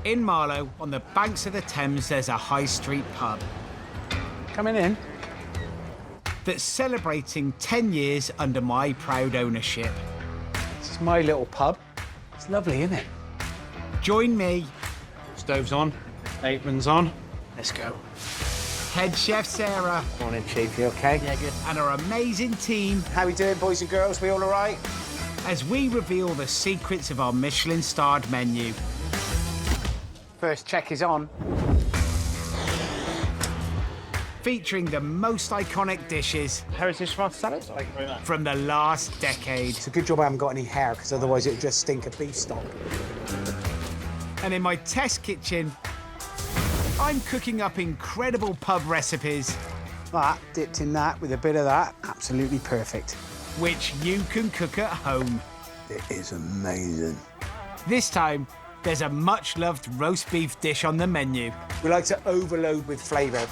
In Marlow, on the banks of the Thames, there's a high street pub Coming in. that's celebrating 10 years under my proud ownership. This is my little pub. It's lovely, isn't it? Join me, Stove's on, apron's on. Let's go. head chef Sarah, Morning, Chief. You okay? Yeah, good. and our amazing team How we doing, boys and girls? We all right? as we reveal the secrets of our Michelin-starred menu. First check is on. Featuring the most iconic dishes Heritage tomato salad. Thank you very much. from the last decade. It's a good job I haven't got any hair, because otherwise it would just stink of beef stock. And in my test kitchen, I'm cooking up incredible pub recipes That, dipped in that with a bit of that, absolutely perfect. which you can cook at home. It is amazing. This time, there's a much-loved roast beef dish on the menu. We like to overload with flavour.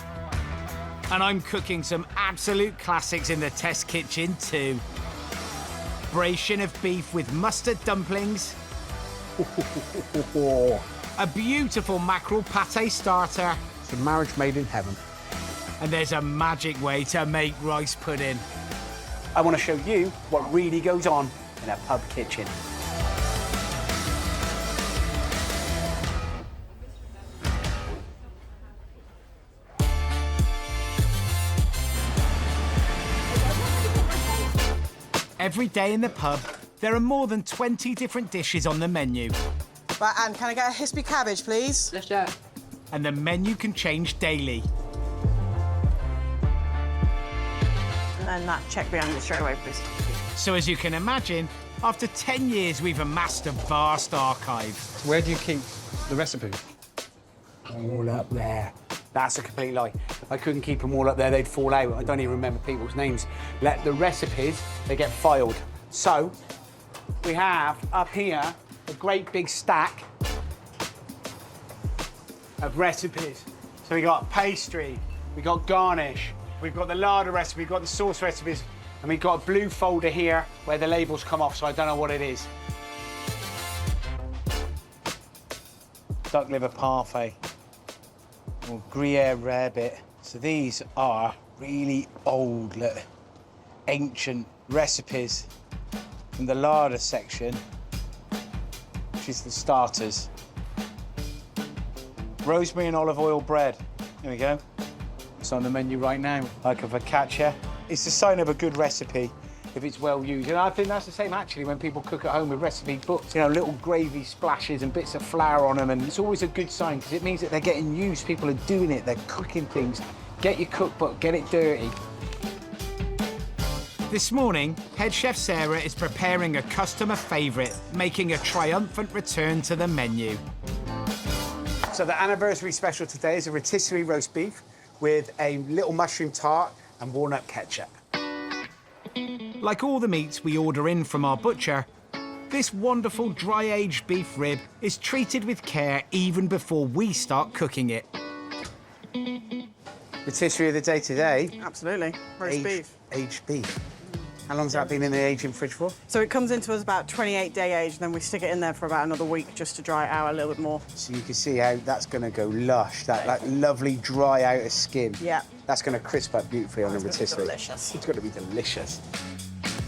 And I'm cooking some absolute classics in the test kitchen too. Bration of beef with mustard dumplings, a beautiful mackerel pate starter, It's a marriage made in heaven. and there's a magic way to make rice pudding. I want to show you what really goes on in a pub kitchen. Every day in the pub, there are more than 20 different dishes on the menu, Right, Anne, can I get a hispy cabbage, please? Let's chat. and the menu can change daily. And that check behind me straight away, please. So as you can imagine, after 10 years, we've amassed a vast archive. Where do you keep the recipe? All up there. That's a complete lie. I couldn't keep them all up there, they'd fall out. I don't even remember people's names. Let the recipes, they get filed. So, we have up here a great big stack of recipes. So we got pastry, we got garnish, we've got the larder recipe, we've got the sauce recipes, and we've got a blue folder here where the labels come off, so I don't know what it is. Duck liver parfait. Or Gruyere rarebit. So these are really old, look, ancient recipes from the larder section, which is the starters. Rosemary and olive oil bread. There we go. It's on the menu right now, like a focaccia. It's a sign of a good recipe if it's well used. And I think that's the same actually when people cook at home with recipe books. You know, little gravy splashes and bits of flour on them, and it's always a good sign because it means that they're getting used. People are doing it, they're cooking things. Get your cookbook, get it dirty. This morning, head chef Sarah is preparing a customer favourite, making a triumphant return to the menu. So the anniversary special today is a rotisserie roast beef with a little mushroom tart and walnut ketchup. Like all the meats we order in from our butcher, this wonderful dry-aged beef rib is treated with care even before we start cooking it. Rotisserie of the day today. Absolutely. Roast beef. Aged beef. How long's that been in the aging fridge for? So it comes into us about 28-day age, and then we stick it in there for about another week just to dry it out a little bit more. So you can see how that's going to go lush, that lovely dry outer skin. Yeah. That's going to crisp up beautifully on the rotisserie. delicious. It's going to be delicious.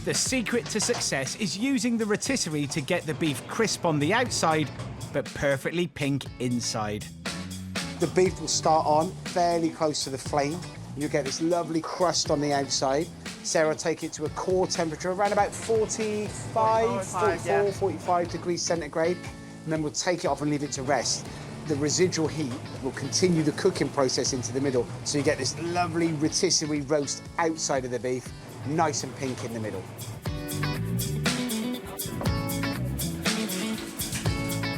The secret to success is using the rotisserie to get the beef crisp on the outside, but perfectly pink inside. The beef will start on fairly close to the flame. You'll get this lovely crust on the outside. Sarah will take it to a core temperature around about 45, 44, yeah. 45 degrees centigrade. And then we'll take it off and leave it to rest. The residual heat will continue the cooking process into the middle. So you get this lovely rotisserie roast outside of the beef, nice and pink in the middle.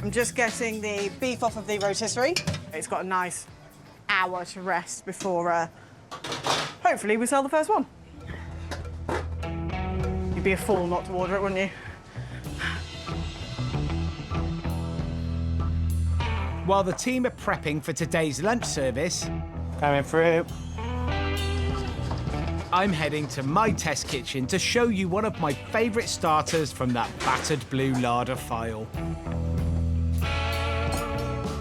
I'm just getting the beef off of the rotisserie. It's got a nice hour to rest before, hopefully, we sell the first one. You'd be a fool not to order it, wouldn't you? While the team are prepping for today's lunch service, Coming through. I'm heading to my test kitchen to show you one of my favourite starters from that battered blue larder file.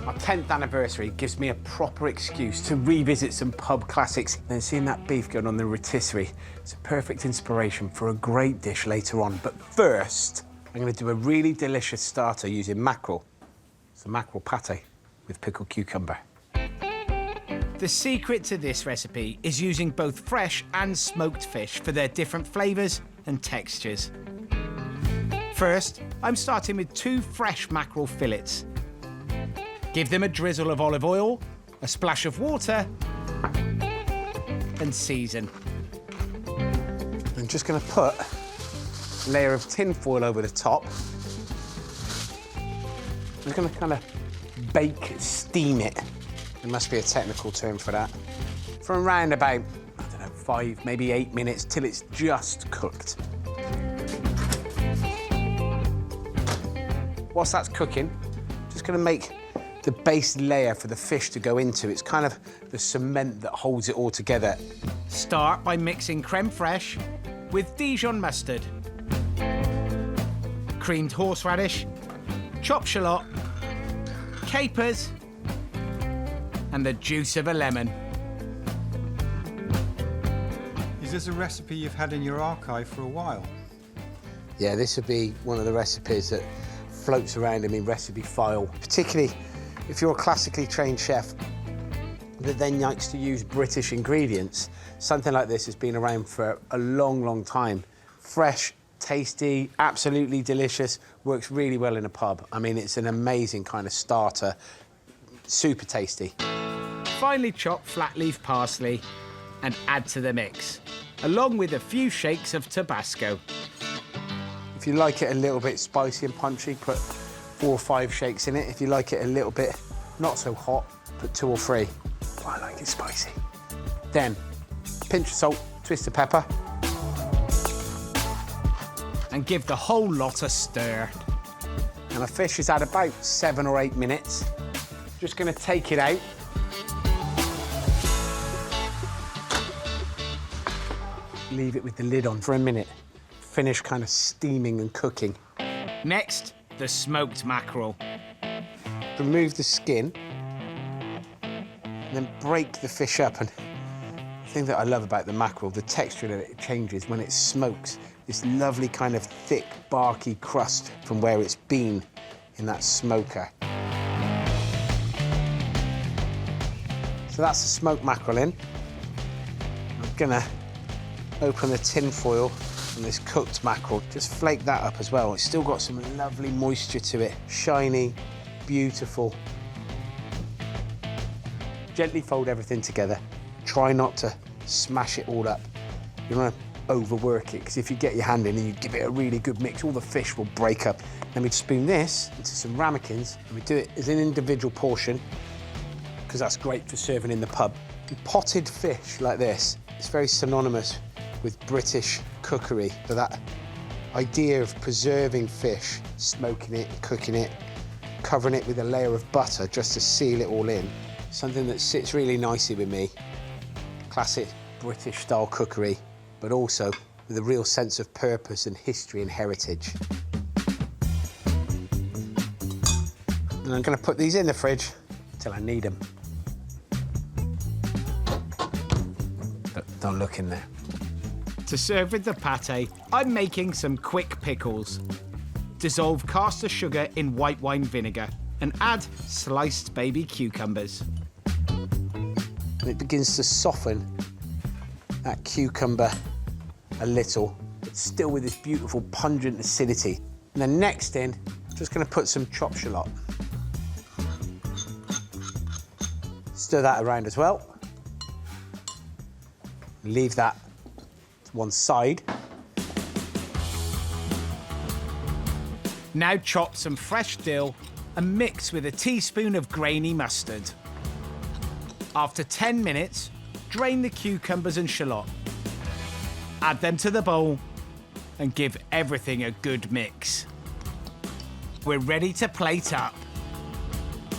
Our 10th anniversary gives me a proper excuse to revisit some pub classics. And seeing that beef going on the rotisserie, it's a perfect inspiration for a great dish later on. But first, I'm going to do a really delicious starter using mackerel. It's a mackerel pate with pickled cucumber. The secret to this recipe is using both fresh and smoked fish for their different flavours and textures. First, I'm starting with 2 fresh mackerel fillets. Give them a drizzle of olive oil, a splash of water, and season. I'm just going to put a layer of tin foil over the top. I'm going to kind of steam it. There must be a technical term for that. For around about, I don't know, 5, maybe 8 minutes till it's just cooked. Whilst that's cooking, just going to make the base layer for the fish to go into. It's kind of the cement that holds it all together. Start by mixing creme fraiche with Dijon mustard, creamed horseradish, chopped shallot, capers, and the juice of a lemon. Is this a recipe you've had in your archive for a while? Yeah, this would be one of the recipes that floats around in my recipe file, particularly if you're a classically trained chef that then likes to use British ingredients. Something like this has been around for a long, long time. Fresh, tasty, absolutely delicious, works really well in a pub. I mean, it's an amazing kind of starter, super tasty. Finely chop flat leaf parsley and add to the mix, along with a few shakes of Tabasco. If you like it a little bit spicy and punchy, put 4 or 5 shakes in it. If you like it a little bit not so hot, put 2 or 3. Oh, I like it spicy. Then, pinch of salt, twist of pepper. And give the whole lot a stir. And the fish is at about 7 or 8 minutes. Just going to take it out. Leave it with the lid on for a minute. Finish kind of steaming and cooking. Next, the smoked mackerel. Remove the skin, and then break the fish up. And the thing that I love about the mackerel, the texture that it changes when it smokes. This lovely kind of thick, barky crust from where it's been in that smoker. So that's the smoked mackerel in. I'm gonna open the tin foil on this cooked mackerel. Just flake that up as well. It's still got some lovely moisture to it. Shiny, beautiful. Gently fold everything together. Try not to smash it all up. You don't want to overwork it, because if you get your hand in and you give it a really good mix, all the fish will break up. Then we'd spoon this into some ramekins, and we do it as an individual portion, because that's great for serving in the pub. Potted fish like this, it's very synonymous with British cookery. So that idea of preserving fish, smoking it, cooking it, covering it with a layer of butter just to seal it all in, something that sits really nicely with me. Classic British style cookery, but also with a real sense of purpose and history and heritage. And I'm going to put these in the fridge until I need them. But don't look in there. To serve with the pate, I'm making some quick pickles. Dissolve caster sugar in white wine vinegar and add sliced baby cucumbers. And it begins to soften that cucumber a little, but still with this beautiful pungent acidity. And then next in, just going to put some chopped shallot. Stir that around as well. Leave that to one side. Now chop some fresh dill and mix with a teaspoon of grainy mustard. After 10 minutes, drain the cucumbers and shallot. Add them to the bowl and give everything a good mix. We're ready to plate up.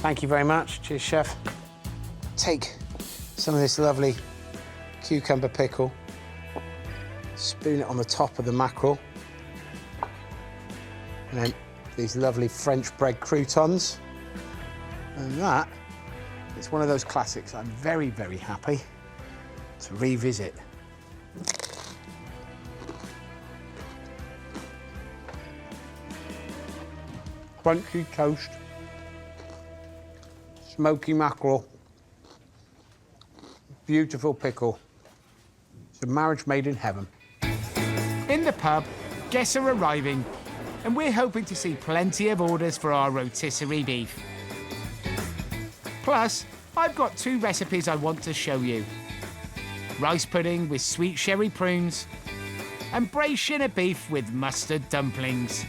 Thank you very much. Cheers, chef. Take some of this lovely cucumber pickle, spoon it on the top of the mackerel, and then these lovely French bread croutons, and that It's one of those classics I'm very, very happy to revisit. Crunchy toast, smoky mackerel, beautiful pickle. It's a marriage made in heaven. In the pub, guests are arriving, and we're hoping to see plenty of orders for our rotisserie beef. Plus, I've got 2 recipes I want to show you. Rice pudding with sweet sherry prunes, and braised shinner beef with mustard dumplings.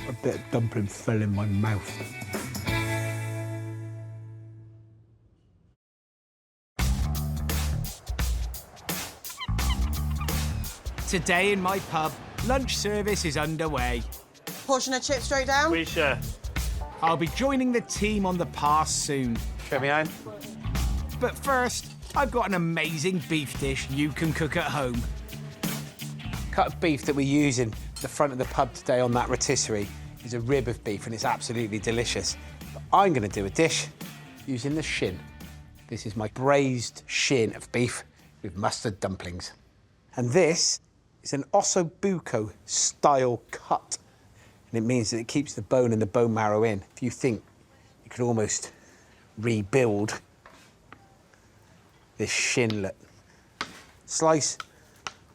A bit of dumpling fell in my mouth. Today in my pub, lunch service is underway. Portion of chips straight down. We share. I'll be joining the team on the pass soon. Show me on. But first, I've got an amazing beef dish you can cook at home. Cut of beef that we're using at the front of the pub today on that rotisserie is a rib of beef, and it's absolutely delicious. But I'm going to do a dish using the shin. This is my braised shin of beef with mustard dumplings. And this is an osso buco style cut. And it means that it keeps the bone and the bone marrow in. If you think you could almost rebuild this shinlet. Slice,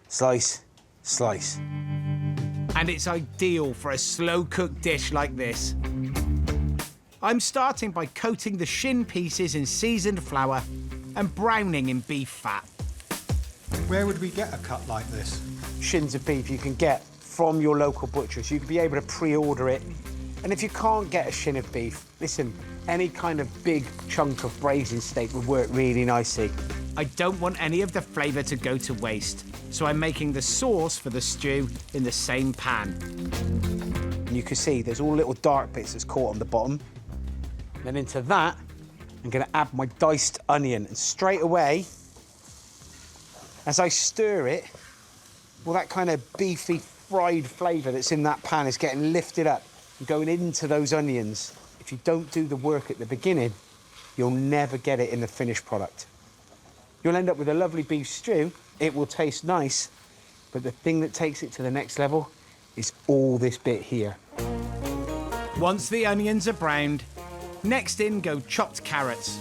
slice, slice. And it's ideal for a slow-cooked dish like this. I'm starting by coating the shin pieces in seasoned flour and browning in beef fat. Where would we get a cut like this? Shins of beef you can get from your local butcher, so you can be able to pre-order it. And if you can't get a shin of beef, listen, any kind of big chunk of braising steak would work really nicely. I don't want any of the flavour to go to waste, so I'm making the sauce for the stew in the same pan. And you can see there's all little dark bits that's caught on the bottom. And then into that, I'm going to add my diced onion. And straight away, as I stir it, well, that kind of beefy fried flavour that's in that pan is getting lifted up and going into those onions. If you don't do the work at the beginning, you'll never get it in the finished product. You'll end up with a lovely beef stew. It will taste nice, but the thing that takes it to the next level is all this bit here. Once the onions are browned, next in go chopped carrots,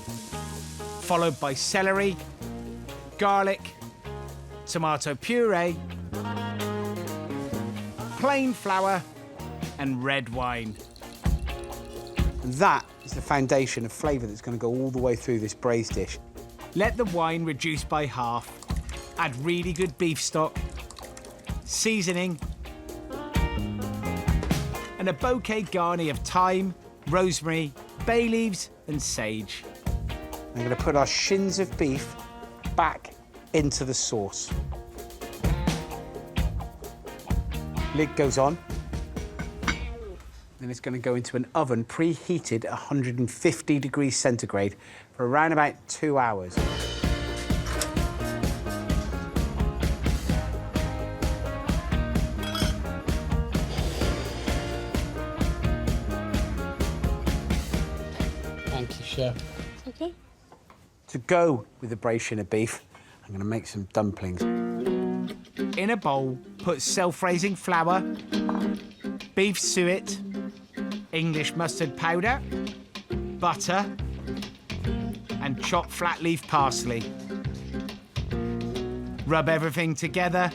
followed by celery, garlic, tomato puree, plain flour, and red wine. And that is the foundation of flavour that's going to go all the way through this braised dish. Let the wine reduce by half. Add really good beef stock, seasoning, and a bouquet garni of thyme, rosemary, bay leaves, and sage. I'm going to put our shins of beef back into the sauce. Lid goes on. Then it's going to go into an oven preheated at 150 degrees centigrade for around about 2 hours. Thank you, Chef. Okay. To go with the braised shin of beef, I'm going to make some dumplings. In a bowl, put self-raising flour, beef suet, English mustard powder, butter, and chopped flat leaf parsley. Rub everything together.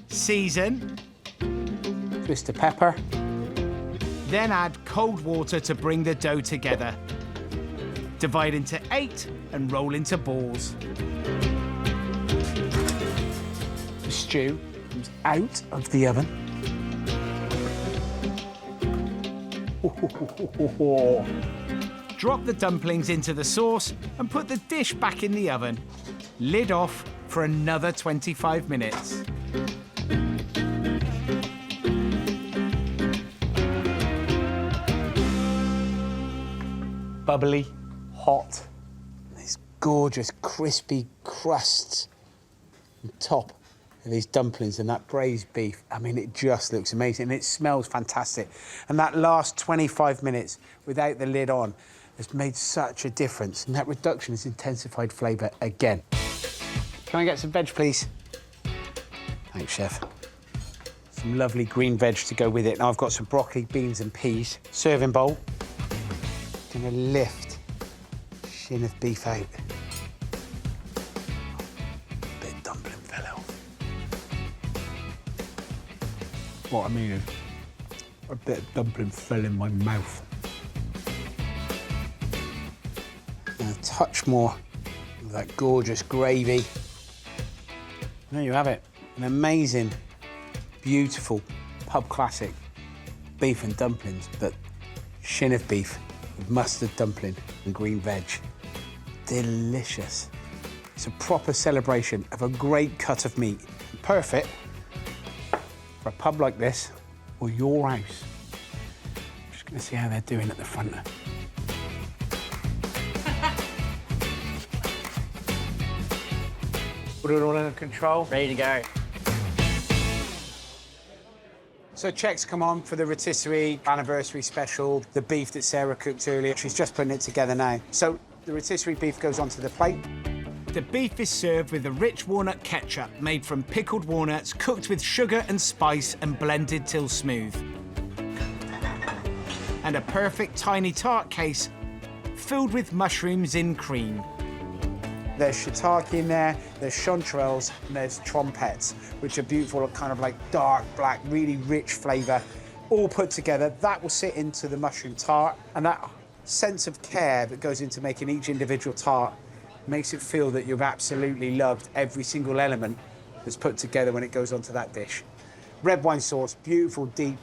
Season. Twist of pepper. Then add cold water to bring the dough together. Divide into 8 and roll into balls. The stew comes out of the oven. Drop the dumplings into the sauce and put the dish back in the oven. Lid off for another 25 minutes. Bubbly, hot, these gorgeous crispy crusts on top of these dumplings and that braised beef. I mean, it just looks amazing and it smells fantastic. And that last 25 minutes without the lid on, has made such a difference, and that reduction has intensified flavour again. Can I get some veg, please? Thanks, chef. Some lovely green veg to go with it. Now I've got some broccoli, beans and peas. Serving bowl. Gonna lift shin of beef out. Bit of dumpling fell out. What I mean is, a bit of dumpling fell in my mouth. And a touch more of that gorgeous gravy. There you have it. An amazing, beautiful pub classic beef and dumplings, but shin of beef with mustard dumpling and green veg. Delicious. It's a proper celebration of a great cut of meat. Perfect for a pub like this or your house. Just gonna see how they're doing at the front there. Put it all under control. Ready to go. So checks come on for the rotisserie anniversary special, the beef that Sarah cooked earlier. She's just putting it together now. So the rotisserie beef goes onto the plate. The beef is served with a rich walnut ketchup made from pickled walnuts, cooked with sugar and spice and blended till smooth. And a perfect tiny tart case filled with mushrooms in cream. There's shiitake in there, there's chanterelles, and there's trumpets, which are beautiful, kind of like dark black, really rich flavour, all put together. That will sit into the mushroom tart, and that sense of care that goes into making each individual tart makes it feel that you've absolutely loved every single element that's put together when it goes onto that dish. Red wine sauce, beautiful, deep,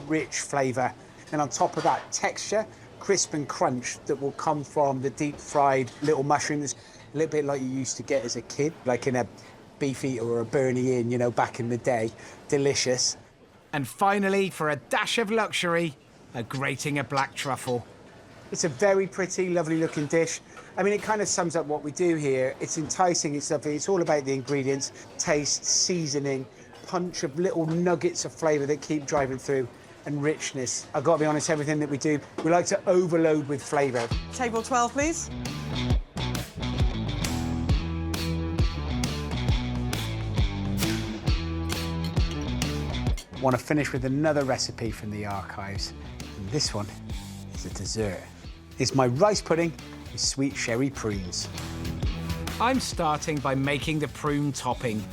rich flavour, and on top of that, texture, crisp and crunch that will come from the deep-fried little mushrooms. A little bit like you used to get as a kid, like in a beef eater or a Bernie Inn, you know, back in the day. Delicious. And finally, for a dash of luxury, a grating of black truffle. It's a very pretty, lovely-looking dish. I mean, it kind of sums up what we do here. It's enticing, it's lovely. It's all about the ingredients, taste, seasoning, punch of little nuggets of flavour that keep driving through, and richness. I've got to be honest, everything that we do, we like to overload with flavour. Table 12, please. I want to finish with another recipe from the archives, and this one is a dessert. It's my rice pudding with sweet cherry prunes. I'm starting by making the prune topping.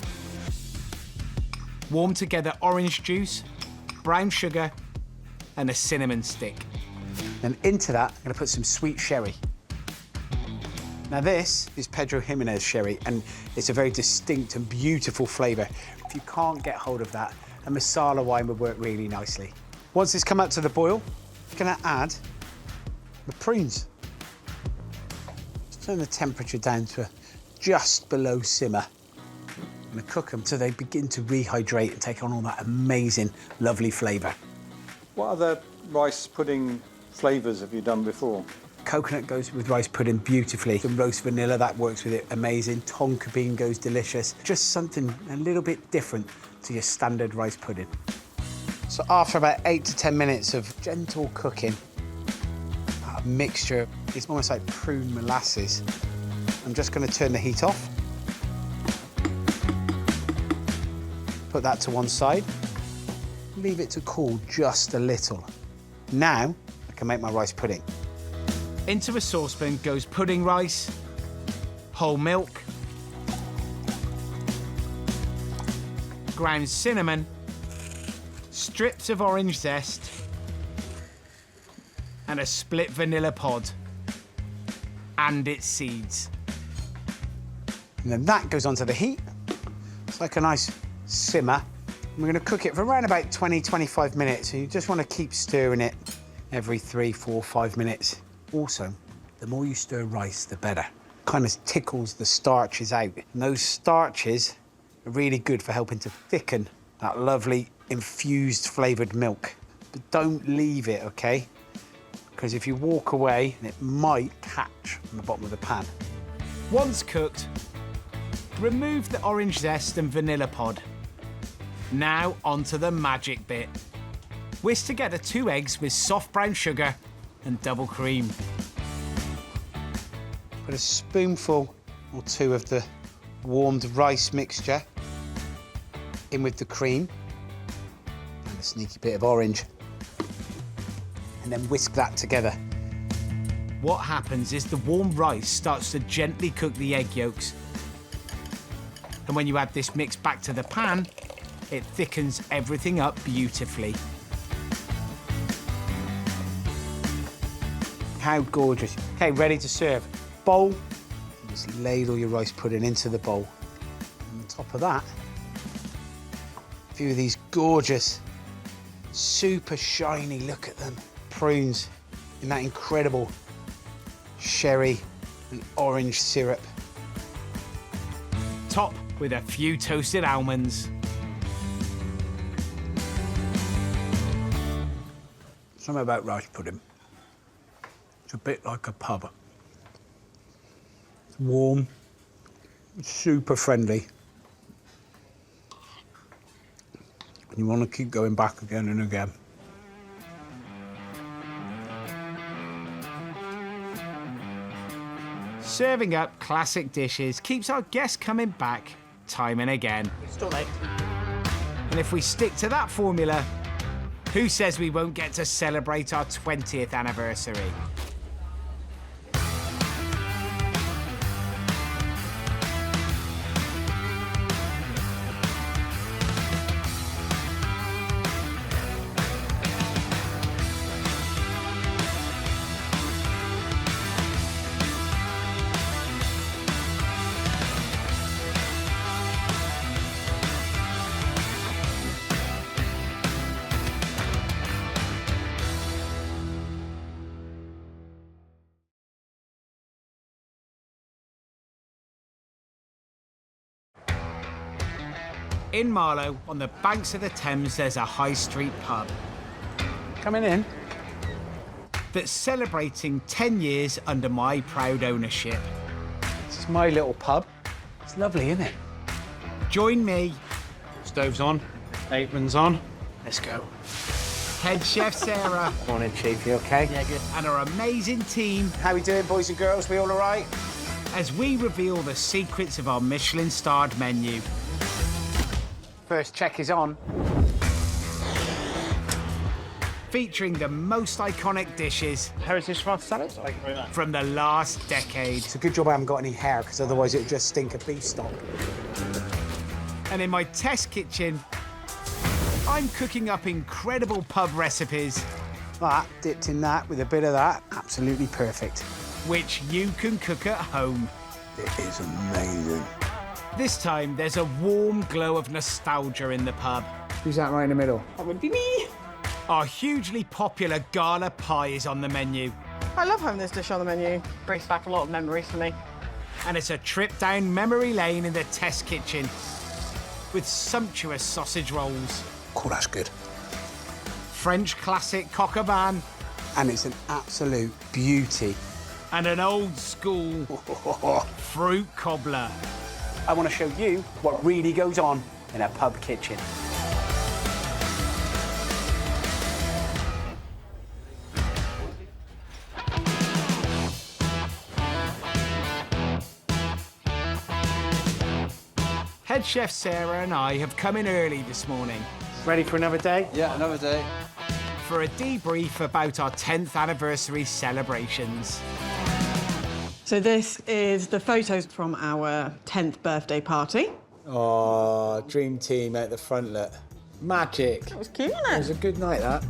Warm together orange juice, brown sugar, and a cinnamon stick. Then into that, I'm going to put some sweet sherry. Now this is Pedro Jimenez sherry, and it's a very distinct and beautiful flavour. If you can't get hold of that, a masala wine would work really nicely. Once it's come up to the boil, I'm going to add the prunes. Just turn the temperature down to just below simmer. I'm going to cook them till they begin to rehydrate and take on all that amazing, lovely flavour. What other rice pudding flavours have you done before? Coconut goes with rice pudding beautifully. The roast vanilla, that works with it amazing. Tonka bean goes delicious. Just something a little bit different to your standard rice pudding. So after about 8 to 10 minutes of gentle cooking, a mixture, it's almost like prune molasses. I'm just going to turn the heat off. Put that to one side. Leave it to cool just a little. Now, I can make my rice pudding. Into a saucepan goes pudding rice, whole milk, ground cinnamon, strips of orange zest, and a split vanilla pod, and its seeds. And then that goes onto the heat. It's like a nice simmer. We're going to cook it for around about 20-25 minutes. So you just want to keep stirring it every 3, 4, 5 minutes. Also, the more you stir rice, the better. Kind of tickles the starches out. And those starches are really good for helping to thicken that lovely infused flavoured milk. But don't leave it, OK? Because if you walk away, it might catch on the bottom of the pan. Once cooked, remove the orange zest and vanilla pod. Now onto the magic bit. Whisk together 2 eggs with soft brown sugar and double cream. Put a spoonful or two of the warmed rice mixture in with the cream and a sneaky bit of orange, and then whisk that together. What happens is the warm rice starts to gently cook the egg yolks. And when you add this mix back to the pan, it thickens everything up beautifully. How gorgeous. Okay, ready to serve. Bowl, just ladle your rice pudding into the bowl. And on top of that, a few of these gorgeous, super shiny, look at them, prunes in that incredible sherry and orange syrup. Top with a few toasted almonds. Something about rice pudding. It's a bit like a pub. It's warm, super friendly. And you want to keep going back again and again. Serving up classic dishes keeps our guests coming back time and again. Still late. And if we stick to that formula, who says we won't get to celebrate our 20th anniversary? In Marlow, on the banks of the Thames, there's a high street pub Coming in. that's celebrating 10 years under my proud ownership. This is my little pub. It's lovely, isn't it? Join me, Stove's on, aprons on. Let's go. head chef Sarah, Morning, Chief. You okay? Yeah, good. and our amazing team How we doing, boys and girls? We all all right? as we reveal the secrets of our Michelin-starred menu. First check is on. Featuring the most iconic dishes Heritage tomato salad. from the last decade. It's a good job I haven't got any hair, because otherwise it would just stink of beef stock. And in my test kitchen, I'm cooking up incredible pub recipes That, dipped in that with a bit of that, absolutely perfect. which you can cook at home. It is amazing. This time, there's a warm glow of nostalgia in the pub. Who's that right in the middle? That would be me. Our hugely popular Gala pie is on the menu. I love having this dish on the menu. Brings back a lot of memories for me. And it's a trip down memory lane in the test kitchen with sumptuous sausage rolls, Oh, that's good. French classic coq au vin, And it's an absolute beauty. and an old school fruit cobbler. I want to show you what really goes on in a pub kitchen. Head chef Sarah and I have come in early this morning Ready for another day? Yeah, another day. for a debrief about our 10th anniversary celebrations. So this is the photos from our 10th birthday party. Oh, dream team at the front, look. Magic. It was cute, It wasn't was it? a good night, that.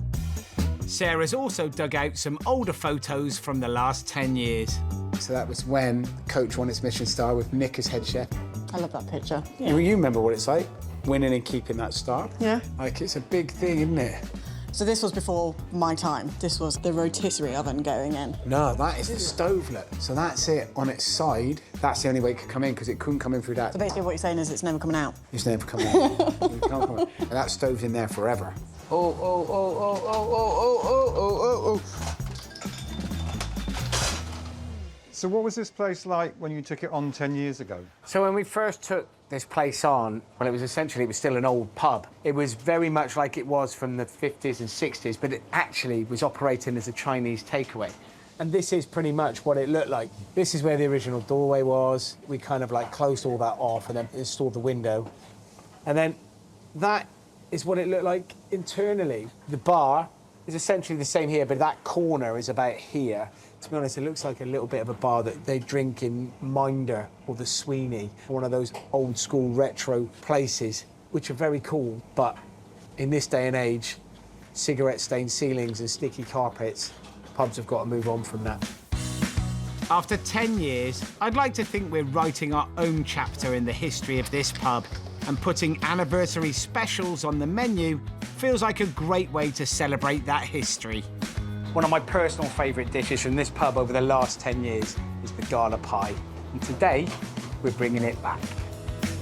Sarah's also dug out some older photos from the last 10 years. So that was when Coach won its Michelin star with Nick as head chef. I love that picture. You remember what it's like, winning and keeping that star? Yeah. Like, it's a big thing, isn't it? So this was before my time. This was the rotisserie oven going in. No, that is the stove, look. So that's it on its side. That's the only way it could come in, because it couldn't come in through that. So basically what you're saying is it's never coming out. It's never come out. It can't come out. And that stove's in there forever. Oh, oh, oh, oh, oh, oh, oh, oh, oh, oh. So what was this place like when you took it on 10 years ago? So when we first took this place on, well, it was still an old pub. It was very much like it was from the 50s and 60s, but it actually was operating as a Chinese takeaway. And this is pretty much what it looked like. This is where the original doorway was. We kind of like closed all that off and then installed the window. And then that is what it looked like internally. The bar is essentially the same here, but that corner is about here. To be honest, it looks like a little bit of a bar that they drink in Minder or the Sweeney, one of those old school retro places, which are very cool. But in this day and age, cigarette-stained ceilings and sticky carpets, pubs have got to move on from that. After 10 years, I'd like to think we're writing our own chapter in the history of this pub, and putting anniversary specials on the menu feels like a great way to celebrate that history. One of my personal favourite dishes from this pub over the last 10 years is the Gala pie. And today, we're bringing it back.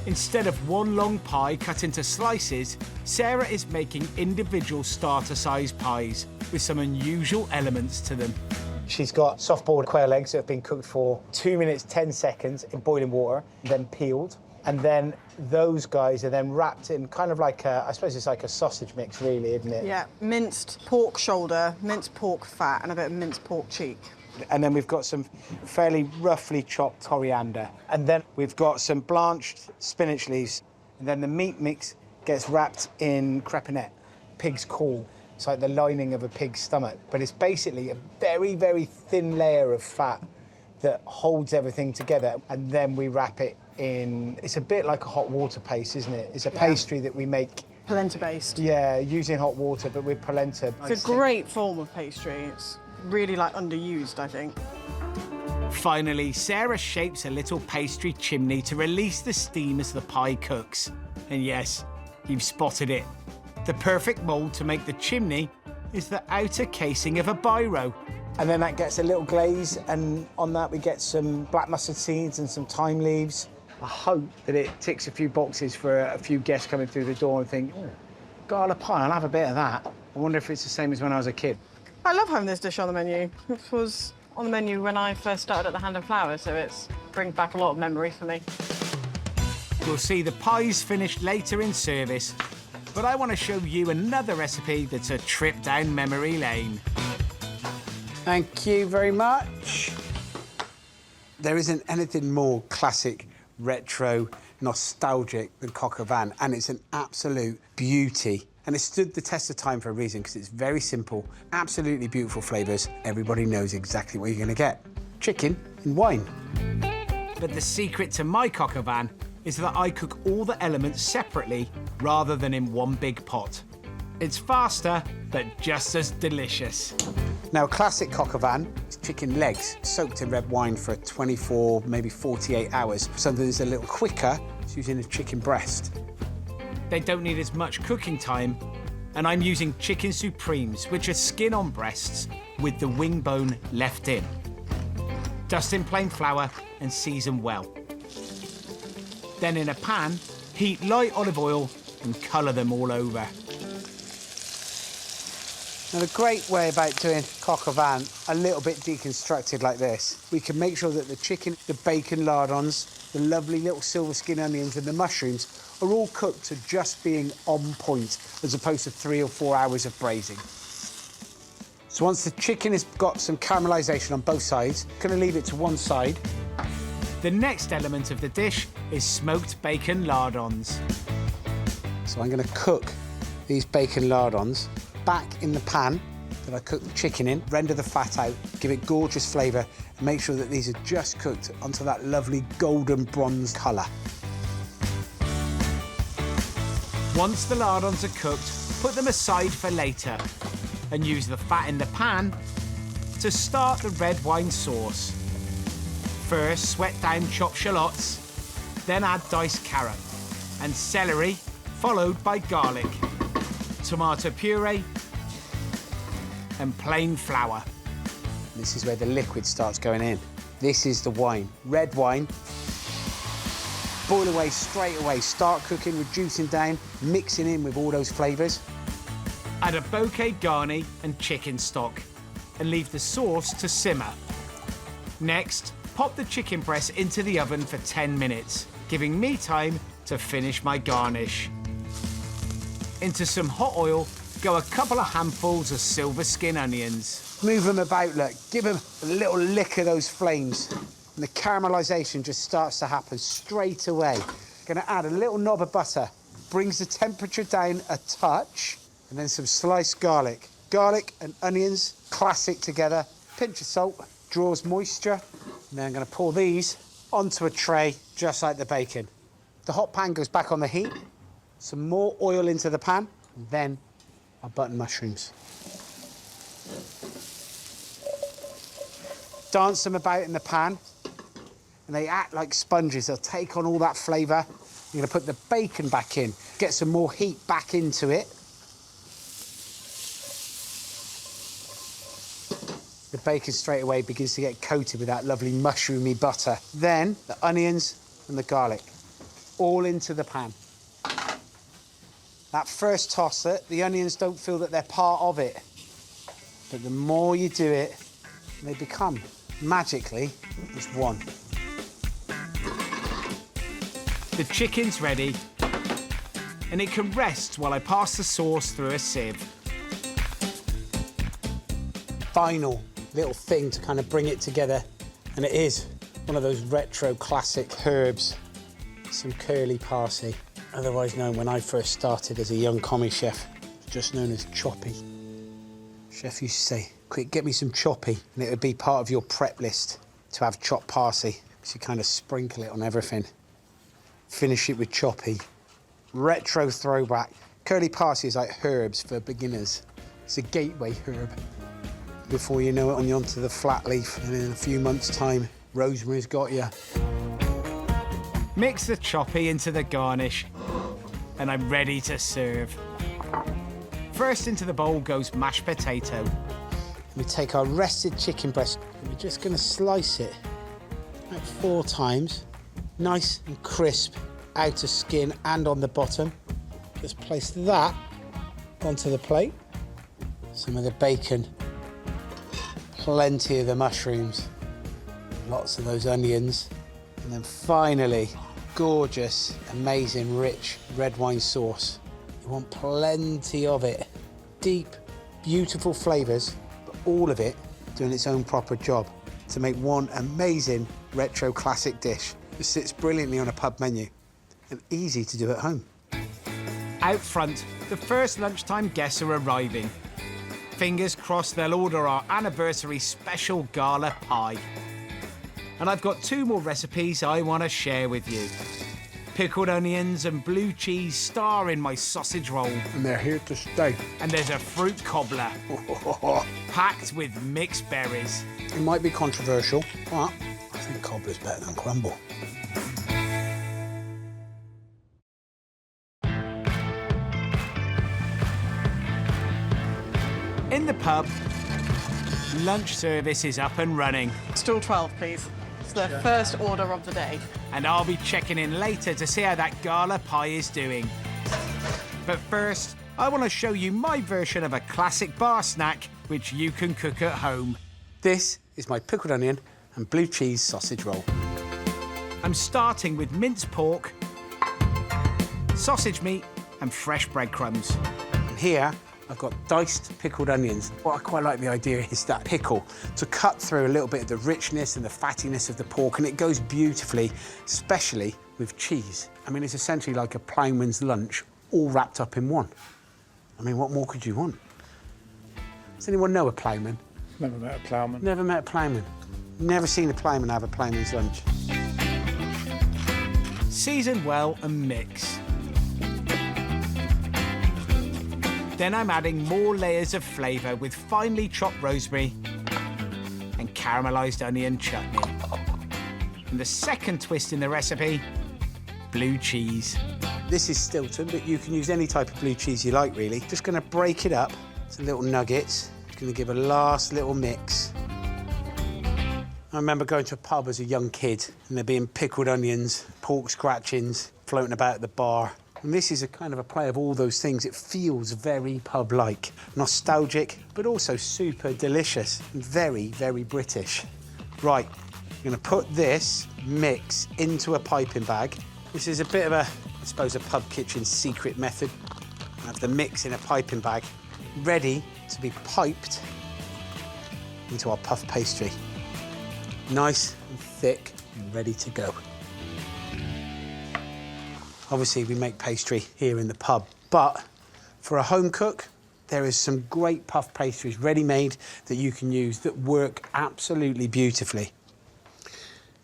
Instead of one long pie cut into slices, Sarah is making individual starter-sized pies with some unusual elements to them. She's got soft-boiled quail eggs that have been cooked for 2 minutes, 10 seconds in boiling water, then peeled. And then those guys are then wrapped in kind of like a, I suppose it's like a sausage mix, really, isn't it? Yeah, minced pork shoulder, minced pork fat, and a bit of minced pork cheek. And then we've got some fairly roughly chopped coriander. And then we've got some blanched spinach leaves. And then the meat mix gets wrapped in crepinette, pig's caul. It's like the lining of a pig's stomach. But it's basically a very, very thin layer of fat that holds everything together. And then we wrap it in, it's a bit like a hot water paste, isn't it? It's a pastry that we make. Polenta-based. Yeah, using hot water, but with polenta. It's a great form of pastry. It's really, like, underused, I think. Finally, Sarah shapes a little pastry chimney to release the steam as the pie cooks. And yes, you've spotted it. The perfect mould to make the chimney is the outer casing of a biro. And then that gets a little glaze, and on that we get some black mustard seeds and some thyme leaves. I hope that it ticks a few boxes for a few guests coming through the door and think, oh, Gala pie, I'll have a bit of that. I wonder if it's the same as when I was a kid. I love having this dish on the menu. This was on the menu when I first started at the Hand and Flower, so it brings back a lot of memory for me. We'll see the pies finished later in service, but I want to show you another recipe that's a trip down memory lane. Thank you very much. There isn't anything more classic, retro, nostalgic than coq au vin, and it's an absolute beauty. And it stood the test of time for a reason, because it's very simple, absolutely beautiful flavours. Everybody knows exactly what you're going to get. Chicken in wine. But the secret to my coq au vin is that I cook all the elements separately rather than in one big pot. It's faster, but just as delicious. Now, classic coq au vin is chicken legs soaked in red wine for 24, maybe 48 hours. Something that's a little quicker is using a chicken breast. They don't need as much cooking time, and I'm using chicken supremes, which are skin on breasts with the wing bone left in. Dust in plain flour and season well. Then in a pan, heat light olive oil and colour them all over. Now, the great way about doing coq au vin, a little bit deconstructed like this, we can make sure that the chicken, the bacon lardons, the lovely little silver skin onions and the mushrooms are all cooked to just being on point, as opposed to 3 or 4 hours of braising. So once the chicken has got some caramelisation on both sides, I'm going to leave it to one side. The next element of the dish is smoked bacon lardons. So I'm going to cook these bacon lardons back in the pan that I cooked the chicken in, render the fat out, give it gorgeous flavour, and make sure that these are just cooked onto that lovely golden bronze colour. Once the lardons are cooked, put them aside for later and use the fat in the pan to start the red wine sauce. First, sweat down chopped shallots, then add diced carrot and celery, followed by garlic, tomato puree and plain flour. This is where the liquid starts going in. This is the wine, red wine. Boil away straight away, start cooking, reducing down, mixing in with all those flavours. Add a bouquet garni and chicken stock and leave the sauce to simmer. Next, pop the chicken breast into the oven for 10 minutes, giving me time to finish my garnish. Into some hot oil go a couple of handfuls of silver skin onions. Move them about, look. Give them a little lick of those flames. And the caramelisation just starts to happen straight away. Gonna add a little knob of butter. Brings the temperature down a touch. And then some sliced garlic. Garlic and onions, classic together. Pinch of salt, draws moisture. And then I'm gonna pour these onto a tray, just like the bacon. The hot pan goes back on the heat. Some more oil into the pan. And then our button mushrooms. Dance them about in the pan. And they act like sponges. They'll take on all that flavour. You're gonna put the bacon back in. Get some more heat back into it. The bacon straight away begins to get coated with that lovely mushroomy butter. Then the onions and the garlic, all into the pan. That first tosser, the onions don't feel that they're part of it. But the more you do it, they become, magically, just one. The chicken's ready, and it can rest while I pass the sauce through a sieve. Final little thing to kind of bring it together, and it is one of those retro classic herbs, some curly parsley, otherwise known when I first started as a young commie chef, just known as choppy. Chef used to say, quick, get me some choppy, and it would be part of your prep list to have chopped parsley, so you kind of sprinkle it on everything. Finish it with choppy. Retro throwback. Curly parsley is like herbs for beginners. It's a gateway herb. Before you know it, you're onto the flat leaf, and in a few months' time, rosemary's got you. Mix the choppy into the garnish, and I'm ready to serve. First into the bowl goes mashed potato. We take our rested chicken breast, and we're just going to slice it about 4 times. Nice and crisp, outer skin and on the bottom. Just place that onto the plate. Some of the bacon. Plenty of the mushrooms, lots of those onions, and then finally, gorgeous, amazing, rich red wine sauce. You want plenty of it. Deep, beautiful flavours, but all of it doing its own proper job to make one amazing retro classic dish that sits brilliantly on a pub menu and easy to do at home. Out front, the first lunchtime guests are arriving. Fingers crossed they'll order our anniversary special Gala pie. And I've got 2 more recipes I want to share with you. Pickled onions and blue cheese star in my sausage roll. And they're here to stay. And there's a fruit cobbler, packed with mixed berries. It might be controversial, but I think cobbler's better than crumble. In the pub, lunch service is up and running. Stool 12, please. It's the first order of the day. And I'll be checking in later to see how that Gala pie is doing. But first, I want to show you my version of a classic bar snack, which you can cook at home. This is my pickled onion and blue cheese sausage roll. I'm starting with minced pork, sausage meat, and fresh breadcrumbs. And here, I've got diced pickled onions. What I quite like the idea is that pickle to cut through a little bit of the richness and the fattiness of the pork, and it goes beautifully, especially with cheese. I mean, it's essentially like a ploughman's lunch, all wrapped up in one. I mean, what more could you want? Does anyone know a ploughman? Never met a ploughman. Never met a ploughman. Never seen a ploughman have a ploughman's lunch. Season well and mix. Then I'm adding more layers of flavour with finely chopped rosemary and caramelised onion chutney. And the second twist in the recipe, blue cheese. This is Stilton, but you can use any type of blue cheese you like, really. Just going to break it up to little nuggets. Going to give a last little mix. I remember going to a pub as a young kid and there being pickled onions, pork scratchings floating about at the bar. And this is a kind of a play of all those things. It feels very pub-like, nostalgic, but also super delicious and very, very British. Right, I'm gonna put this mix into a piping bag. This is a bit of a, I suppose, a pub kitchen secret method. I have the mix in a piping bag, ready to be piped into our puff pastry. Nice and thick and ready to go. Obviously, we make pastry here in the pub, but for a home cook, there is some great puff pastries ready-made that you can use that work absolutely beautifully.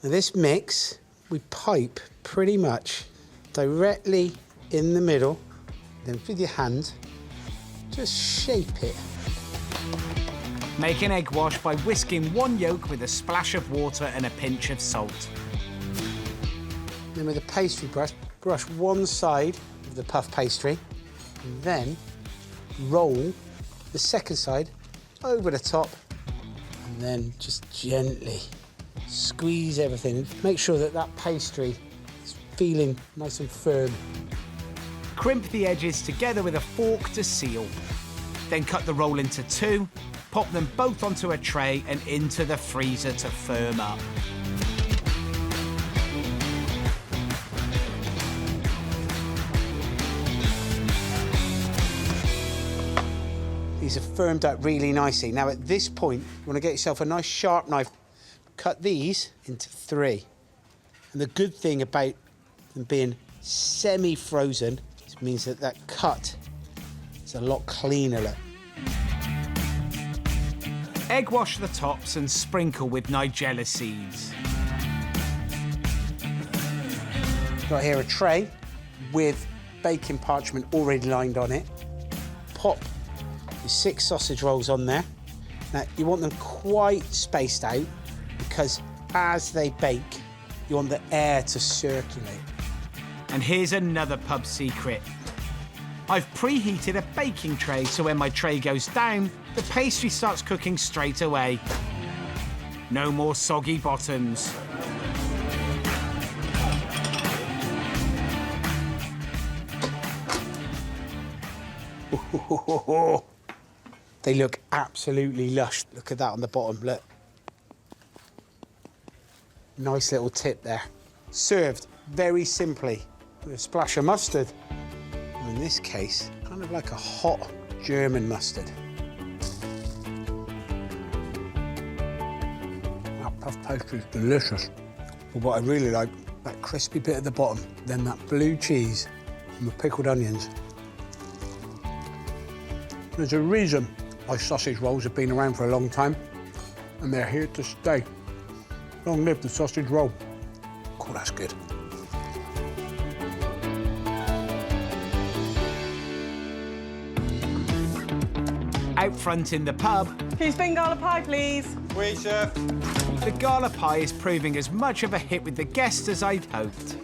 Now, this mix, we pipe pretty much directly in the middle, then with your hand, just shape it. Make an egg wash by whisking one yolk with a splash of water and a pinch of salt. Then with a pastry brush, brush one side of the puff pastry, and then roll the second side over the top, and then just gently squeeze everything. Make sure that that pastry is feeling nice and firm. Crimp the edges together with a fork to seal. Then cut the roll into two, pop them both onto a tray and into the freezer to firm up. These are firmed up really nicely. Now at this point, you want to get yourself a nice sharp knife. Cut these into three. And the good thing about them being semi-frozen means that that cut is a lot cleaner. Look. Egg wash the tops and sprinkle with nigella seeds. Got here a tray with baking parchment already lined on it. Pop your 6 sausage rolls on there. Now, you want them quite spaced out because as they bake, you want the air to circulate. And here's another pub secret. I've preheated a baking tray so when my tray goes down, the pastry starts cooking straight away. No more soggy bottoms. They look absolutely lush. Look at that on the bottom, look. Nice little tip there. Served very simply with a splash of mustard. Or in this case, kind of like a hot German mustard. That puff pastry is delicious. But what I really like, that crispy bit at the bottom, then that blue cheese and the pickled onions. There's a reason my sausage rolls have been around for a long time, and they're here to stay. Long live the sausage roll. Oh, that's good. Out front in the pub, Who's been Gala pie, please? Oui, chef. the Gala pie is proving as much of a hit with the guests as I'd hoped.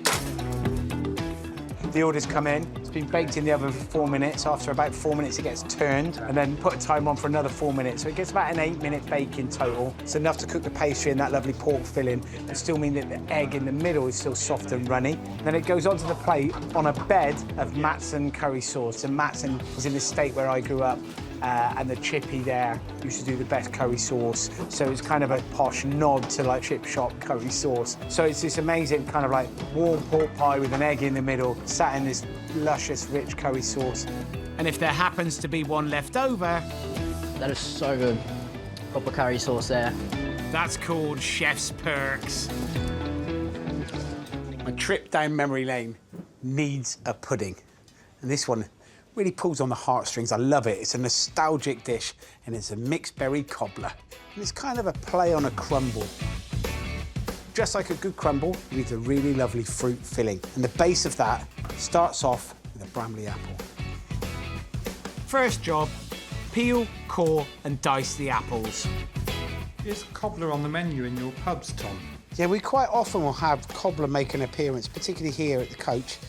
The order's come in. It's been baked in the oven for 4 minutes. After about 4 minutes, it gets turned, and then put a timer on for another 4 minutes. So it gets about an 8-minute bake in total. It's enough to cook the pastry and that lovely pork filling, but still mean that the egg in the middle is still soft and runny. Then it goes onto the plate on a bed of Matson curry sauce. And Matson is in the state where I grew up, and the chippy there used to do the best curry sauce. So it's kind of a posh nod to like chip shop curry sauce. So it's this amazing kind of like warm pork pie with an egg in the middle, sat in this luscious, rich curry sauce. And if there happens to be one left over, That is so good. Proper curry sauce there. that's called chef's perks. A trip down memory lane needs a pudding. And this one really pulls on the heartstrings. I love it. It's a nostalgic dish, and it's a mixed berry cobbler. And it's kind of a play on a crumble. Just like a good crumble, you need a really lovely fruit filling. And the base of that starts off with a Bramley apple. First job, peel, core and dice the apples. Is cobbler on the menu in your pubs, Tom? Yeah, we quite often will have cobbler make an appearance, particularly here at the Coach.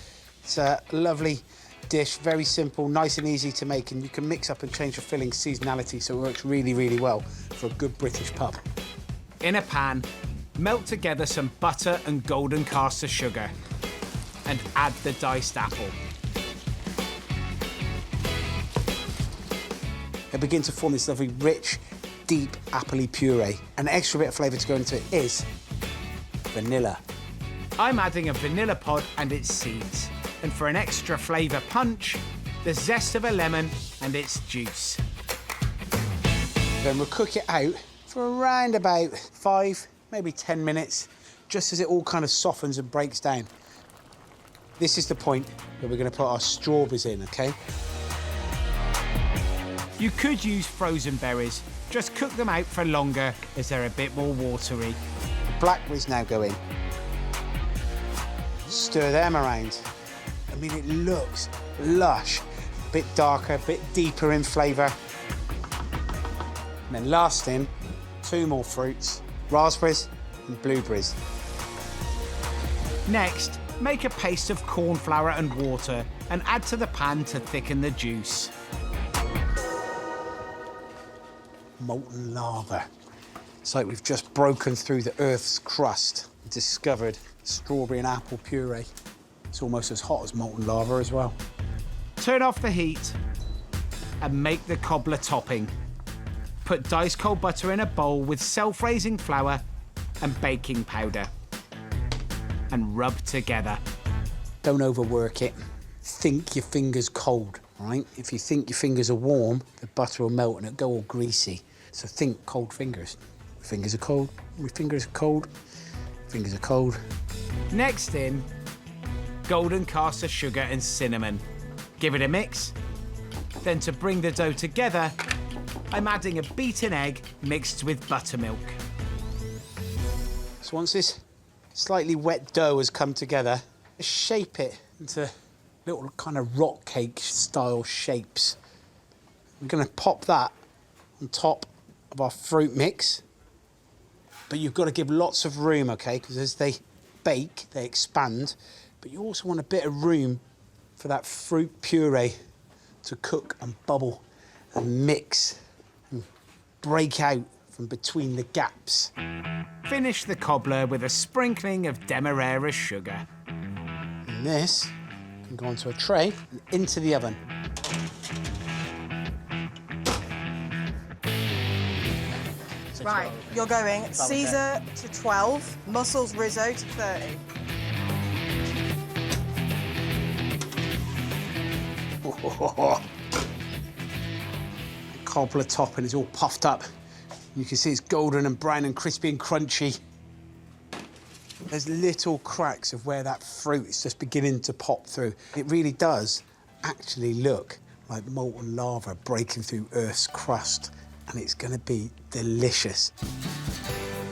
It's a lovely dish, very simple, nice and easy to make, and you can mix up and change the filling seasonality, so it works really, really well for a good British pub. In a pan, melt together some butter and golden caster sugar and add the diced apple. It begins to form this lovely, rich, deep, appley puree. An extra bit of flavour to go into it is vanilla. I'm adding a vanilla pod and its seeds. And for an extra flavour punch, the zest of a lemon and its juice. Then we'll cook it out for around about 5, maybe 10 minutes, just as it all kind of softens and breaks down. This is the point where we're going to put our strawberries in, OK? You could use frozen berries. Just cook them out for longer as they're a bit more watery. Blackberries now go in. Stir them around. I mean, it looks lush. A bit darker, a bit deeper in flavour. And then last in, 2 more fruits, raspberries and blueberries. Next, make a paste of corn flour and water and add to the pan to thicken the juice. Molten lava. It's like we've just broken through the Earth's crust and discovered strawberry and apple puree. It's almost as hot as molten lava as well. Turn off the heat and make the cobbler topping. Put diced cold butter in a bowl with self-raising flour and baking powder and rub together. Don't overwork it. Think your fingers cold, right? If you think your fingers are warm, the butter will melt and it'll go all greasy. So think cold fingers. My fingers are cold, my fingers are cold, fingers are cold. Next in, golden caster sugar and cinnamon. Give it a mix. Then to bring the dough together, I'm adding a beaten egg mixed with buttermilk. So once this slightly wet dough has come together, shape it into little kind of rock cake style shapes. We're going to pop that on top of our fruit mix. But you've got to give lots of room, OK? Because as they bake, they expand. But you also want a bit of room for that fruit puree to cook and bubble and mix and break out from between the gaps. Finish the cobbler with a sprinkling of demerara sugar. And this can go onto a tray and into the oven. Right, you're going Caesar to 12, mussels risotto to 30. The cobbler topping is all puffed up. You can see it's golden and brown and crispy and crunchy. There's little cracks of where that fruit is just beginning to pop through. It really does actually look like molten lava breaking through Earth's crust, and it's going to be delicious.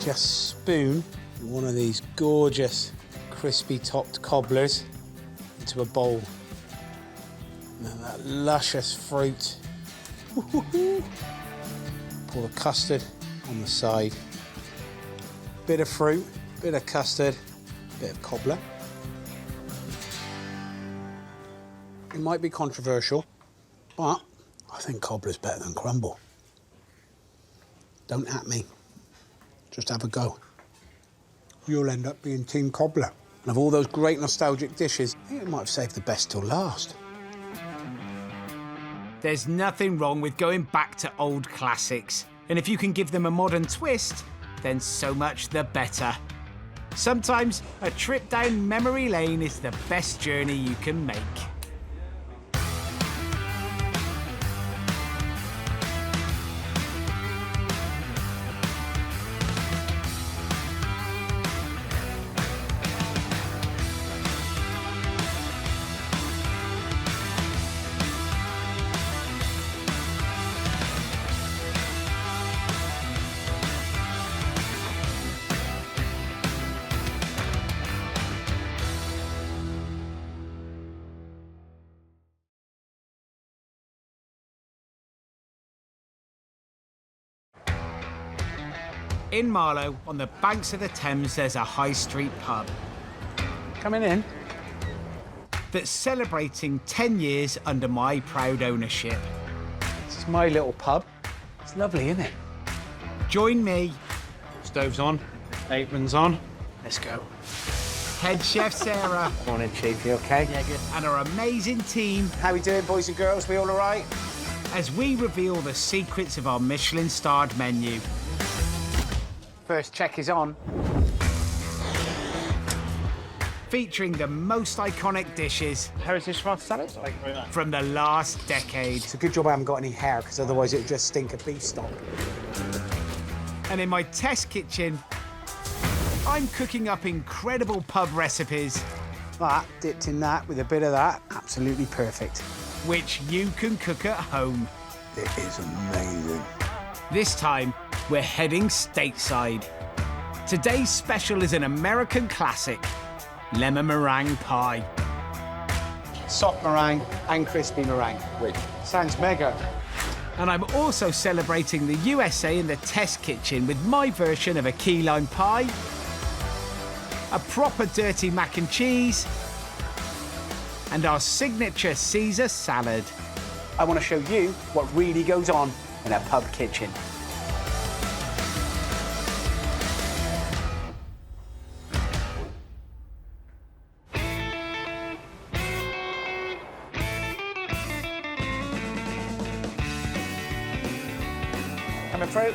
Just spoon one of these gorgeous crispy topped cobblers into a bowl. And then that luscious fruit. Pour the custard on the side. Bit of fruit, bit of custard, bit of cobbler. It might be controversial, but I think cobbler's better than crumble. Don't at me. Just have a go. You'll end up being team cobbler. And of all those great nostalgic dishes, I think it might have saved the best till last. There's nothing wrong with going back to old classics. And if you can give them a modern twist, then so much the better. Sometimes a trip down memory lane is the best journey you can make. In Marlow, on the banks of the Thames, there's a high street pub Coming in. that's celebrating 10 years under my proud ownership. This is my little pub. It's lovely, isn't it? Join me, Stove's on, aprons on. Let's go. head chef Sarah, Morning, Chief. You OK? Yeah, good. and our amazing team How we doing, boys and girls? We all all right? as we reveal the secrets of our Michelin-starred menu. First check is on. Featuring the most iconic dishes Heritage rice salad. from the last decade. It's a good job I haven't got any hair, because otherwise it would just stink of beef stock. And in my test kitchen, I'm cooking up incredible pub recipes, That, dipped in that with a bit of that, absolutely perfect. which you can cook at home. It is amazing. This time, we're heading stateside. Today's special is an American classic, lemon meringue pie. Soft meringue and crispy meringue. Wait. Sounds mega. And I'm also celebrating the USA in the test kitchen with my version of a key lime pie, a proper dirty mac and cheese, and our signature Caesar salad. I want to show you what really goes on in a pub kitchen. Coming through.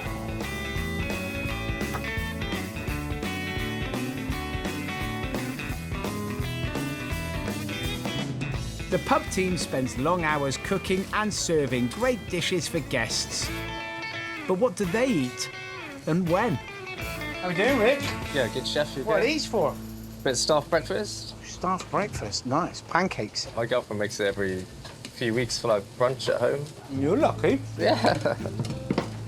The pub team spends long hours cooking and serving great dishes for guests. But what do they eat and when? How we doing, Rich? Yeah, good chef. You What are good? these for? Bit of staff breakfast. Staff breakfast. Nice. Pancakes. My girlfriend makes it every few weeks for like brunch at home. You're lucky. Yeah.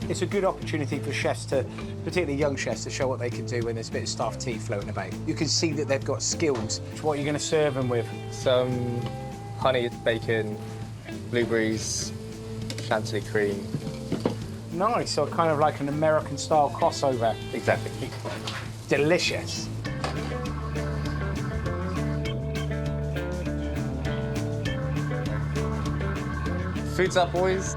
It's a good opportunity for chefs to, particularly young chefs, to show what they can do when there's a bit of staff tea floating about. You can see that they've got skills. What are you going to serve them with? Some honey, bacon, blueberries, chantilly cream. Nice, so kind of like an American-style crossover. Exactly. Delicious. Food's up, boys.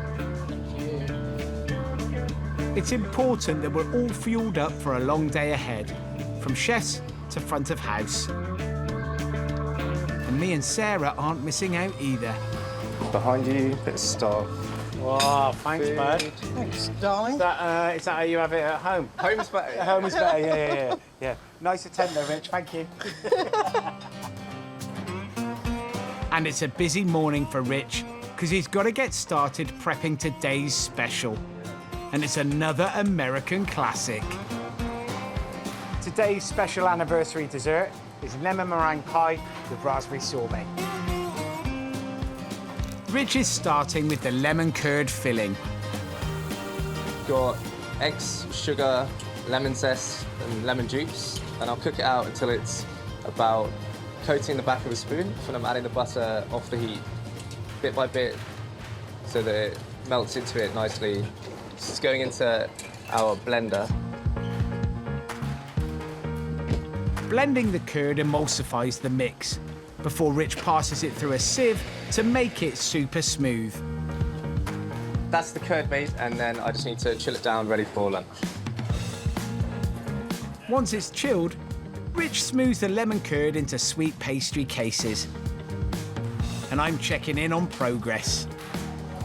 It's important that we're all fueled up for a long day ahead, from chefs to front of house. And me and Sarah aren't missing out either. Behind you, bit of staff. Wow, thanks, Food. bud. Thanks, darling. Is that how you have it at home? Home's better. At home is better, yeah. Nice attempt though, Rich, thank you. And it's a busy morning for Rich, because he's got to get started prepping today's special. And it's another American classic. Today's special anniversary dessert is lemon meringue pie with raspberry sorbet. Rich is starting with the lemon curd filling. Got eggs, sugar, lemon zest, and lemon juice. And I'll cook it out until it's about coating the back of a spoon. And I'm adding the butter off the heat, bit by bit, so that it melts into it nicely. It's going into our blender. Blending the curd emulsifies the mix before Rich passes it through a sieve to make it super smooth. That's the curd made, and then I just need to chill it down, ready for lunch. Once it's chilled, Rich smooths the lemon curd into sweet pastry cases. And I'm checking in on progress.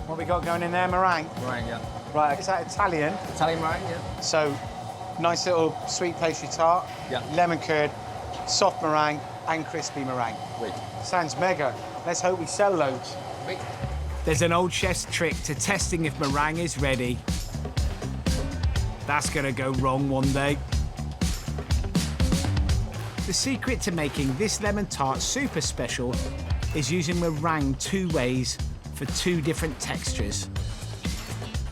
What we got going in there, meringue? Meringue, yeah. Right, is that Italian? Italian meringue, yeah. So, nice little sweet pastry tart, Yeah. lemon curd, soft meringue, and crispy meringue. Wait. Sounds mega. Let's hope we sell loads. Wait. There's an old chef's trick to testing if meringue is ready. That's gonna go wrong one day. The secret to making this lemon tart super special is using meringue two ways for two different textures.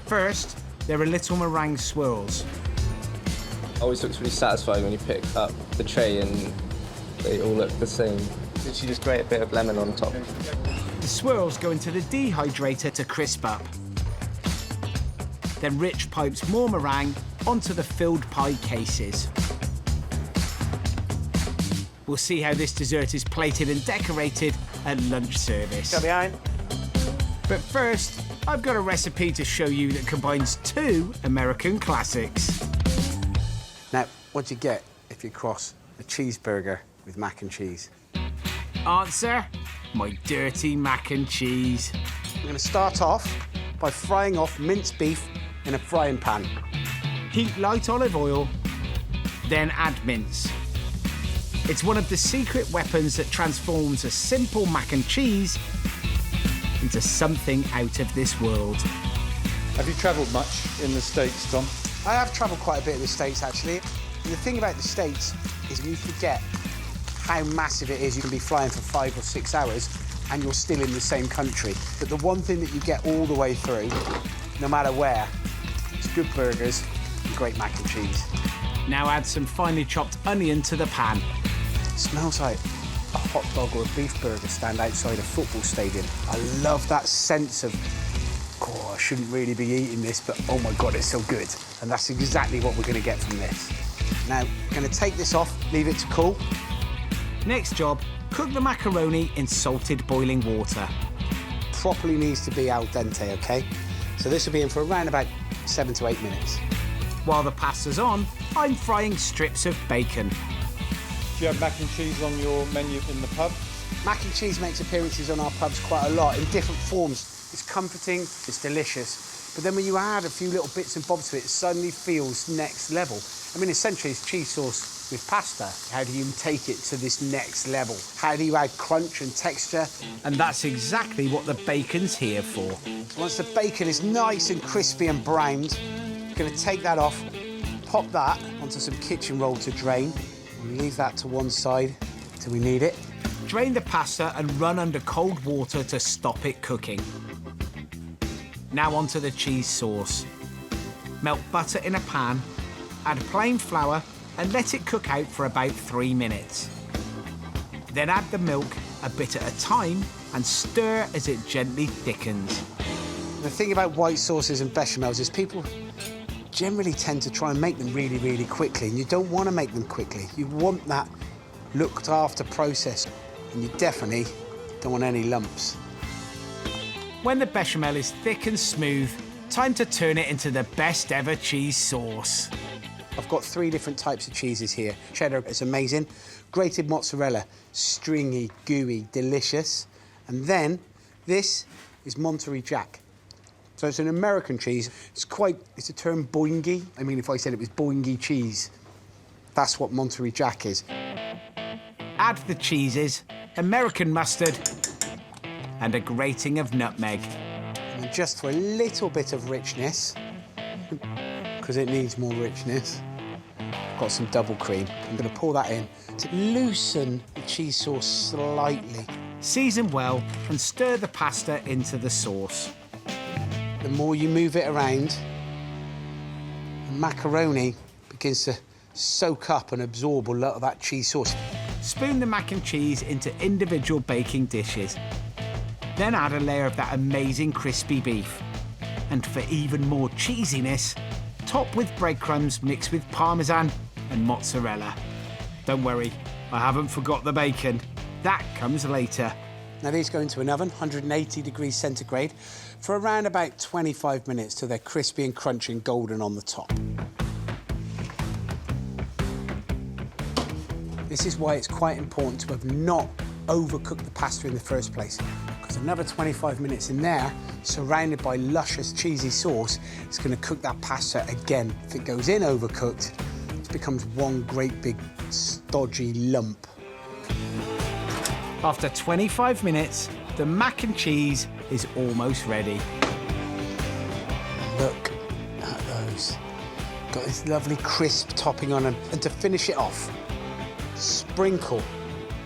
First, there are little meringue swirls. Always looks really satisfying when you pick up the tray and they all look the same. Literally just grate a bit of lemon on top. The swirls go into the dehydrator to crisp up. Then Rich pipes more meringue onto the filled pie cases. We'll see how this dessert is plated and decorated at lunch service. Go behind. But first, I've got a recipe to show you that combines two American classics. Now, what do you get if you cross a cheeseburger with mac and cheese? Answer, my dirty mac and cheese. We're going to start off by frying off minced beef in a frying pan. Heat light olive oil, then add mince. It's one of the secret weapons that transforms a simple mac and cheese into something out of this world. Have you travelled much in the States, Tom? I have travelled quite a bit in the States, actually. And the thing about the States is when you forget how massive it is, you can be flying for 5 or 6 hours and you're still in the same country. But the one thing that you get all the way through, no matter where, is good burgers and great mac and cheese. Now add some finely chopped onion to the pan. It smells like a hot dog or a beef burger stand outside a football stadium. I love that sense of, oh, I shouldn't really be eating this, but oh my God, it's so good. And that's exactly what we're gonna get from this. Now, I'm gonna take this off, leave it to cool. Next job, cook the macaroni in salted boiling water. Properly needs to be al dente, okay? So this will be in for around about 7 to 8 minutes. While the pasta's on, I'm frying strips of bacon. Do you have mac and cheese on your menu in the pub? Mac and cheese makes appearances on our pubs quite a lot in different forms. It's comforting, it's delicious, but then when you add a few little bits and bobs to it, it suddenly feels next level. I mean, essentially, it's cheese sauce with pasta. How do you take it to this next level? How do you add crunch and texture? And that's exactly what the bacon's here for. Once the bacon is nice and crispy and browned, I'm gonna take that off, pop that onto some kitchen roll to drain, and leave that to one side till we need it. Drain the pasta and run under cold water to stop it cooking. Now onto the cheese sauce. Melt butter in a pan, add plain flour and let it cook out for about 3 minutes. Then add the milk a bit at a time and stir as it gently thickens. The thing about white sauces and bechamels is people generally tend to try and make them really, really quickly, and you don't want to make them quickly. You want that looked after process, and you definitely don't want any lumps. When the bechamel is thick and smooth, time to turn it into the best ever cheese sauce. I've got 3 different types of cheeses here. Cheddar is amazing. Grated mozzarella, stringy, gooey, delicious. And then this is Monterey Jack. So it's an American cheese. It's a term boingy. I mean, if I said it was boingy cheese, that's what Monterey Jack is. Add the cheeses, American mustard, and a grating of nutmeg. And just for a little bit of richness, because it needs more richness, I've got some double cream. I'm going to pour that in to loosen the cheese sauce slightly. Season well and stir the pasta into the sauce. The more you move it around, the macaroni begins to soak up and absorb a lot of that cheese sauce. Spoon the mac and cheese into individual baking dishes. Then add a layer of that amazing crispy beef. And for even more cheesiness, top with breadcrumbs mixed with parmesan and mozzarella. Don't worry, I haven't forgot the bacon. That comes later. Now these go into an oven, 180 degrees centigrade, for around about 25 minutes till they're crispy and crunchy and golden on the top. This is why it's quite important to have not overcooked the pasta in the first place, because another 25 minutes in there, surrounded by luscious cheesy sauce, it's going to cook that pasta again. If it goes in overcooked, it becomes one great big stodgy lump. After 25 minutes, the mac and cheese is almost ready. Look at those. Got this lovely crisp topping on them. And to finish it off, sprinkle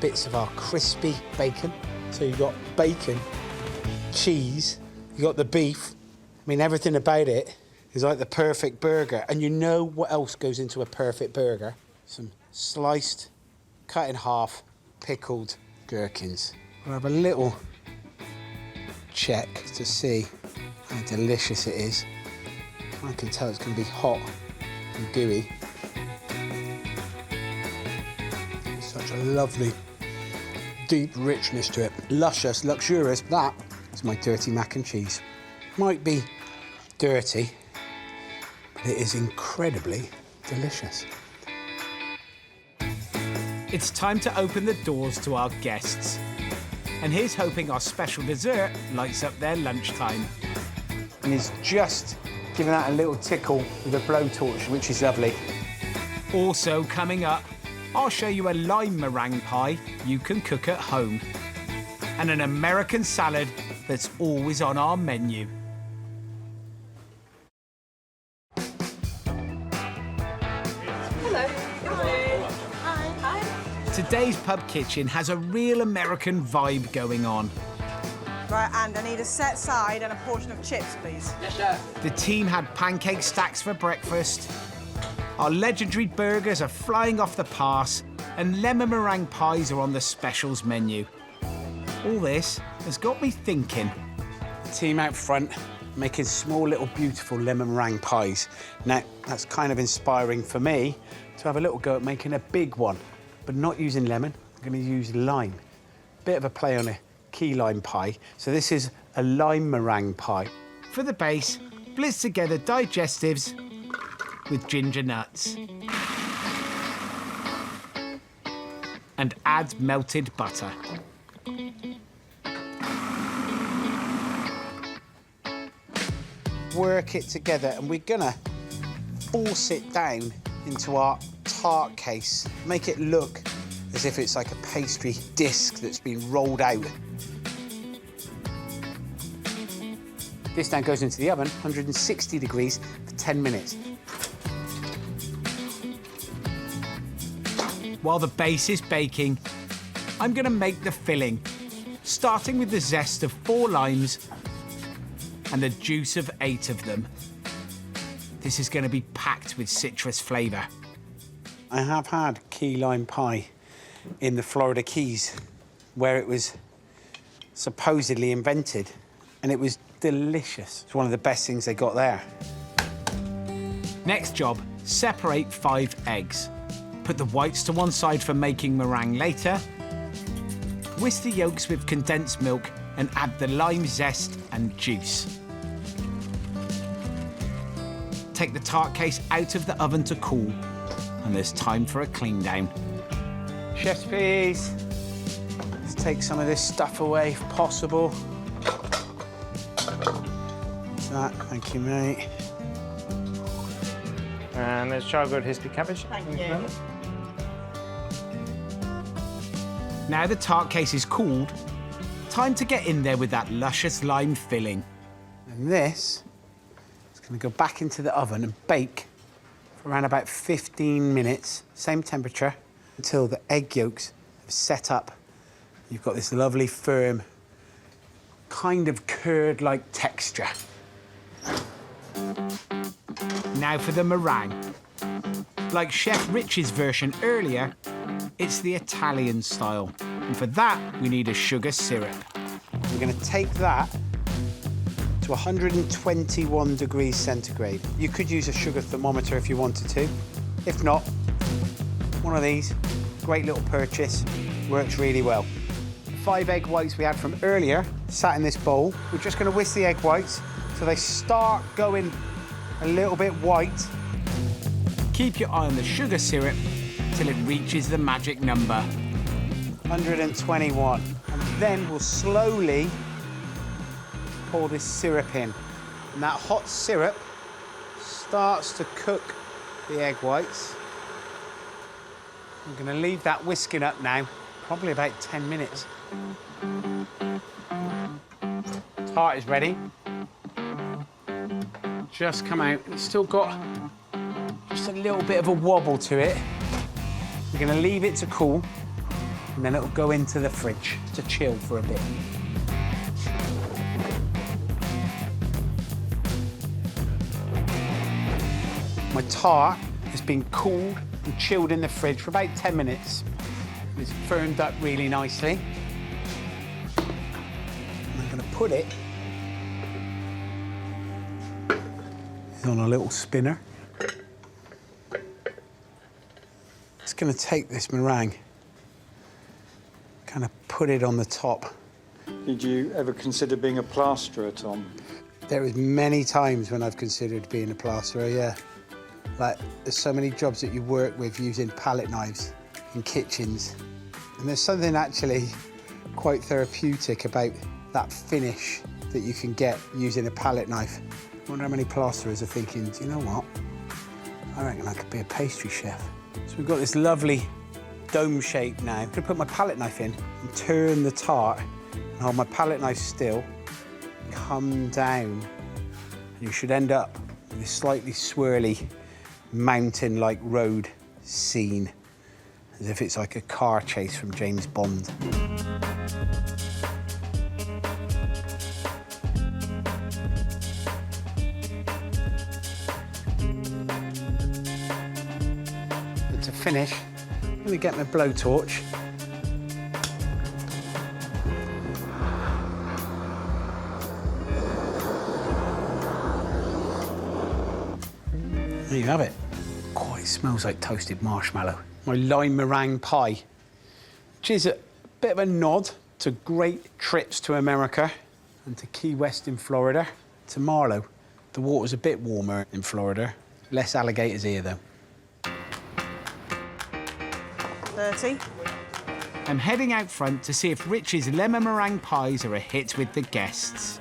bits of our crispy bacon. So you've got bacon, cheese, you got the beef. I mean, everything about it is like the perfect burger. And you know what else goes into a perfect burger? Some sliced, cut in half, pickled gherkins. We'll have a little check to see how delicious it is. I can tell it's going to be hot and gooey. Such a lovely, deep richness to it. Luscious, luxurious. That is my dirty mac and cheese. Might be dirty, but it is incredibly delicious. It's time to open the doors to our guests. And here's hoping our special dessert lights up their lunchtime. And he's just giving that a little tickle with a blowtorch, which is lovely. Also coming up, I'll show you a lime meringue pie you can cook at home. And an American salad that's always on our menu. Today's pub kitchen has a real American vibe going on. Right, and I need a set side and a portion of chips, please. Yes, chef. The team had pancake stacks for breakfast. Our legendary burgers are flying off the pass, and lemon meringue pies are on the specials menu. All this has got me thinking. Team out front making small little beautiful lemon meringue pies. Now, that's kind of inspiring for me to have a little go at making a big one, but not using lemon. I'm going to use lime. Bit of a play on a key lime pie. So this is a lime meringue pie. For the base, blitz together digestives with ginger nuts. And add melted butter. Work it together, and we're gonna force it down into our tart case. Make it look as if it's like a pastry disc that's been rolled out. This now goes into the oven, 160 degrees for 10 minutes. While the base is baking, I'm going to make the filling, starting with the zest of 4 limes and the juice of 8 of them. This is going to be packed with citrus flavour. I have had key lime pie in the Florida Keys, where it was supposedly invented, and it was delicious. It's one of the best things they got there. Next job, separate 5 eggs. Put the whites to one side for making meringue later. Whisk the yolks with condensed milk and add the lime zest and juice. Take the tart case out of the oven to cool, and there's time for a clean down. Chef's peas. Let's take some of this stuff away if possible. What's that? Thank you, mate. And there's chargrilled hispy cabbage. Thank you. Now the tart case is cooled, time to get in there with that luscious lime filling. And this is going to go back into the oven and bake for around about 15 minutes, same temperature, until the egg yolks have set up. You've got this lovely, firm, kind of curd-like texture. Now for the meringue. Like Chef Rich's version earlier, it's the Italian style. And for that, we need a sugar syrup. We're going to take that to 121 degrees centigrade. You could use a sugar thermometer if you wanted to. If not, one of these, great little purchase, works really well. 5 egg whites we had from earlier sat in this bowl. We're just going to whisk the egg whites so they start going a little bit white. Keep your eye on the sugar syrup till it reaches the magic number. 121. And then we'll slowly pour this syrup in. And that hot syrup starts to cook the egg whites. I'm going to leave that whisking up now, probably about 10 minutes. Tart is ready. Just come out. It's still got just a little bit of a wobble to it. We're going to leave it to cool, and then it'll go into the fridge to chill for a bit. My tart has been cooled and chilled in the fridge for about 10 minutes. It's firmed up really nicely. I'm going to put it on a little spinner. It's going to take this meringue, kind of put it on the top. Did you ever consider being a plasterer, Tom? There was many times when I've considered being a plasterer, yeah. Like, there's so many jobs that you work with using palette knives in kitchens. And there's something actually quite therapeutic about that finish that you can get using a palette knife. I wonder how many plasterers are thinking, do you know what? I reckon I could be a pastry chef. So we've got this lovely dome shape now. I'm gonna put my palette knife in and turn the tart and hold my palette knife still, come down, and you should end up with this slightly swirly mountain-like road scene. as if it's like a car chase from James Bond. And to finish, I'm going to get my blowtorch. There you have it. Oh, it smells like toasted marshmallow. My lime meringue pie, which is a bit of a nod to great trips to America and to Key West in Florida, to Marlow. The water's a bit warmer in Florida. Less alligators here, though. 30. I'm heading out front to see if Rich's lemon meringue pies are a hit with the guests.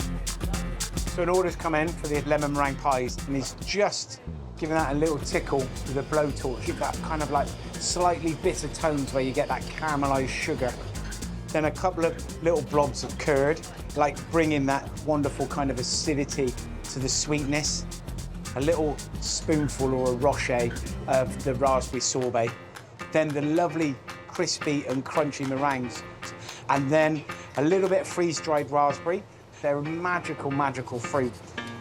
So an order's come in for the lemon meringue pies, and he's just giving that a little tickle with a blowtorch. Give that kind of like slightly bitter tones where you get that caramelised sugar. Then a couple of little blobs of curd, like bringing that wonderful kind of acidity to the sweetness. A little spoonful or a rocher of the raspberry sorbet. Then the lovely crispy and crunchy meringues. And then a little bit of freeze-dried raspberry. They're a magical, magical fruit.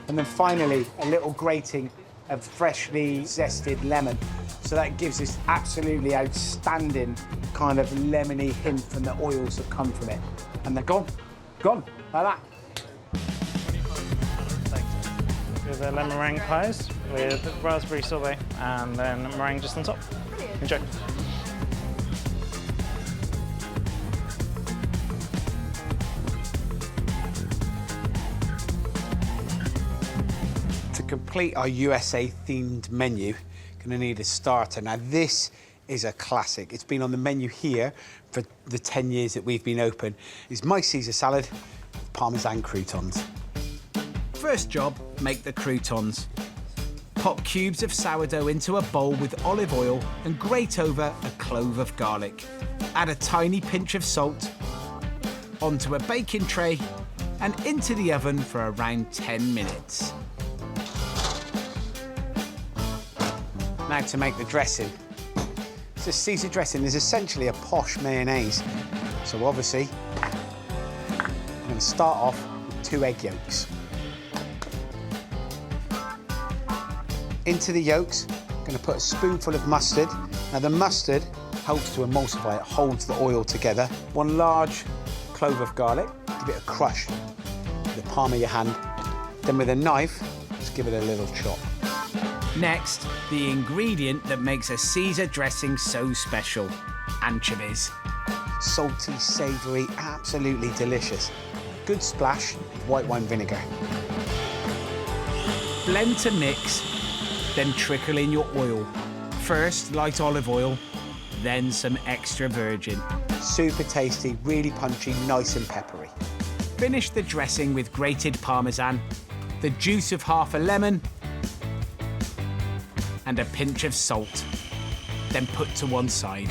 And then finally, a little grating of freshly zested lemon. So that gives this absolutely outstanding kind of lemony hint from the oils that come from it. And they're gone, like that. With the lemon meringue pies with raspberry sorbet and then meringue just on top. Enjoy. To complete our USA-themed menu, gonna need a starter. Now this is a classic. It's been on the menu here for the 10 years that we've been open. It's my Caesar salad with Parmesan croutons. First job, make the croutons. Pop cubes of sourdough into a bowl with olive oil and grate over a clove of garlic. Add a tiny pinch of salt onto a baking tray and into the oven for around 10 minutes. Now to make the dressing. So Caesar dressing is essentially a posh mayonnaise. So obviously, I'm gonna start off with 2 egg yolks. Into the yolks, I'm gonna put a spoonful of mustard. Now the mustard helps to emulsify, it holds the oil together. 1 large clove of garlic, give it a crush with the palm of your hand. Then with a knife, just give it a little chop. Next, the ingredient that makes a Caesar dressing so special, anchovies. Salty, savoury, absolutely delicious. Good splash of white wine vinegar. Blend to mix, then trickle in your oil. First, light olive oil, then some extra virgin. Super tasty, really punchy, nice and peppery. Finish the dressing with grated Parmesan, the juice of half a lemon, and a pinch of salt. Then put to one side.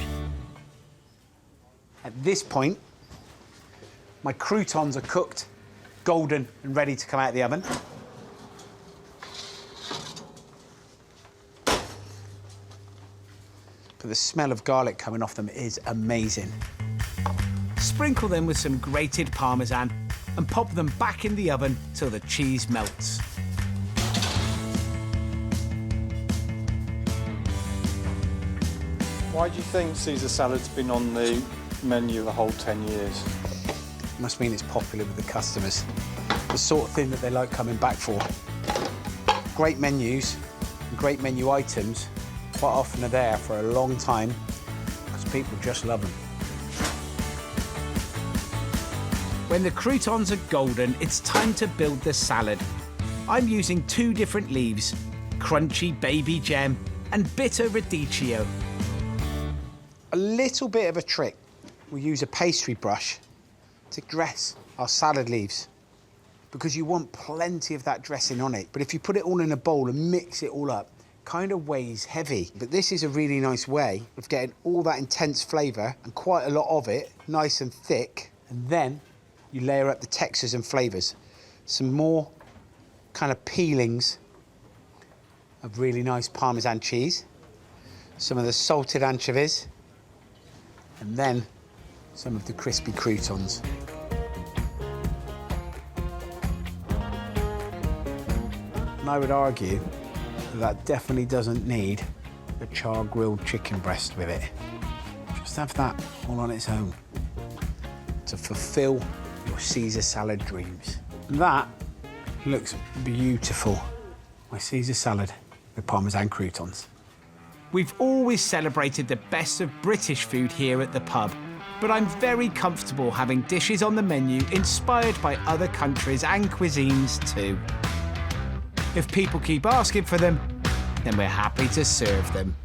At this point, my croutons are cooked, golden and ready to come out of the oven. But the smell of garlic coming off them is amazing. Sprinkle them with some grated Parmesan and pop them back in the oven till the cheese melts. Why do you think Caesar salad's been on the menu the whole 10 years? Must mean it's popular with the customers. The sort of thing that they like coming back for. Great menus, and great menu items quite often are there for a long time because people just love them. When the croutons are golden, it's time to build the salad. I'm using 2 different leaves, crunchy baby gem and bitter radicchio. A little bit of a trick. We use a pastry brush to dress our salad leaves because you want plenty of that dressing on it. But if you put it all in a bowl and mix it all up, kind of weighs heavy. But this is a really nice way of getting all that intense flavour and quite a lot of it, nice and thick. And then you layer up the textures and flavours. Some more kind of peelings of really nice Parmesan cheese. Some of the salted anchovies. And then some of the crispy croutons. And I would argue that definitely doesn't need a char-grilled chicken breast with it. Just have that all on its own to fulfill your Caesar salad dreams. And that looks beautiful. My Caesar salad with Parmesan croutons. We've always celebrated the best of British food here at the pub, but I'm very comfortable having dishes on the menu inspired by other countries and cuisines too. If people keep asking for them, then we're happy to serve them.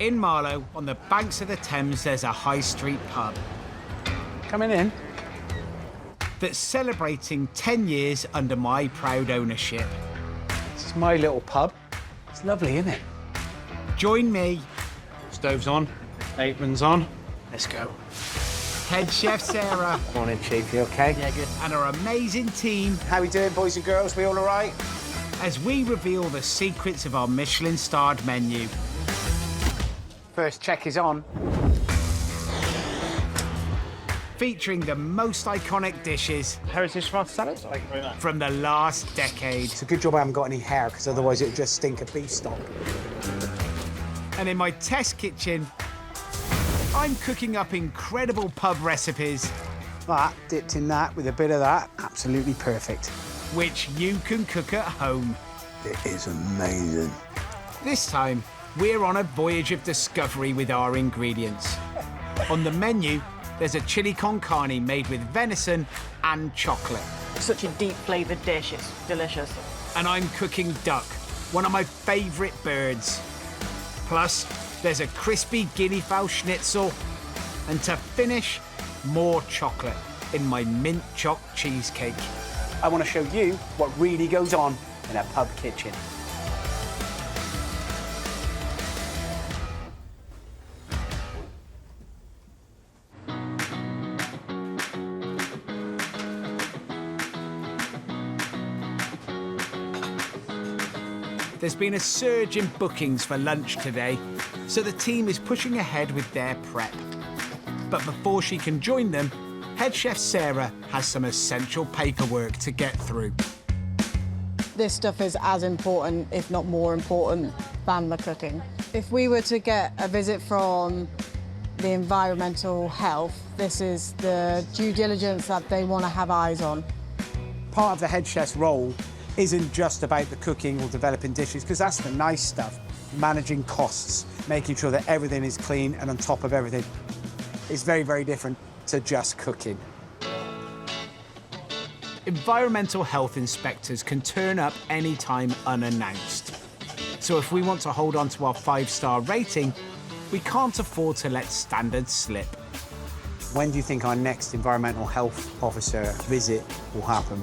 In Marlow, on the banks of the Thames, there's a high street pub Coming in. that's celebrating 10 years under my proud ownership. This is my little pub. It's lovely, isn't it? Join me, Stove's on, apron's on. Let's go. head chef Sarah, Morning, Chief. You okay? Yeah, good. and our amazing team How we doing, boys and girls? We all all right? as we reveal the secrets of our Michelin-starred menu. First check is on. Featuring the most iconic dishes Heritage tomato salad. Thank you very much. from the last decade. It's a good job I haven't got any hair, because otherwise it would just stink of beef stock. And in my test kitchen, I'm cooking up incredible pub recipes, That, dipped in that with a bit of that, absolutely perfect. which you can cook at home. It is amazing. This time, we're on a voyage of discovery with our ingredients. On the menu, there's a chili con carne made with venison and chocolate. Such a deep flavoured dish, it's delicious. And I'm cooking duck, one of my favourite birds. Plus, there's a crispy Guinea fowl schnitzel. And to finish, more chocolate in my mint choc cheesecake. I want to show you what really goes on in a pub kitchen. There's been a surge in bookings for lunch today, so the team is pushing ahead with their prep. But before she can join them, head chef Sarah has some essential paperwork to get through. This stuff is as important, if not more important, than the cooking. If we were to get a visit from the environmental health, this is the due diligence that they want to have eyes on. Part of the head chef's role isn't just about the cooking or developing dishes, because that's the nice stuff. Managing costs, making sure that everything is clean and on top of everything. It's very, very different to just cooking. Environmental health inspectors can turn up anytime unannounced. So if we want to hold on to our 5-star rating, we can't afford to let standards slip. When do you think our next environmental health officer visit will happen?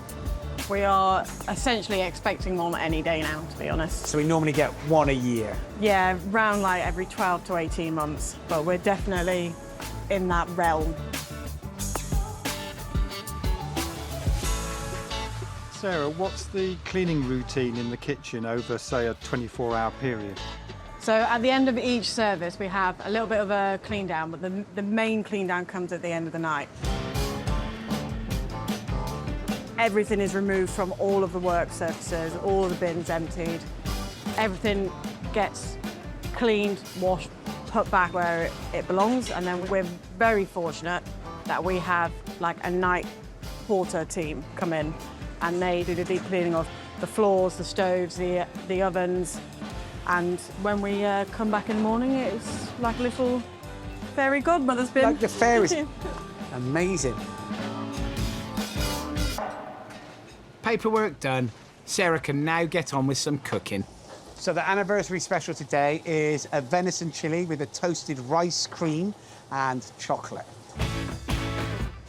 We are essentially expecting one any day now, to be honest. So we normally get one a year. Yeah, round like every 12 to 18 months, but we're definitely in that realm. Sarah, what's the cleaning routine in the kitchen over, say, a 24-hour period? So at the end of each service, we have a little bit of a clean down, but the main clean down comes at the end of the night. Everything is removed from all of the work surfaces, all of the bins emptied. Everything gets cleaned, washed, put back where it belongs, and then we're very fortunate that we have like a night porter team come in, and they do the deep cleaning of the floors, the stoves, the ovens, and when we come back in the morning, it's like a little fairy godmother's bin. Like the fairies. Amazing. Paperwork done, Sarah can now get on with some cooking. So the anniversary special today is a venison chili with a toasted rice cream and chocolate.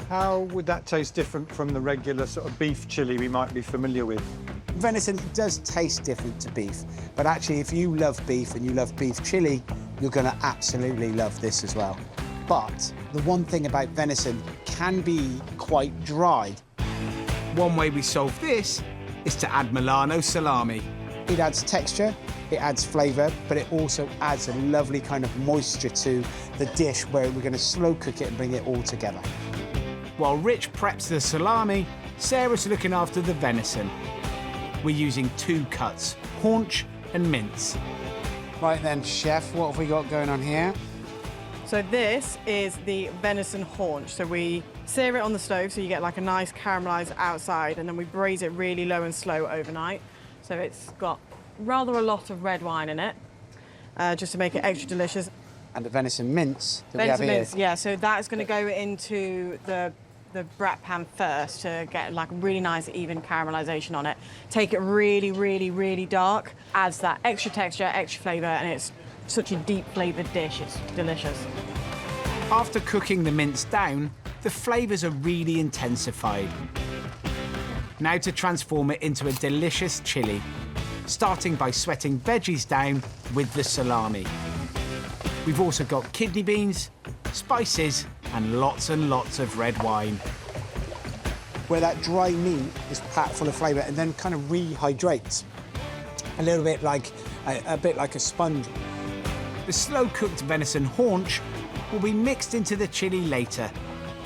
How would that taste different from the regular sort of beef chili we might be familiar with? Venison does taste different to beef, but actually if you love beef and you love beef chili, you're gonna absolutely love this as well. But the one thing about venison can be quite dry. One way we solve this is to add Milano salami. It adds texture, it adds flavour, but it also adds a lovely kind of moisture to the dish where we're going to slow cook it and bring it all together. While Rich preps the salami, Sarah's looking after the venison. We're using 2 cuts, haunch and mince. Right then, chef, what have we got going on here? So this is the venison haunch. So we sear it on the stove so you get like a nice caramelised outside, and then we braise it really low and slow overnight. So it's got rather a lot of red wine in it, just to make it extra delicious. And the venison mince that Venison we have mince, here. yeah, so that's going to go into the brat pan first to get like a really nice even caramelisation on it. Take it really, really, really dark, adds that extra texture, extra flavour, and it's such a deep flavoured dish, it's delicious. After cooking the mince down, the flavours are really intensified. Now to transform it into a delicious chili, starting by sweating veggies down with the salami. We've also got kidney beans, spices, and lots of red wine. Where that dry meat is packed full of flavour and then kind of rehydrates. A little bit like a sponge. The slow-cooked venison haunch will be mixed into the chili later,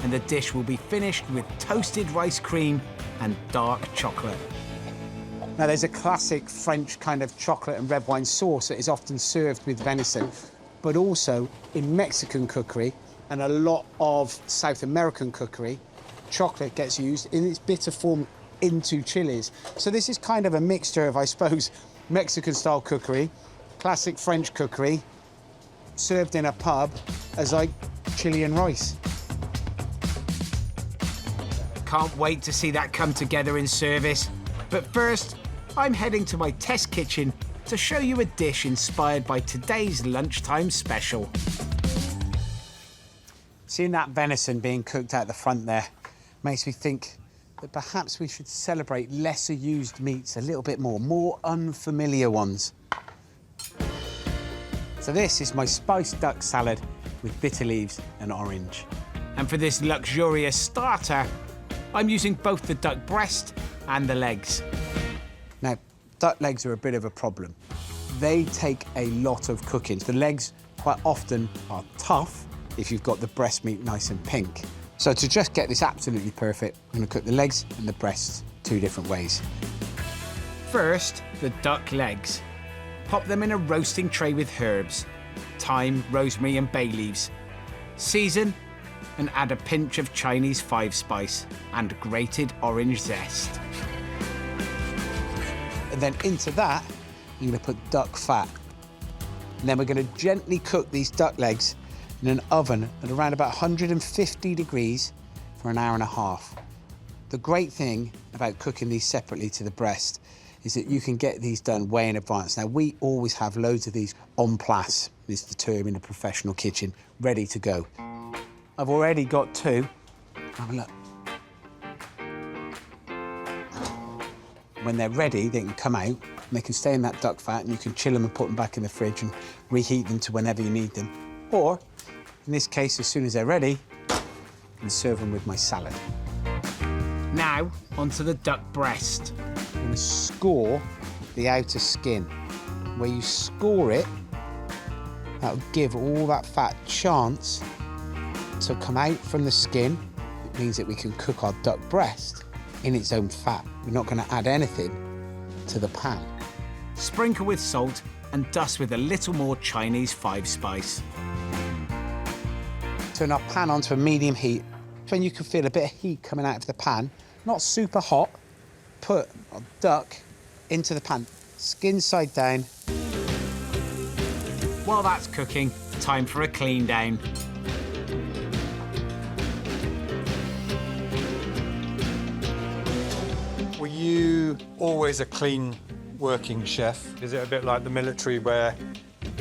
and the dish will be finished with toasted rice cream and dark chocolate. Now, there's a classic French kind of chocolate and red wine sauce that is often served with venison, but also in Mexican cookery and a lot of South American cookery, chocolate gets used in its bitter form into chilies. So this is kind of a mixture of, I suppose, Mexican-style cookery, classic French cookery, served in a pub as like chili and rice. Can't wait to see that come together in service. But first, I'm heading to my test kitchen to show you a dish inspired by today's lunchtime special. Seeing that venison being cooked out the front there makes me think that perhaps we should celebrate lesser used meats a little bit more unfamiliar ones. So this is my spiced duck salad with bitter leaves and orange. And for this luxurious starter, I'm using both the duck breast and the legs. Now, duck legs are a bit of a problem. They take a lot of cooking. The legs quite often are tough if you've got the breast meat nice and pink. So to just get this absolutely perfect, I'm going to cook the legs and the breasts 2 different ways. First, the duck legs. Pop them in a roasting tray with herbs, thyme, rosemary and bay leaves. Season and add a pinch of Chinese 5-spice and grated orange zest. And then into that, I'm going to put duck fat. And then we're going to gently cook these duck legs in an oven at around about 150 degrees for an hour and a half. The great thing about cooking these separately to the breast is that you can get these done way in advance. Now, we always have loads of these en place, is the term in a professional kitchen, ready to go. I've already got 2. Have a look. When they're ready, they can come out and they can stay in that duck fat, and you can chill them and put them back in the fridge and reheat them to whenever you need them. Or, in this case, as soon as they're ready, I can serve them with my salad. Now, onto the duck breast. I'm going to score the outer skin. Where you score it, that'll give all that fat chance to come out from the skin. It means that we can cook our duck breast in its own fat. We're not going to add anything to the pan. Sprinkle with salt and dust with a little more Chinese 5-spice. Turn our pan onto a medium heat. When you can feel a bit of heat coming out of the pan, not super hot, put our duck into the pan, skin side down. While that's cooking, time for a clean down. Were you always a clean working chef? Is it a bit like the military where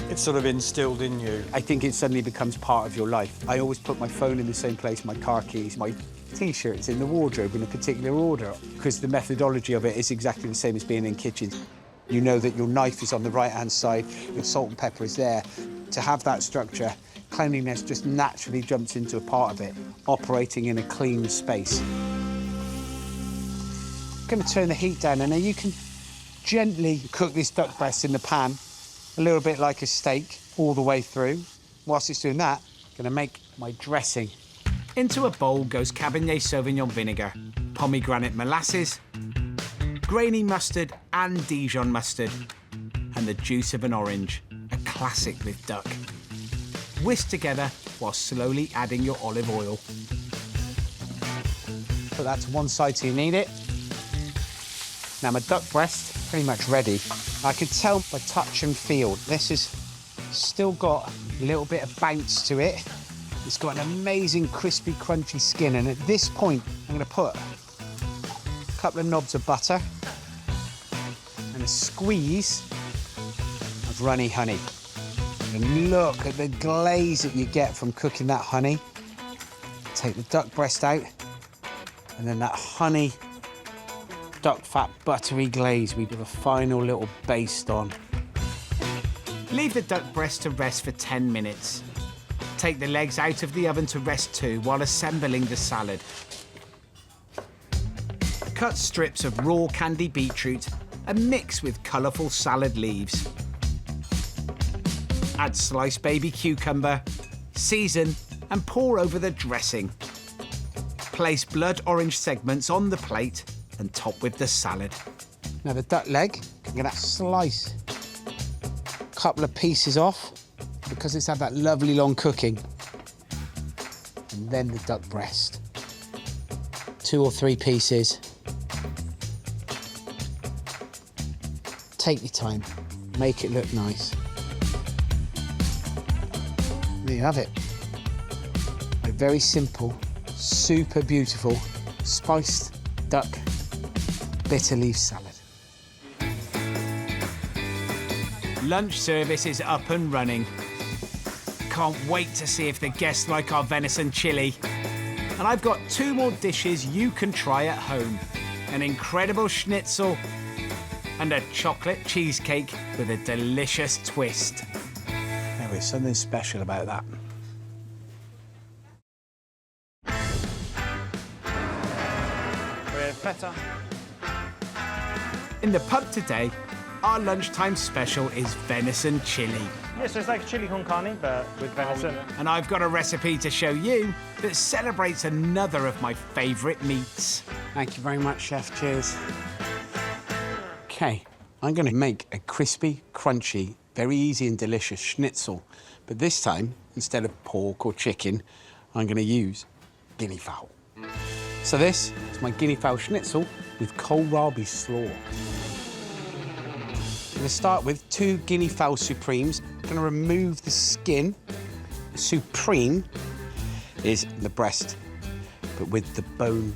it's sort of instilled in you? I think it suddenly becomes part of your life. I always put my phone in the same place, my car keys, my T-shirts in the wardrobe in a particular order, because the methodology of it is exactly the same as being in kitchens. You know that your knife is on the right-hand side, your salt and pepper is there. To have that structure, cleanliness just naturally jumps into a part of it, operating in a clean space. I'm going to turn the heat down, and now you can gently cook this duck breast in the pan, a little bit like a steak, all the way through. Whilst it's doing that, I'm going to make my dressing. Into a bowl goes Cabernet Sauvignon vinegar, pomegranate molasses, grainy mustard and Dijon mustard, and the juice of an orange, a classic with duck. Whisk together while slowly adding your olive oil. Put that to one side till you need it. Now my duck breast, pretty much ready. I can tell by touch and feel, this has still got a little bit of bounce to it. It's got an amazing crispy, crunchy skin, and at this point, I'm gonna put a couple of knobs of butter and a squeeze of runny honey. And look at the glaze that you get from cooking that honey. Take the duck breast out, and then that honey, duck fat, buttery glaze, we give a final little baste on. Leave the duck breast to rest for 10 minutes. Take the legs out of the oven to rest too while assembling the salad. Cut strips of raw candy beetroot and mix with colourful salad leaves. Add sliced baby cucumber, season and pour over the dressing. Place blood orange segments on the plate and top with the salad. Now the duck leg, I'm gonna slice a couple of pieces off because it's had that lovely long cooking. And then the duck breast. 2 or 3 pieces. Take your time, make it look nice. There you have it. A very simple, super beautiful, spiced duck bitter leaf salad. Lunch service is up and running. Can't wait to see if the guests like our venison chili. And I've got 2 more dishes you can try at home. An incredible schnitzel and a chocolate cheesecake with a delicious twist. There is something special about that. With feta. In the pub today, our lunchtime special is venison chili. Yeah, so it's like chili con carne, but with venison. And I've got a recipe to show you that celebrates another of my favourite meats. Thank you very much, Chef. Cheers. Okay, I'm going to make a crispy, crunchy, very easy and delicious schnitzel. But this time, instead of pork or chicken, I'm going to use guinea fowl. So this is my guinea fowl schnitzel with kohlrabi slaw. I'm going to start with 2 guinea fowl supremes. I'm going to remove the skin. The supreme is the breast, but with the bone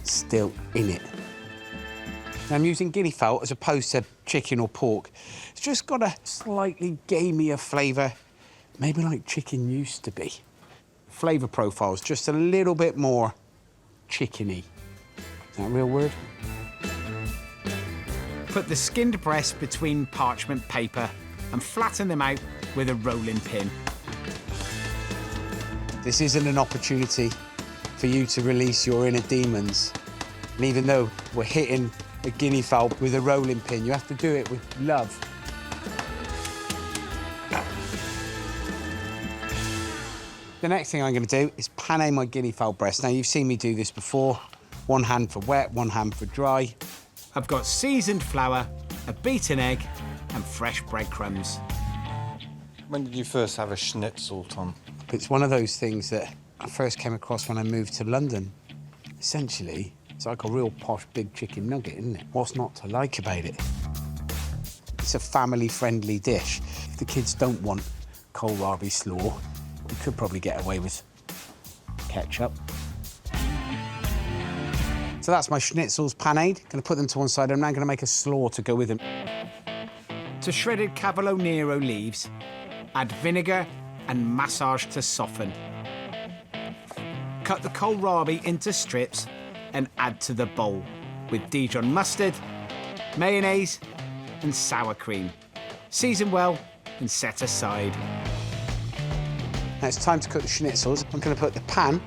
still in it. Now, I'm using guinea fowl as opposed to chicken or pork. It's just got a slightly gamier flavour, maybe like chicken used to be. Flavour profile's just a little bit more chickeny. Is that a real word? Put the skinned breast between parchment paper and flatten them out with a rolling pin. This isn't an opportunity for you to release your inner demons. And even though we're hitting a guinea fowl with a rolling pin, you have to do it with love. The next thing I'm going to do is pan my guinea fowl breast. Now, you've seen me do this before. 1 hand for wet, 1 hand for dry. I've got seasoned flour, a beaten egg and fresh breadcrumbs. When did you first have a schnitzel, Tom? It's one of those things that I first came across when I moved to London. Essentially, it's like a real posh big chicken nugget, isn't it? What's not to like about it? It's a family-friendly dish. If the kids don't want kohlrabi slaw, you could probably get away with ketchup. So So that's my schnitzels panade. Gonna put them to one side. I'm now gonna make a slaw to go with them. To shredded Cavolo Nero leaves, add vinegar and massage to soften. Cut the kohlrabi into strips and add to the bowl with Dijon mustard, mayonnaise and sour cream. Season well and set aside. Now it's time to cook the schnitzels. I'm gonna put the pan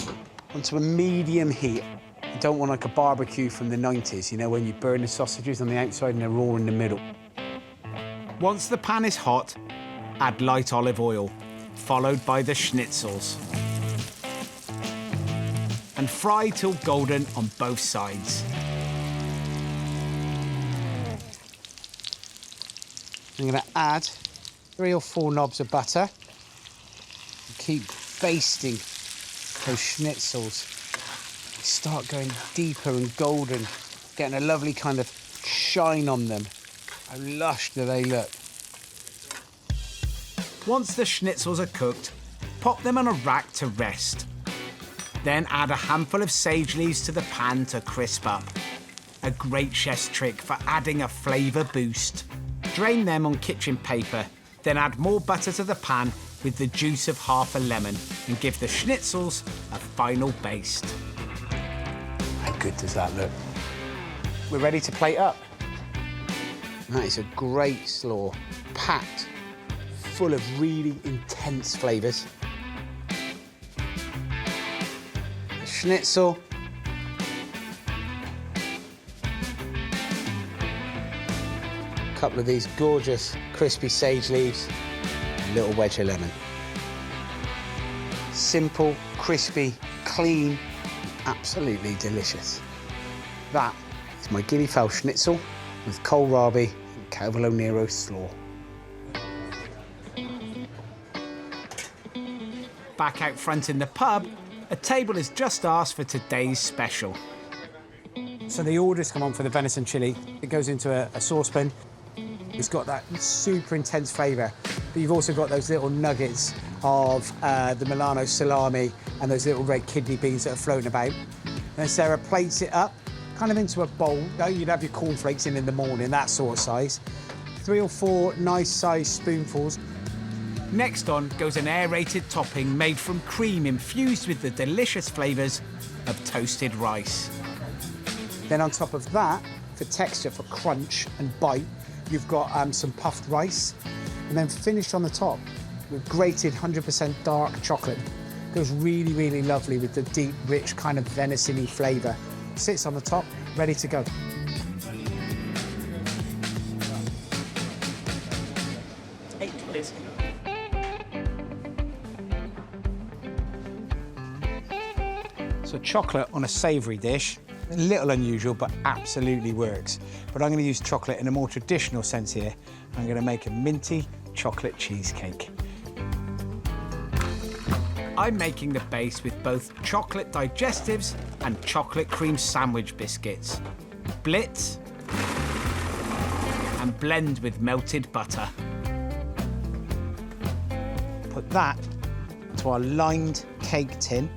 onto a medium heat. You don't want like a barbecue from the 90s, you know, when you burn the sausages on the outside and they're raw in the middle. Once the pan is hot, add light olive oil, followed by the schnitzels. And fry till golden on both sides. I'm gonna add 3 or 4 knobs of butter. Keep basting those schnitzels. They start going deeper and golden, getting a lovely kind of shine on them. How lush do they look? Once the schnitzels are cooked, pop them on a rack to rest. Then add a handful of sage leaves to the pan to crisp up. A great chef's trick for adding a flavour boost. Drain them on kitchen paper, then add more butter to the pan with the juice of half a lemon and give the schnitzels a final baste. How good does that look? We're ready to plate up. That is a great slaw, packed, full of really intense flavours. The schnitzel. A couple of these gorgeous crispy sage leaves, a little wedge of lemon. Simple, crispy, clean, absolutely delicious. That is my Guinea fowl schnitzel with kohlrabi and Cavolo Nero slaw. Back out front in the pub, a table has just asked for today's special. So the orders come on for the venison chili. It goes into a saucepan. It's got that super intense flavour, but you've also got those little nuggets of the Milano salami and those little red kidney beans that are floating about. And Sarah plates it up, kind of into a bowl. You'd have your cornflakes in the morning, that sort of size. 3 or 4 nice-sized spoonfuls. Next on goes an aerated topping made from cream infused with the delicious flavours of toasted rice. Then on top of that, for texture, for crunch and bite, you've got some puffed rice. And then finished on the top with grated 100% dark chocolate. Goes really, really lovely with the deep, rich kind of venison-y flavour. Sits on the top, ready to go. So chocolate on a savoury dish, a little unusual, but absolutely works. But I'm going to use chocolate in a more traditional sense here. I'm going to make a minty chocolate cheesecake. I'm making the base with both chocolate digestives and chocolate cream sandwich biscuits. Blitz and blend with melted butter. Put that into our lined cake tin.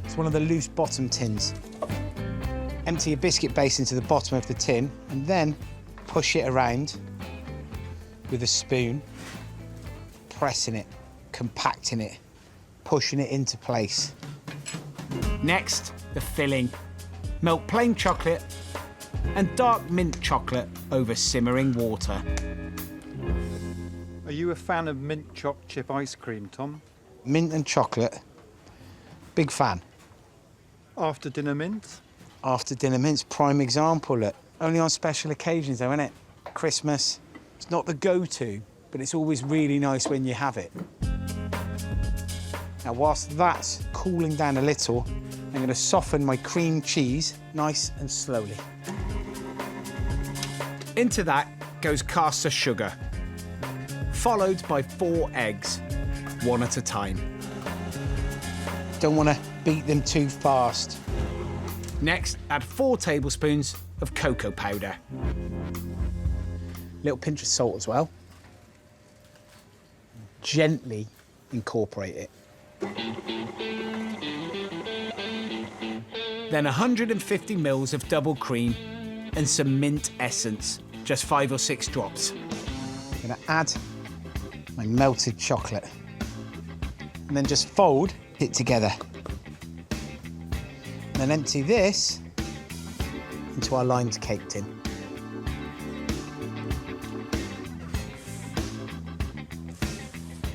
It's one of the loose bottom tins. Empty your biscuit base into the bottom of the tin and then push it around with a spoon, pressing it, compacting it, pushing it into place. Next, the filling. Melt plain chocolate and dark mint chocolate over simmering water. Are you a fan of mint choc chip ice cream, Tom? Mint and chocolate, big fan. After dinner mint? After dinner mint's prime example, look. Only on special occasions though, isn't it? Christmas. It's not the go-to, but it's always really nice when you have it. Now, whilst that's cooling down a little, I'm going to soften my cream cheese nice and slowly. Into that goes caster sugar, followed by 4 eggs, one at a time. Don't want to beat them too fast. Next, add 4 tablespoons of cocoa powder. Little pinch of salt as well. Gently incorporate it. Then 150 mils of double cream and some mint essence, just 5 or 6 drops. I'm gonna add my melted chocolate and then just fold it together. And then empty this into our lined cake tin.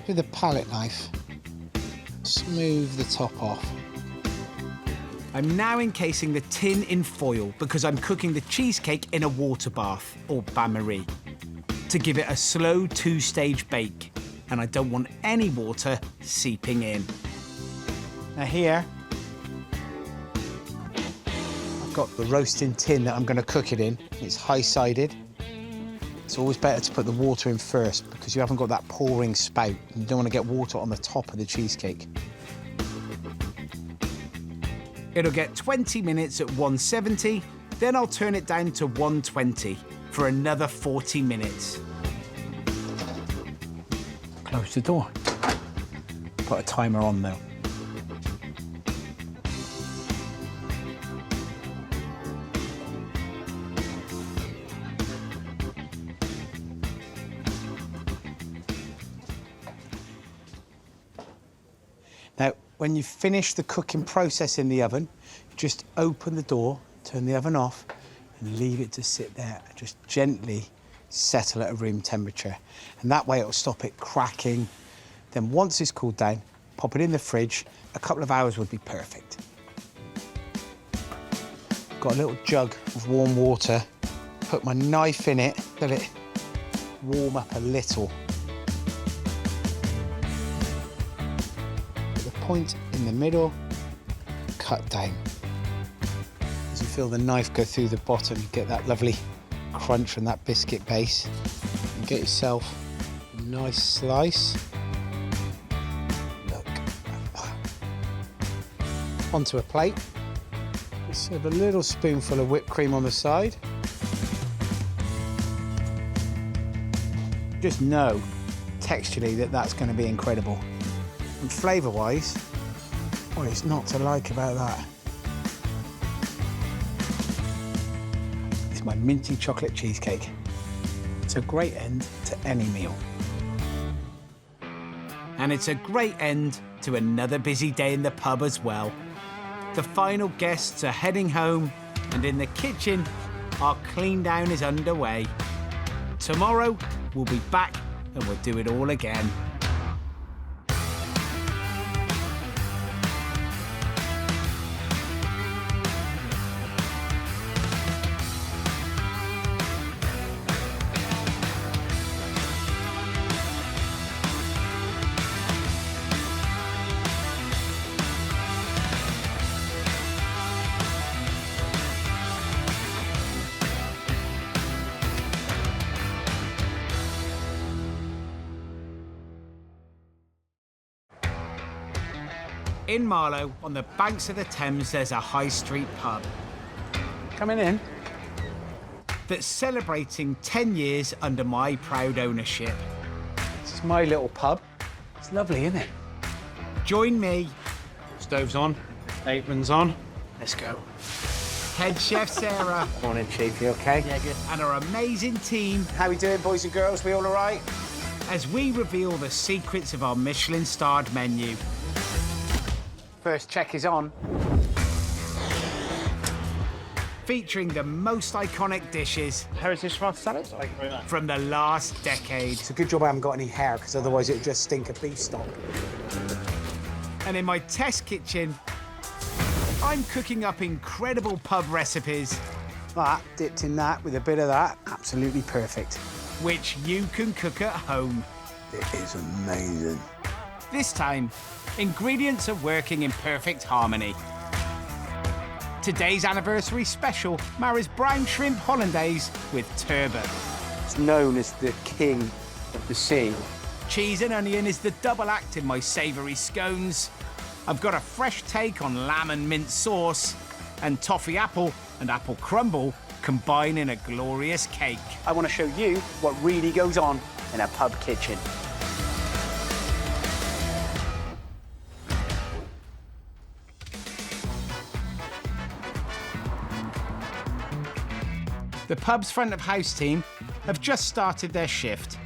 With a palette knife, smooth the top off. I'm now encasing the tin in foil because I'm cooking the cheesecake in a water bath, or bain-marie, to give it a slow 2-stage bake, and I don't want any water seeping in. Now here, I've got the roasting tin that I'm going to cook it in. It's high-sided. It's always better to put the water in first because you haven't got that pouring spout and you don't want to get water on the top of the cheesecake. It'll get 20 minutes at 170, then I'll turn it down to 120 for another 40 minutes. Close the door. Put a timer on though. Now, when you finish the cooking process in the oven, just open the door, turn the oven off, and leave it to sit there. Just gently settle at a room temperature. And that way it'll stop it cracking. Then once it's cooled down, pop it in the fridge. A couple of hours would be perfect. Got a little jug of warm water. Put my knife in it, let it warm up a little. Point in the middle, cut down. As you feel the knife go through the bottom, you get that lovely crunch from that biscuit base. And get yourself a nice slice. Look at that. Onto a plate. Just have a little spoonful of whipped cream on the side. Just know texturally that that's going to be incredible. And flavour-wise, what is not to like about that? It's my minty chocolate cheesecake. It's a great end to any meal. And it's a great end to another busy day in the pub as well. The final guests are heading home, and in the kitchen, our clean down is underway. Tomorrow, we'll be back and we'll do it all again. In Marlow, on the banks of the Thames, there's a high street pub Coming in. that's celebrating 10 years under my proud ownership. This is my little pub. It's lovely, isn't it? Join me, Stove's on, apron's on. Let's go. head chef Sarah, Morning, Chief. You okay? Yeah, good. and our amazing team How we doing, boys and girls? We all right? as we reveal the secrets of our Michelin-starred menu. First check is on. Featuring the most iconic dishes Heritage tomato salad. from the last decade. It's a good job I haven't got any hair, because otherwise it would just stink of beef stock. And in my test kitchen, I'm cooking up incredible pub recipes, That, dipped in that with a bit of that, absolutely perfect. which you can cook at home. It is amazing. This time, ingredients are working in perfect harmony. Today's anniversary special marries brown shrimp hollandaise with turbot. It's known as the king of the sea. Cheese and onion is the double act in my savoury scones. I've got a fresh take on lamb and mint sauce, and toffee apple and apple crumble combine in a glorious cake. I want to show you what really goes on in a pub kitchen. The pub's front of house team have just started their shift,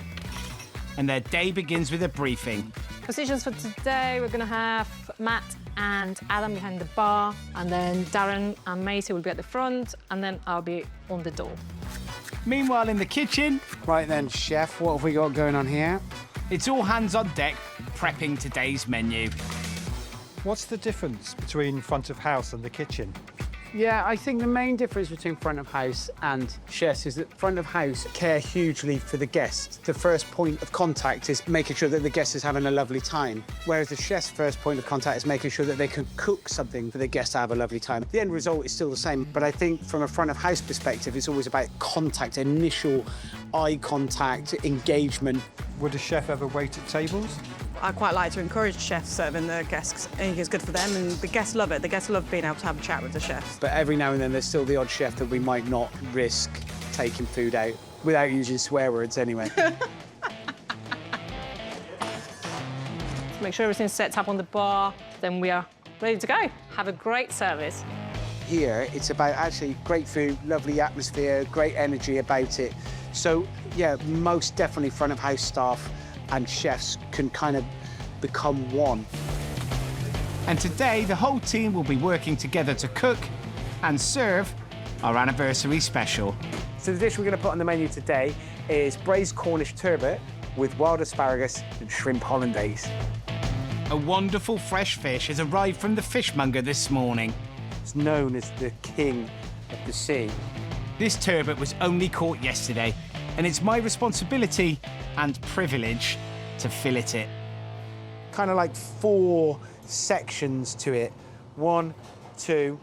and their day begins with a briefing. Positions for today, we're going to have Matt and Adam behind the bar, and then Darren and Maisie will be at the front, and then I'll be on the door. Meanwhile, in the kitchen, Right then, chef, what have we got going on here? it's all hands on deck, prepping today's menu. What's the difference between front of house and the kitchen? Yeah, I think the main difference between front of house and chefs is that front of house care hugely for the guest. The first point of contact is making sure that the guest is having a lovely time, whereas the chef's first point of contact is making sure that they can cook something for the guest to have a lovely time. The end result is still the same, but I think from a front of house perspective, it's always about contact, initial eye contact, engagement. Would a chef ever wait at tables? I quite like to encourage chefs serving their guests. I think it's good for them, and the guests love it. The guests love being able to have a chat with the chefs. But every now and then, there's still the odd chef that we might not risk taking food out, without using swear words anyway. Make sure everything's set up on the bar, then we are ready to go. Have a great service. Here, it's about actually great food, lovely atmosphere, great energy about it. So, yeah, most definitely front of house staff and chefs can kind of become one. And today, the whole team will be working together to cook and serve our anniversary special. So the dish we're going to put on the menu today is braised Cornish turbot with wild asparagus and shrimp hollandaise. A wonderful fresh fish has arrived from the fishmonger this morning. It's known as the king of the sea. This turbot was only caught yesterday, and it's my responsibility and privilege to fillet it. Kind of like 4 sections to it. 1, 2,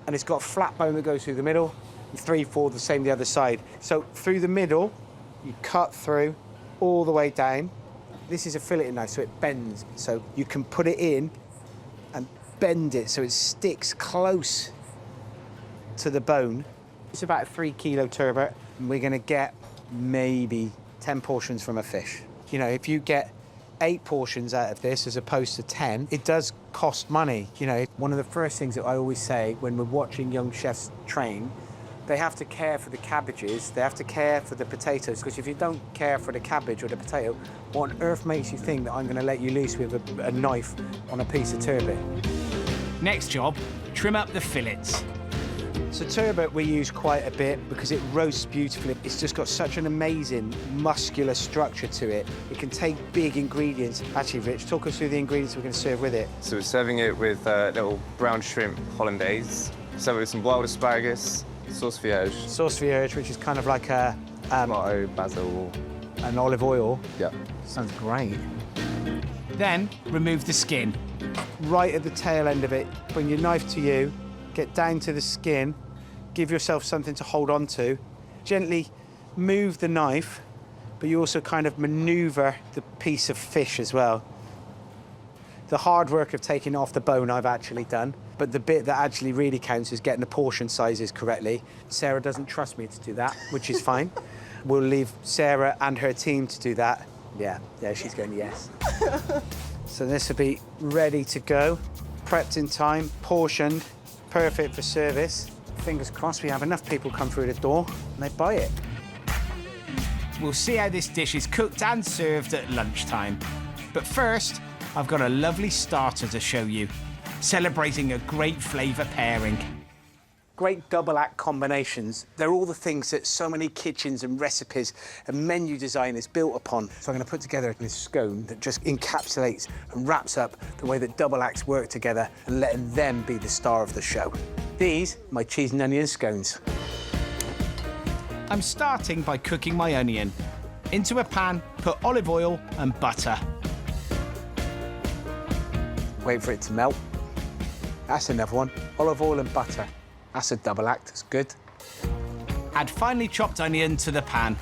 and it's got a flat bone that goes through the middle. 3, 4, the same the other side. So through the middle, you cut through all the way down. This is a filleting knife, so it bends. So you can put it in and bend it so it sticks close to the bone. It's about a 3 kilo turbot, and we're gonna get maybe 10 portions from a fish. You know, if you get 8 portions out of this as opposed to 10, it does cost money. You know, one of the first things that I always say when we're watching young chefs train, they have to care for the cabbages, they have to care for the potatoes, because if you don't care for the cabbage or the potato, what on earth makes you think that I'm gonna let you loose with a knife on a piece of turbot? Next job, trim up the fillets. So turbot we use quite a bit because it roasts beautifully. It's just got such an amazing muscular structure to it. It can take big ingredients. Actually, Rich, talk us through the ingredients we're going to serve with it. So we're serving it with little brown shrimp hollandaise. Serve it with some wild asparagus, sauce vierge, Sauce vierge, which is kind of like a tomato, basil. an olive oil. Yep. Sounds great. Then, remove the skin. Right at the tail end of it, bring your knife to you, get down to the skin, give yourself something to hold on to. Gently move the knife, but you also kind of maneuver the piece of fish as well. The hard work of taking off the bone I've actually done, but the bit that actually really counts is getting the portion sizes correctly. Sarah doesn't trust me to do that, which is fine. We'll leave Sarah and her team to do that. Yeah, she's going yes. So this will be ready to go, prepped in time, portioned, perfect for service. Fingers crossed we have enough people come through the door and they buy it. We'll see how this dish is cooked and served at lunchtime. But first, I've got a lovely starter to show you, celebrating a great flavour pairing. Great double act combinations. They're all the things that so many kitchens and recipes and menu design is built upon. So I'm going to put together this scone that just encapsulates and wraps up the way that double acts work together and letting them be the star of the show. These, my cheese and onion scones. I'm starting by cooking my onion. Into a pan, put olive oil and butter. Wait for it to melt. That's another one. Olive oil and butter. That's a double act, it's good. Add finely chopped onion to the pan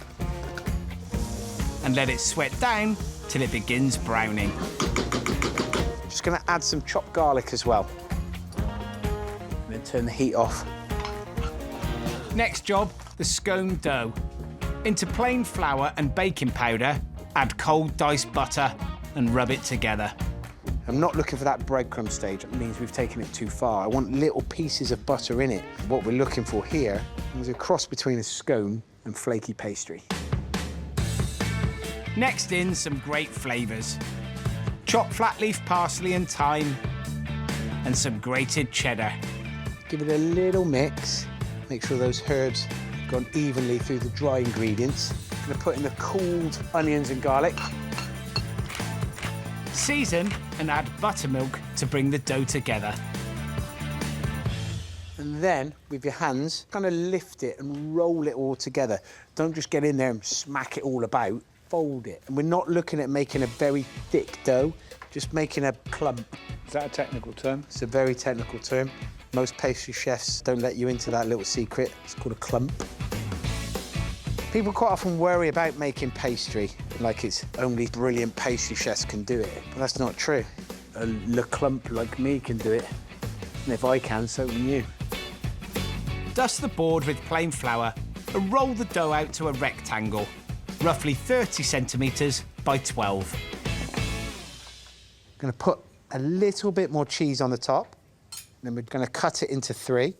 and let it sweat down till it begins browning. Just gonna add some chopped garlic as well. And then turn the heat off. Next job, the scone dough. Into plain flour and baking powder, add cold diced butter and rub it together. I'm not looking for that breadcrumb stage. It means we've taken it too far. I want little pieces of butter in it. What we're looking for here is a cross between a scone and flaky pastry. Next in, some great flavours. Chopped flat leaf parsley and thyme, and some grated cheddar. Give it a little mix. Make sure those herbs have gone evenly through the dry ingredients. I'm gonna put in the cooled onions and garlic. Season and add buttermilk to bring the dough together. And then, with your hands, kind of lift it and roll it all together. Don't just get in there and smack it all about. Fold it. And we're not looking at making a very thick dough, just making a clump. Is that a technical term? It's a very technical term. Most pastry chefs don't let you into that little secret. It's called a clump. People quite often worry about making pastry, like it's only brilliant pastry chefs can do it. But that's not true. A le clump like me can do it. And if I can, so can you. Dust the board with plain flour and roll the dough out to a rectangle, roughly 30 centimetres by 12. I'm gonna put a little bit more cheese on the top. Then we're gonna cut it into 3,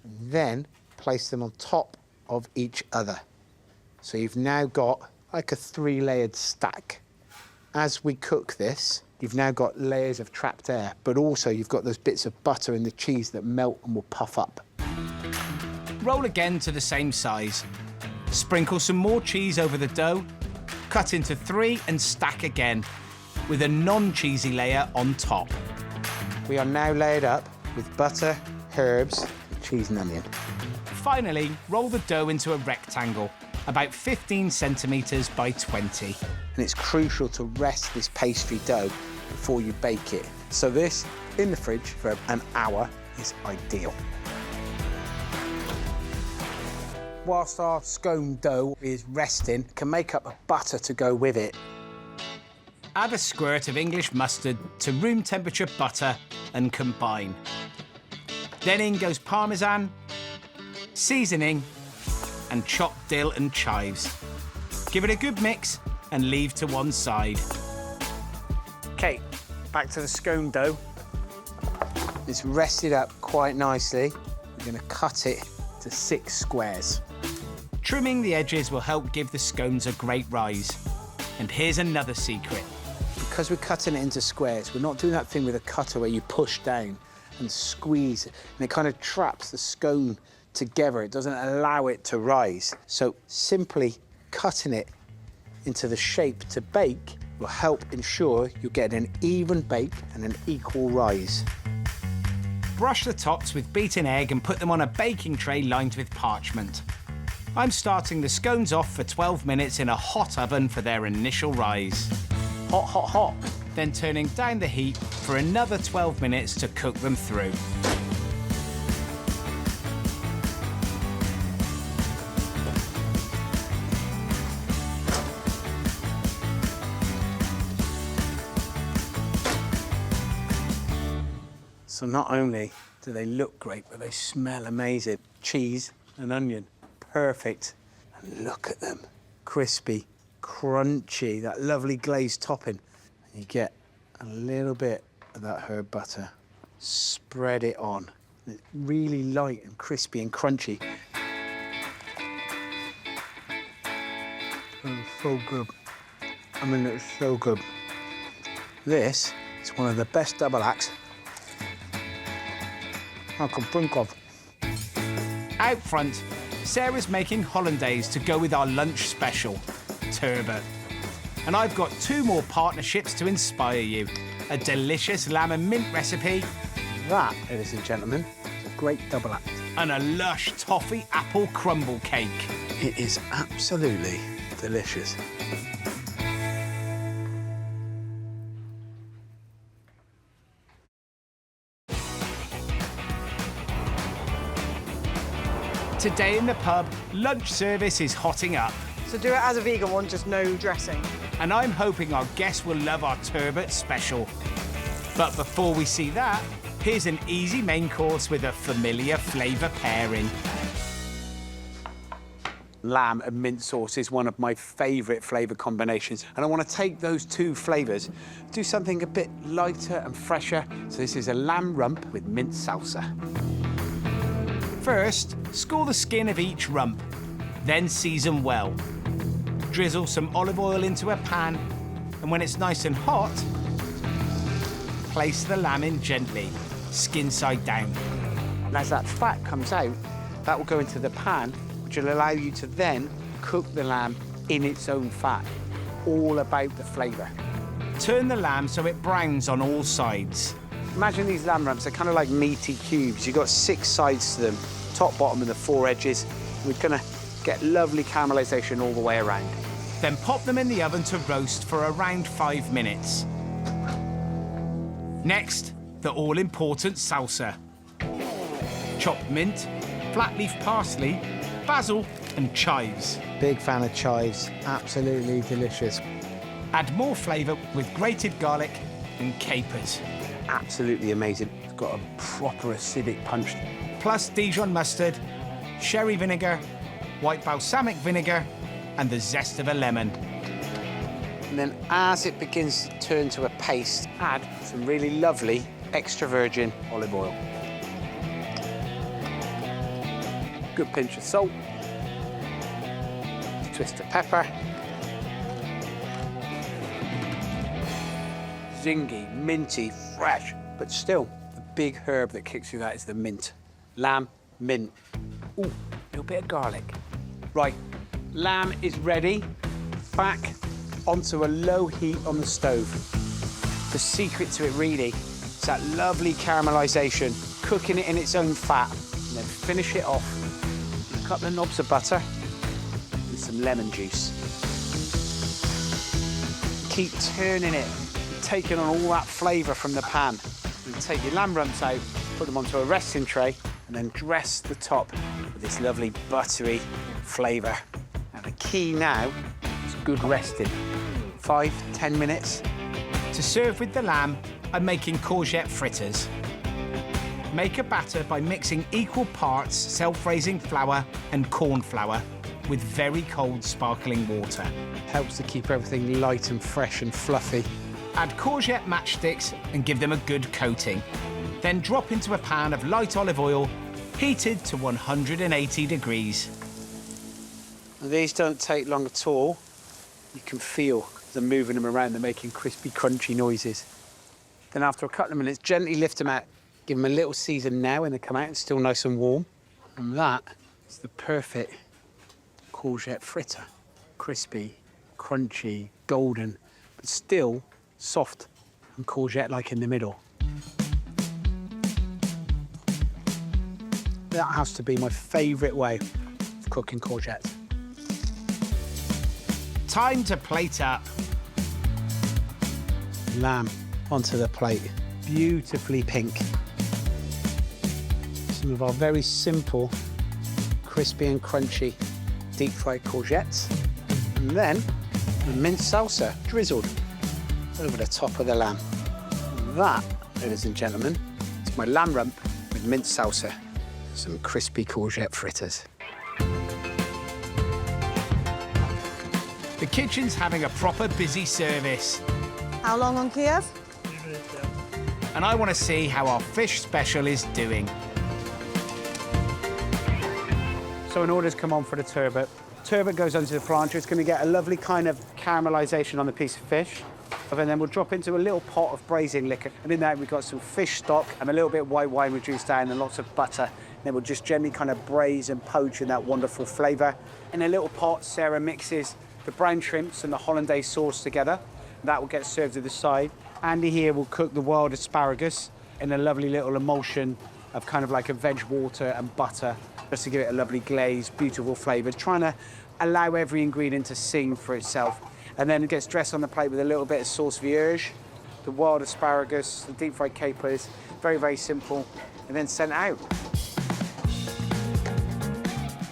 and then place them on top of each other. So you've now got like a 3-layered stack. As we cook this, you've now got layers of trapped air, but also you've got those bits of butter in the cheese that melt and will puff up. Roll again to the same size. Sprinkle some more cheese over the dough, cut into 3 and stack again, with a non-cheesy layer on top. We are now layered up with butter, herbs, cheese and onion. Finally, roll the dough into a rectangle, about 15 centimetres by 20. And it's crucial to rest this pastry dough before you bake it. So this, in the fridge for an hour, is ideal. Whilst our scone dough is resting, can make up a butter to go with it. Add a squirt of English mustard to room temperature butter and combine. Then in goes parmesan, seasoning, and chopped dill and chives. Give it a good mix and leave to one side. Okay, back to the scone dough. It's rested up quite nicely. We're gonna cut it to 6 squares. Trimming the edges will help give the scones a great rise. And here's another secret. Because we're cutting it into squares, we're not doing that thing with a cutter where you push down and squeeze, and it kind of traps the scone together. It doesn't allow it to rise. So simply cutting it into the shape to bake will help ensure you get an even bake and an equal rise. Brush the tops with beaten egg and put them on a baking tray lined with parchment. I'm starting the scones off for 12 minutes in a hot oven for their initial rise. Hot, hot, hot. Then turning down the heat for another 12 minutes to cook them through. So not only do they look great, but they smell amazing. Cheese and onion, perfect. And look at them, crispy, crunchy, that lovely glazed topping. And you get a little bit of that herb butter. Spread it on. It's really light and crispy and crunchy. Oh, so good. I mean, it's so good. This is one of the best double acts I can think of. Out front, Sarah's making hollandaise to go with our lunch special, turbot. And I've got 2 more partnerships to inspire you. A delicious lamb and mint recipe. That, ladies and gentlemen, is a great double act. And a lush toffee apple crumble cake. It is absolutely delicious. Today in the pub, lunch service is hotting up. So do it as a vegan one, just no dressing. And I'm hoping our guests will love our turbot special. But before we see that, here's an easy main course with a familiar flavour pairing. Lamb and mint sauce is one of my favourite flavour combinations. And I want to take those two flavours, do something a bit lighter and fresher. So this is a lamb rump with mint salsa. First, score the skin of each rump, then season well. Drizzle some olive oil into a pan, and when it's nice and hot, place the lamb in gently, skin side down. And as that fat comes out, that will go into the pan, which will allow you to then cook the lamb in its own fat. All about the flavour. Turn the lamb so it browns on all sides. Imagine these lamb rumps, they're kind of like meaty cubes. You've got 6 sides to them, top, bottom, and the 4 edges. We're gonna get lovely caramelisation all the way around. Then pop them in the oven to roast for around 5 minutes. Next, the all-important salsa. Chopped mint, flat leaf parsley, basil and chives. Big fan of chives, absolutely delicious. Add more flavour with grated garlic and capers. Absolutely amazing. It's got a proper acidic punch. Plus Dijon mustard, sherry vinegar, white balsamic vinegar and the zest of a lemon. And then as it begins to turn to a paste, add some really lovely extra virgin olive oil. Good pinch of salt, twist of pepper. Zingy, minty, fresh, but still, the big herb that kicks through that is the mint. Lamb, mint. Ooh, a little bit of garlic. Right, lamb is ready. Back onto a low heat on the stove. The secret to it really is that lovely caramelisation, cooking it in its own fat, and then finish it off with a couple of knobs of butter and some lemon juice. Keep turning it, taking on all that flavour from the pan. You take your lamb rumps out, put them onto a resting tray, and then dress the top with this lovely buttery flavour. Now the key now is good resting. 5–10 minutes. To serve with the lamb, I'm making courgette fritters. Make a batter by mixing equal parts self-raising flour and corn flour with very cold sparkling water. Helps to keep everything light and fresh and fluffy. Add courgette matchsticks and give them a good coating. Then drop into a pan of light olive oil, heated to 180 degrees. These don't take long at all. You can feel them moving them around, they're making crispy, crunchy noises. Then after a couple of minutes, gently lift them out. Give them a little season now when they come out, it's still nice and warm. And that is the perfect courgette fritter. Crispy, crunchy, golden, but still soft and courgette-like in the middle. That has to be my favourite way of cooking courgettes. Time to plate up. Lamb onto the plate, beautifully pink. Some of our very simple, crispy and crunchy deep-fried courgettes. And then the mint salsa drizzled over the top of the lamb. And that, ladies and gentlemen, is my lamb rump with mint salsa. Some crispy courgette fritters. The kitchen's having a proper busy service. How long on Kiev? And I want to see how our fish special is doing. So an order's come on for the turbot. Turbot goes onto the plancha. It's going to get a lovely kind of caramelisation on the piece of fish. And then we'll drop into a little pot of braising liquor. And in that we've got some fish stock and a little bit of white wine reduced down and lots of butter. And then we'll just gently kind of braise and poach in that wonderful flavour. In a little pot, Sarah mixes the brown shrimps and the hollandaise sauce together. That will get served to the side. Andy here will cook the wild asparagus in a lovely little emulsion of kind of like a veg water and butter, just to give it a lovely glaze, beautiful flavour, trying to allow every ingredient to sing for itself. And then it gets dressed on the plate with a little bit of sauce vierge, the wild asparagus, the deep fried capers, very, very simple, and then sent out.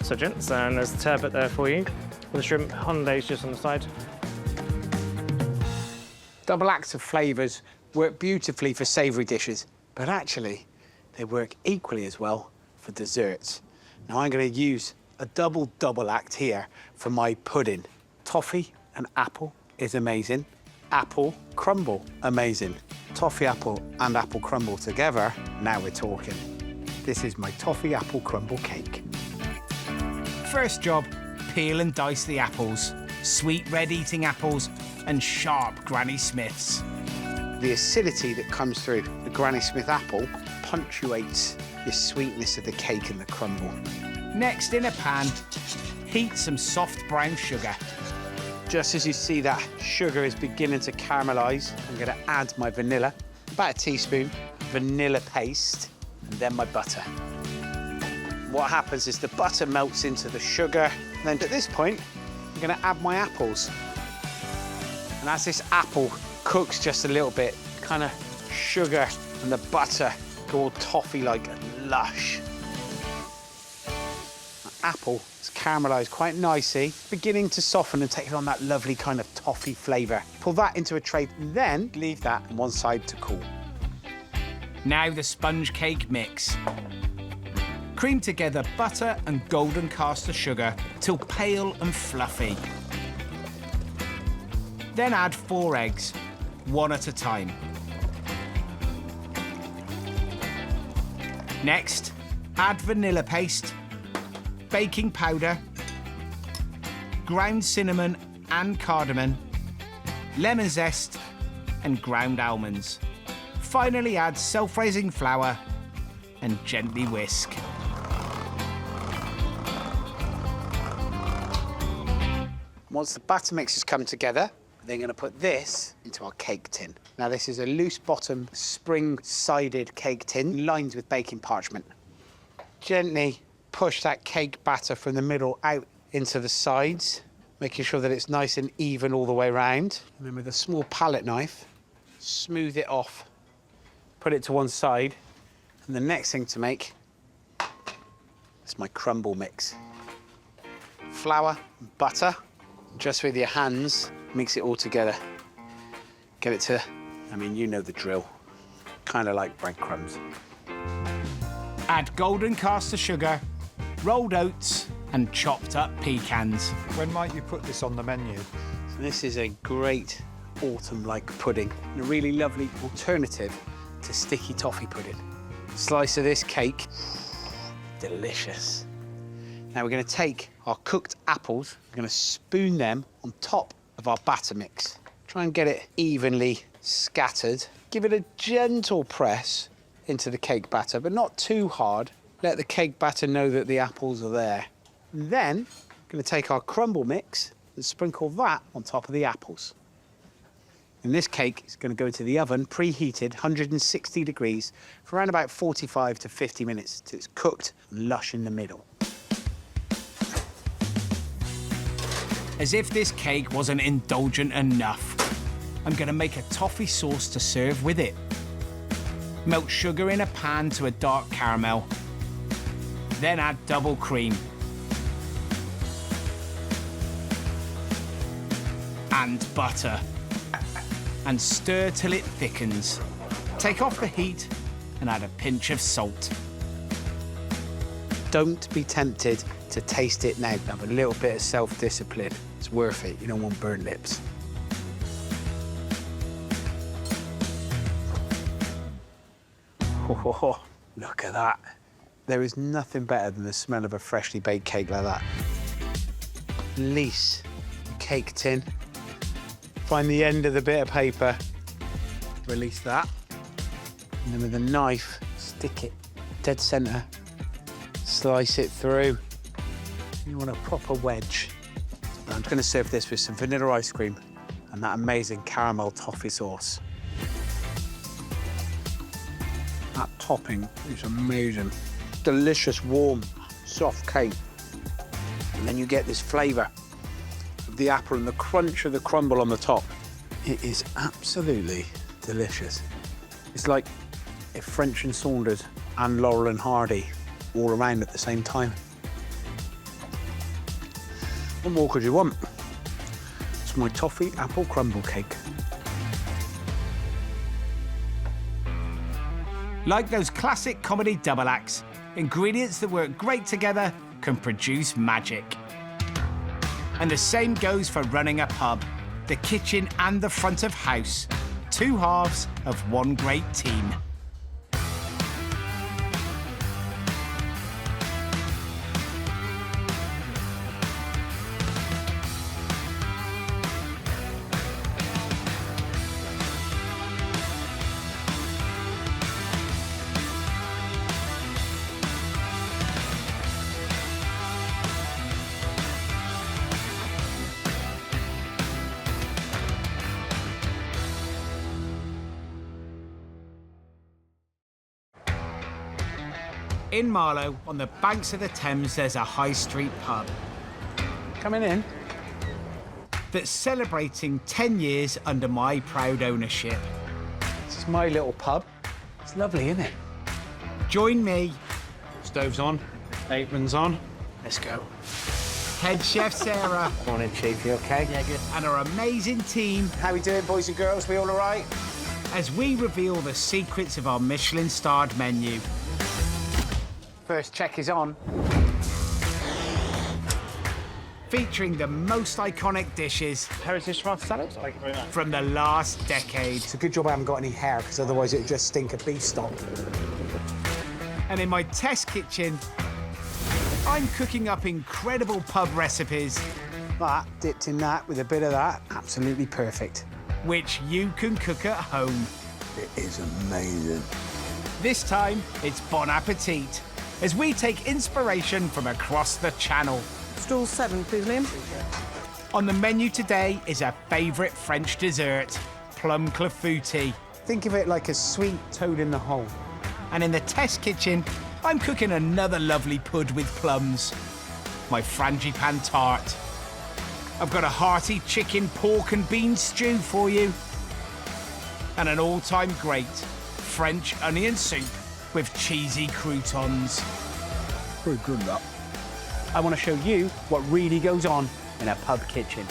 So gents, and there's the turbot there for you. With the shrimp, hollandaise just on the side. Double acts of flavours work beautifully for savoury dishes, but actually they work equally as well for desserts. Now I'm going to use a double act here for my pudding. Toffee and apple is amazing. Apple crumble, amazing. Toffee apple and apple crumble together, now we're talking. This is my toffee apple crumble cake. First job, peel and dice the apples. Sweet red eating apples and sharp Granny Smiths. The acidity that comes through the Granny Smith apple punctuates the sweetness of the cake and the crumble. Next, in a pan, heat some soft brown sugar. Just as you see that sugar is beginning to caramelise, I'm going to add my vanilla, about a teaspoon, vanilla paste, and then my butter. What happens is the butter melts into the sugar, and then at this point, I'm going to add my apples. And as this apple cooks just a little bit, kind of sugar and the butter go all toffee-like and lush. The apple is caramelised quite nicely, beginning to soften and take on that lovely kind of toffee flavour. Pull that into a tray, and then leave that on one side to cool. Now the sponge cake mix. Cream together butter and golden caster sugar till pale and fluffy. Then add 4 eggs, one at a time. Next, add vanilla paste, baking powder, ground cinnamon and cardamom, lemon zest, and ground almonds. Finally, add self-raising flour and gently whisk. Once the batter mix has come together, we're going to put this into our cake tin. Now, this is a loose bottom, spring-sided cake tin lined with baking parchment. Gently push that cake batter from the middle out into the sides, making sure that it's nice and even all the way around. And then with a small palette knife, smooth it off, put it to one side. And the next thing to make is my crumble mix. Flour, butter, just with your hands, mix it all together. Get it to, I mean, you know the drill, kind of like breadcrumbs. Add golden caster sugar, rolled oats, and chopped up pecans. When might you put this on the menu? So this is a great autumn-like pudding, and a really lovely alternative to sticky toffee pudding. Slice of this cake, delicious. Now we're going to take our cooked apples, we're going to spoon them on top of our batter mix. Try and get it evenly scattered. Give it a gentle press into the cake batter, but not too hard. Let the cake batter know that the apples are there. And then, we're going to take our crumble mix and sprinkle that on top of the apples. And this cake is going to go into the oven, preheated, 160 degrees, for around about 45 to 50 minutes till it's cooked and lush in the middle. As if this cake wasn't indulgent enough, I'm going to make a toffee sauce to serve with it. Melt sugar in a pan to a dark caramel. Then add double cream. And butter. And stir till it thickens. Take off the heat and add a pinch of salt. Don't be tempted to taste it now. Have a little bit of self-discipline. It's worth it. You don't want burnt lips. Oh, look at that. There is nothing better than the smell of a freshly baked cake like that. Release the cake tin. Find the end of the bit of paper. Release that. And then with a knife, stick it dead centre. Slice it through. You want a proper wedge. I'm going to serve this with some vanilla ice cream and that amazing caramel toffee sauce. That topping is amazing. Delicious, warm, soft cake. And then you get this flavour of the apple and the crunch of the crumble on the top. It is absolutely delicious. It's like if French and Saunders and Laurel and Hardy all around at the same time. What more could you want? It's my toffee apple crumble cake. Like those classic comedy double acts, ingredients that work great together can produce magic. And the same goes for running a pub, the kitchen and the front of house, two halves of one great team. In Marlow, on the banks of the Thames, there's a high street pub Coming in. that's celebrating 10 years under my proud ownership. This is my little pub. It's lovely, isn't it? Join me, Stove's on, apron's on. let's go. Head chef Sarah Morning, Chief, you okay? Yeah, good. and our amazing team How we doing, boys and girls? We all all right? as we reveal the secrets of our Michelin-starred menu. First check is on. Featuring the most iconic dishes Heritage tomato salad. Thank you very much. from the last decade. It's a good job I haven't got any hair, because otherwise it would just stink of beef stock. And in my test kitchen, I'm cooking up incredible pub recipes That, dipped in that with a bit of that, absolutely perfect. which you can cook at home. It is amazing. This time, it's bon appetit, as we take inspiration from across the channel. Stool 7, please, Liam. On the menu today is a favourite French dessert, plum clafoutis. Think of it like a sweet toad in the hole. And in the test kitchen, I'm cooking another lovely pud with plums, my frangipan tart. I've got a hearty chicken, pork and bean stew for you. And an all-time great French onion soup with cheesy croutons. Very good, that. I want to show you what really goes on in a pub kitchen.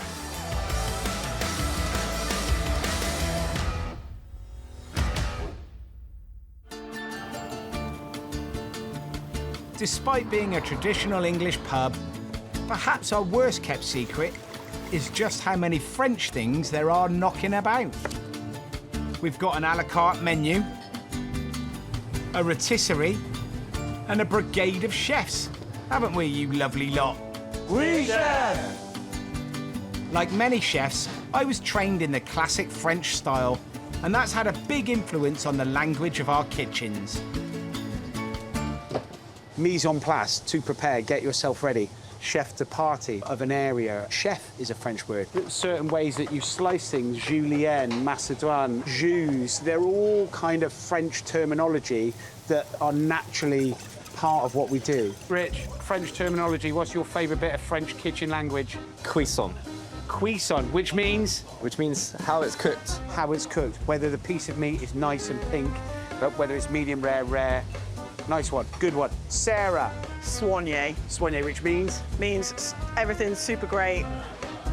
Despite being a traditional English pub, perhaps our worst kept secret is just how many French things there are knocking about. We've got an a la carte menu, a rotisserie, and a brigade of chefs, haven't we, you lovely lot? Oui, chef! Like many chefs, I was trained in the classic French style, and that's had a big influence on the language of our kitchens. Mise en place, to prepare, get yourself ready. Chef de partie of an area. Chef is a French word. Certain ways that you slice things, julienne, macédoine, jus, they're all kind of French terminology that are naturally part of what we do. Rich, French terminology, what's your favourite bit of French kitchen language? Cuisson, Cuisson, which means which means how it's cooked. how it's cooked, whether the piece of meat is nice and pink, but whether it's medium rare, rare. Nice one, good one. Sarah. Soigné Soigné, which means? means everything's super great,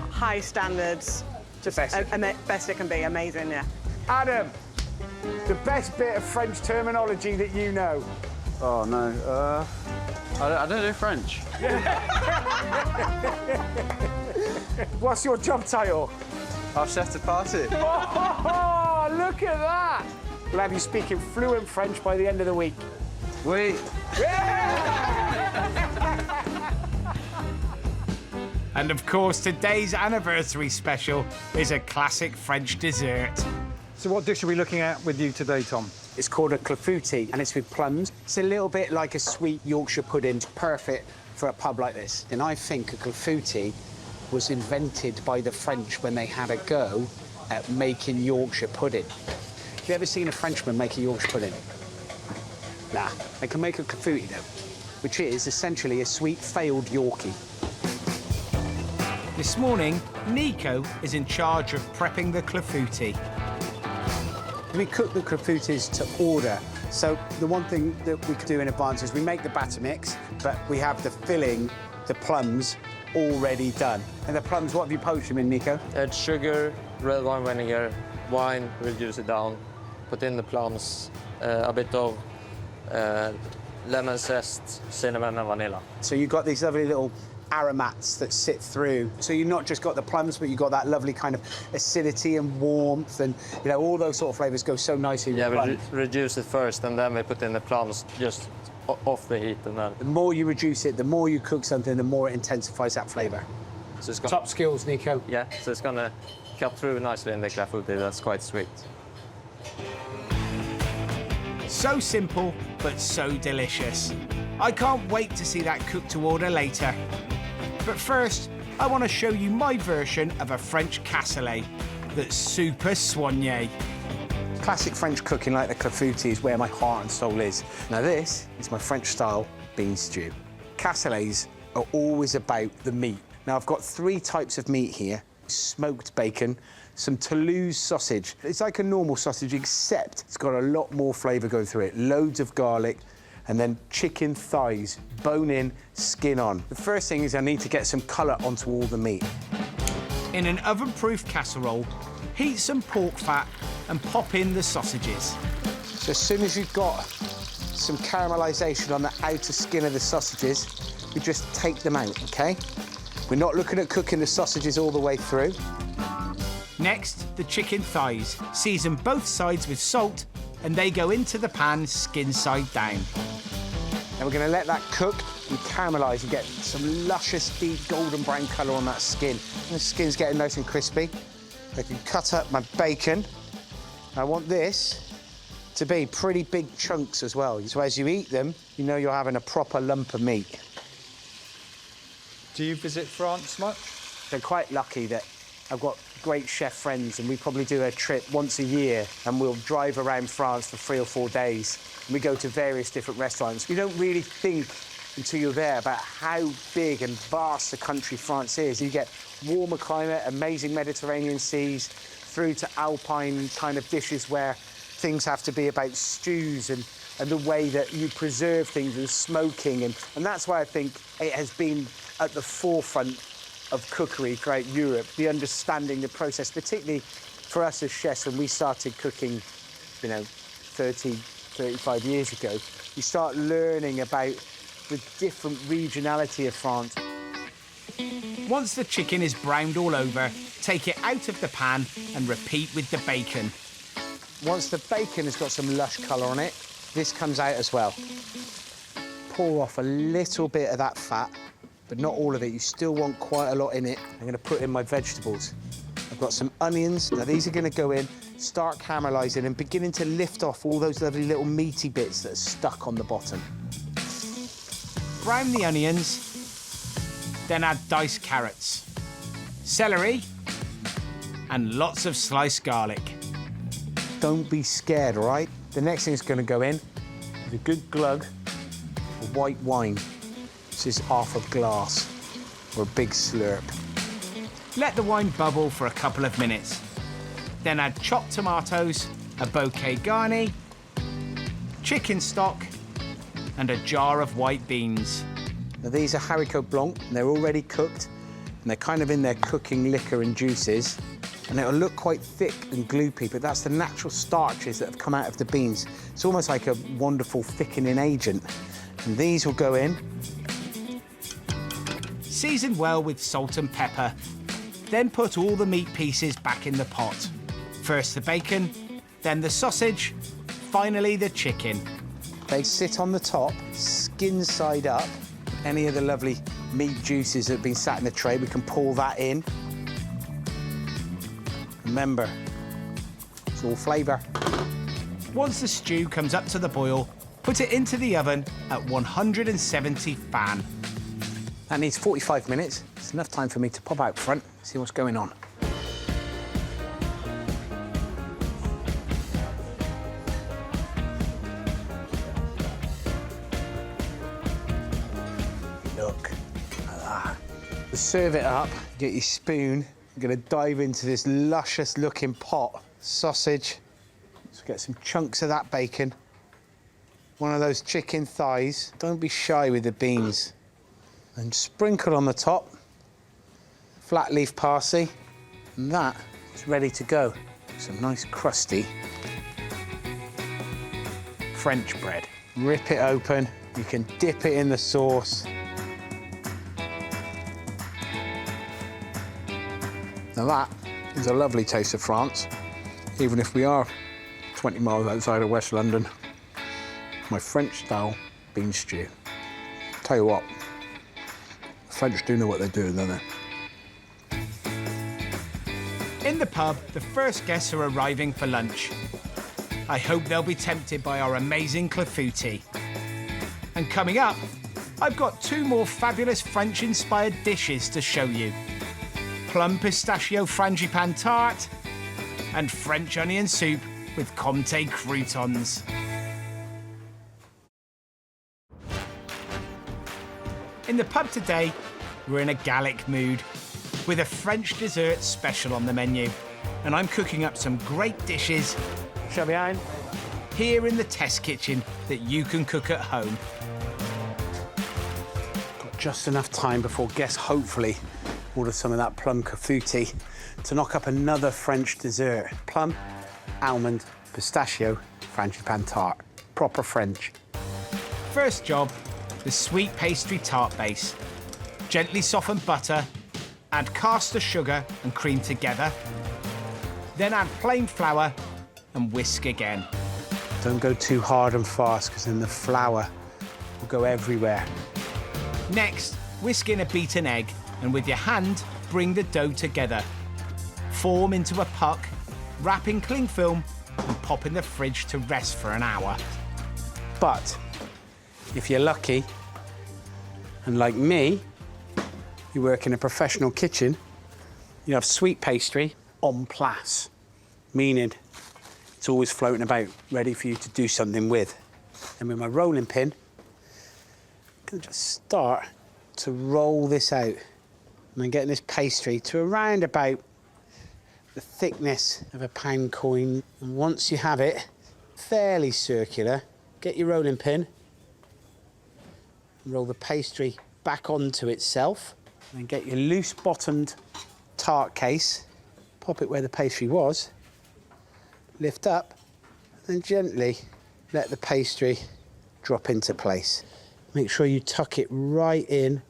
high standards, just Best. best it can be, amazing, yeah. Adam, the best bit of French terminology that you know. Oh, no. I don't know French. What's your job title? Our chef de partie. Oh, look at that! We'll have you speaking fluent French by the end of the week. Oui. And of course, today's anniversary special is a classic French dessert. So what dish are we looking at with you today, Tom? It's called a clafoutis, and it's with plums. It's a little bit like a sweet Yorkshire pudding, perfect for a pub like this. And I think a clafoutis was invented by the French when they had a go at making Yorkshire pudding. Have you ever seen a Frenchman make a Yorkshire pudding? Nah, they can make a clafoutis though, which is essentially a sweet failed Yorkie. This morning, Nico is in charge of prepping the clafoutis. We cook the clafoutis to order. So the one thing that we could do in advance is we make the batter mix, but we have the filling, the plums, already done. And the plums, what have you poached them in, Nico? Add sugar, red wine vinegar, wine, reduce it down, put in the plums, a bit of lemon zest, cinnamon, and vanilla. So you've got these lovely little aromats that sit through. So you've not just got the plums, but you've got that lovely kind of acidity and warmth, and you know, all those sort of flavours go so nicely with Yeah, we plum. reduce it first, and then we put in the plums just off the heat, and then... The more you reduce it, the more you cook something, the more it intensifies that flavour. So it's Top skills, Nico. Yeah, so it's gonna cut through nicely in the clafoutis. That's quite sweet. So simple, but so delicious. I can't wait to see that cooked to order later. But first, I want to show you my version of a French cassoulet that's super soigné. Classic French cooking like the clafoutis is where my heart and soul is. Now this is my French-style bean stew. Cassoulets are always about the meat. Now I've got 3 types of meat here. Smoked bacon, some Toulouse sausage. It's like a normal sausage, except it's got a lot more flavour going through it. Loads of garlic, and then chicken thighs, bone in, skin on. The first thing is I need to get some colour onto all the meat. In an oven-proof casserole, heat some pork fat and pop in the sausages. So as soon as you've got some caramelisation on the outer skin of the sausages, we just take them out, OK? We're not looking at cooking the sausages all the way through. Next, the chicken thighs. Season both sides with salt, and they go into the pan skin side down. And we're going to let that cook and caramelise and get some luscious, deep golden brown colour on that skin. And the skin's getting nice and crispy. I can cut up my bacon. I want this to be pretty big chunks as well. So as you eat them, you know you're having a proper lump of meat. Do you visit France much? They're quite lucky that I've got great chef friends, and we probably do a trip once a year, and we'll drive around France for 3 or 4 days. And we go to various different restaurants. You don't really think until you're there about how big and vast the country France is. You get warmer climate, amazing Mediterranean seas, through to alpine kind of dishes where things have to be about stews and the way that you preserve things and smoking. And that's why I think it has been at the forefront of cookery throughout Europe, the understanding the process, particularly for us as chefs when we started cooking, you know, 30, 35 years ago. You start learning about the different regionality of France. Once the chicken is browned all over, take it out of the pan and repeat with the bacon. Once the bacon has got some lush colour on it, this comes out as well. Pour off a little bit of that fat, but not all of it. You still want quite a lot in it. I'm going to put in my vegetables. I've got some onions. Now, these are going to go in, start caramelising and beginning to lift off all those lovely little meaty bits that are stuck on the bottom. Brown the onions, then add diced carrots, celery, and lots of sliced garlic. Don't be scared, all right? The next thing is going to go in with a good glug of white wine. This is half a glass or a big slurp. Let the wine bubble for a couple of minutes. Then add chopped tomatoes, a bouquet garni, chicken stock, and a jar of white beans. Now, these are haricots blanc, and they're already cooked, and they're kind of in their cooking liquor and juices, and it'll look quite thick and gloopy, but that's the natural starches that have come out of the beans. It's almost like a wonderful thickening agent. And these will go in. Season well with salt and pepper. Then put all the meat pieces back in the pot. First the bacon, then the sausage, finally the chicken. They sit on the top, skin side up. Any of the lovely meat juices that have been sat in the tray, we can pour that in. Remember, it's all flavour. Once the stew comes up to the boil, put it into the oven at 170 fan. That needs 45 minutes. It's enough time for me to pop out front, see what's going on. Look at that. Serve it up, get your spoon. I'm gonna dive into this luscious looking pot. Sausage, so get some chunks of that bacon. One of those chicken thighs. Don't be shy with the beans. And sprinkle on the top, flat leaf parsley, and that is ready to go. Some nice crusty French bread. rip it open. You can dip it in the sauce. Now that is a lovely taste of France, even if we are 20 miles outside of West London. My French-style bean stew. Tell you what, the French do know what they're doing, don't they? In the pub, the first guests are arriving for lunch. I hope they'll be tempted by our amazing clafoutis. And coming up, I've got 2 more fabulous French-inspired dishes to show you. Plum pistachio frangipane tart and French onion soup with Comté croutons. In the pub today, we're in a Gallic mood with a French dessert special on the menu. And I'm cooking up some great dishes Shall we on? here in the test kitchen that you can cook at home. Got just enough time before guests hopefully order some of that plum clafoutis to knock up another French dessert. Plum, almond, pistachio, frangipane tart. Proper French. First job, the sweet pastry tart base. Gently soften butter, add caster sugar and cream together. Then add plain flour and whisk again. Don't go too hard and fast because then the flour will go everywhere. Next, whisk in a beaten egg and with your hand, bring the dough together. Form into a puck, wrap in cling film and pop in the fridge to rest for an hour. But if you're lucky, and like me, you work in a professional kitchen, you have sweet pastry en place, meaning it's always floating about, ready for you to do something with. And with my rolling pin, I'm gonna just start to roll this out. And then getting this pastry to around about the thickness of a pound coin. And once you have it fairly circular, get your rolling pin, roll the pastry back onto itself, and get your loose-bottomed tart case, pop it where the pastry was, lift up, and gently let the pastry drop into place. Make sure you tuck it right in.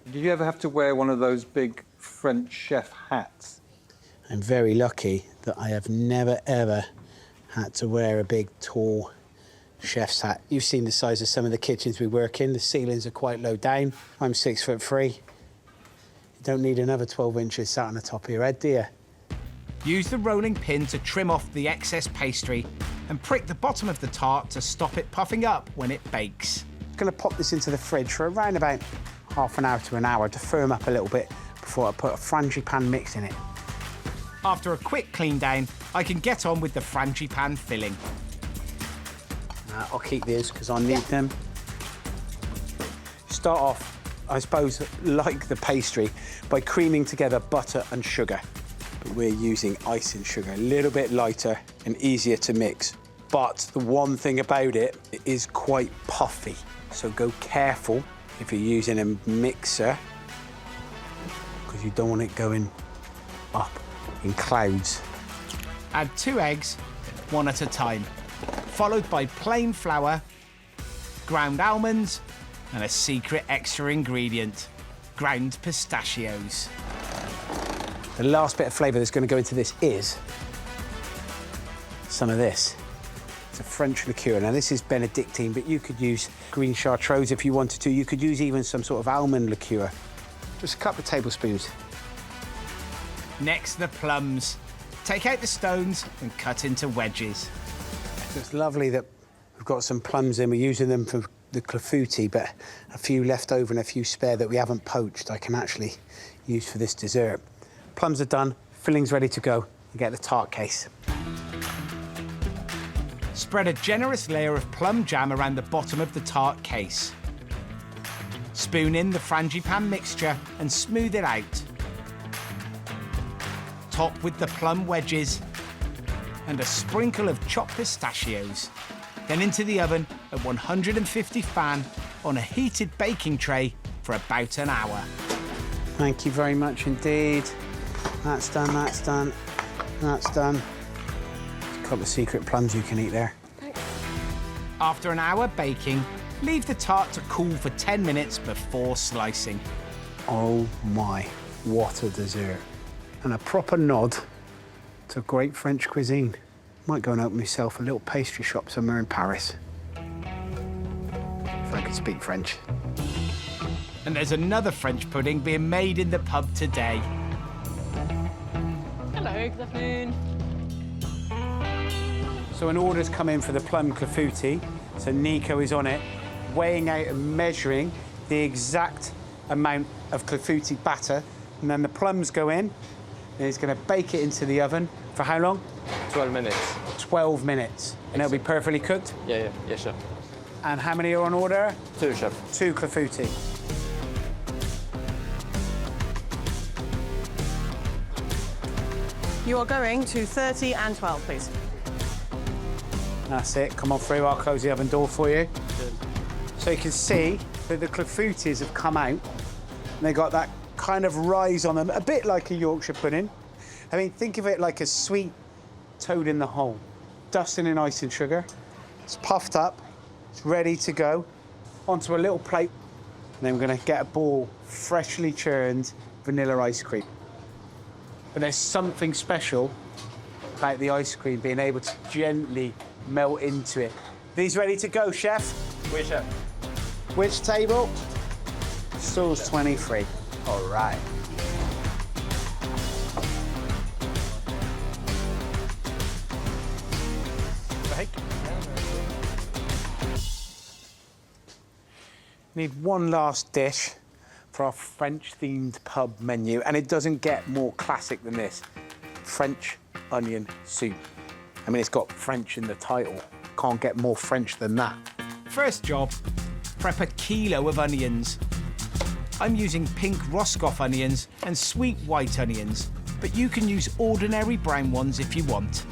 Did you ever have to wear one of those big French chef hats? I'm very lucky that I have never, ever had to wear a big, tall chef's hat. You've seen the size of some of the kitchens we work in. The ceilings are quite low down. I'm 6'3". You don't need another 12 inches sat on the top of your head, do you? Use the rolling pin to trim off the excess pastry and prick the bottom of the tart to stop it puffing up when it bakes. I'm gonna pop this into the fridge for around about half an hour to an hour to firm up a little bit before I put a frangipane mix in it. After a quick clean down, I can get on with the frangipane filling. I'll keep these because I need them. Start off, I suppose, like the pastry, by creaming together butter and sugar. But we're using icing sugar, a little bit lighter and easier to mix. But the one thing about it is quite puffy. So go careful if you're using a mixer, because you don't want it going up in clouds. Add 2 eggs, one at a time, followed by plain flour, ground almonds, and a secret extra ingredient, ground pistachios. The last bit of flavour that's going to go into this is some of this. It's a French liqueur. Now, this is Benedictine, but you could use green chartreuse if you wanted to. You could use even some sort of almond liqueur. Just a couple of tablespoons. Next, the plums. Take out the stones and cut into wedges. So it's lovely that we've got some plums in. We're using them for the clafoutis, but a few left over and a few spare that we haven't poached I can actually use for this dessert. Plums are done, filling's ready to go. You get the tart case. Spread a generous layer of plum jam around the bottom of the tart case. Spoon in the frangipane mixture and smooth it out. Top with the plum wedges and a sprinkle of chopped pistachios. Then into the oven at 150 fan on a heated baking tray for about an hour. Thank you very much indeed. That's done, that's done, that's done. A couple of secret plums you can eat there. After an hour baking, leave the tart to cool for 10 minutes before slicing. Oh my, what a dessert. And a proper nod to great French cuisine. Might go and open myself a little pastry shop somewhere in Paris. If I could speak French. And there's another French pudding being made in the pub today. Hello, good afternoon. So an order's come in for the plum clafoutis. So Nico is on it, weighing out and measuring the exact amount of clafoutis batter. And then the plums go in, and he's going to bake it into the oven for how long? 12 minutes. 12 minutes. And it'll be perfectly cooked? Yeah, chef. And how many are on order? 2, chef. 2 clafoutis. You are going to 30 and 12, please. That's it. Come on through. I'll close the oven door for you. So you can see that the clafoutis have come out. And they got that kind of rise on them, a bit like a Yorkshire pudding. I mean, think of it like a sweet toad in the hole. Dusting in ice and sugar. It's puffed up. It's ready to go. Onto a little plate. And then we're going to get a ball freshly churned vanilla ice cream. But there's something special about the ice cream being able to gently melt into it. These ready to go, chef? Oui, chef. Which table? Stools 23. All right. Need one last dish for our French-themed pub menu, and it doesn't get more classic than this. French onion soup. I mean, it's got French in the title. Can't get more French than that. First job, prep a kilo of onions. I'm using pink Roscoff onions and sweet white onions, but you can use ordinary brown ones if you want.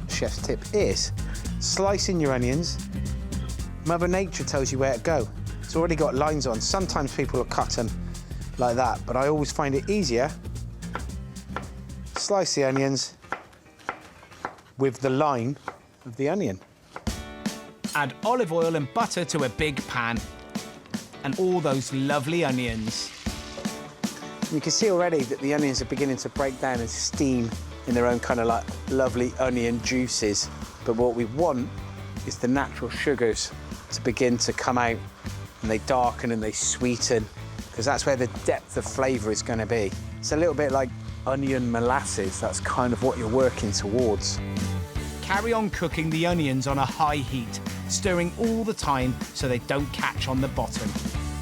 Chef's tip is slicing your onions. Mother Nature tells you where to go. It's already got lines on. Sometimes people will cut them like that, but I always find it easier. Slice the onions with the line of the onion. Add olive oil and butter to a big pan. And all those lovely onions. You can see already that the onions are beginning to break down and steam in their own kind of like lovely onion juices. But what we want is the natural sugars to begin to come out, and they darken and they sweeten, because that's where the depth of flavour is going to be. It's a little bit like onion molasses. That's kind of what you're working towards. Carry on cooking the onions on a high heat, stirring all the time so they don't catch on the bottom.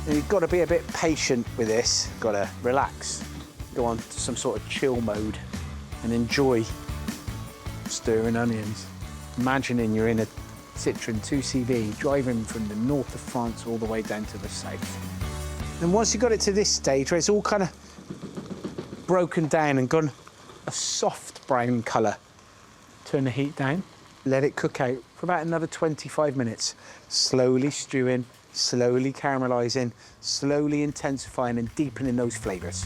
And you've got to be a bit patient with this. Got to relax, go on to some sort of chill mode and enjoy stirring onions. Imagining you're in a Citroën 2CV driving from the north of France all the way down to the south. And once you've got it to this stage where it's all kind of broken down and gone a soft brown colour, turn the heat down, let it cook out for about another 25 minutes, slowly stewing, slowly caramelising, slowly intensifying and deepening those flavours.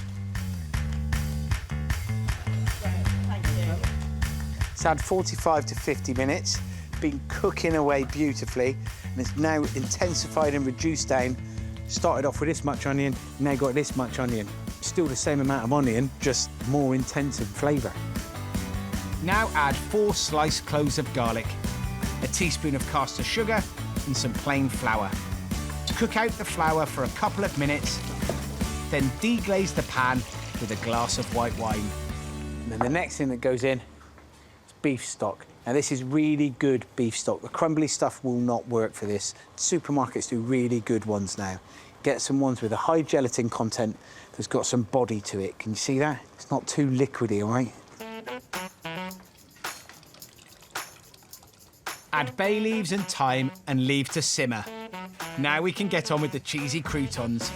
It's had 45 to 50 minutes, been cooking away beautifully, and it's now intensified and reduced down. Started off with this much onion, now got this much onion. Still the same amount of onion, just more intense in flavour. Now add 4 sliced cloves of garlic, a teaspoon of caster sugar and some plain flour. Cook out the flour for a couple of minutes, then deglaze the pan with a glass of white wine. And then the next thing that goes in is beef stock. Now this is really good beef stock. The crumbly stuff will not work for this. Supermarkets do really good ones now. Get some ones with a high gelatin content that's got some body to it. Can you see that? It's not too liquidy, all right? Add bay leaves and thyme and leave to simmer. Now we can get on with the cheesy croutons.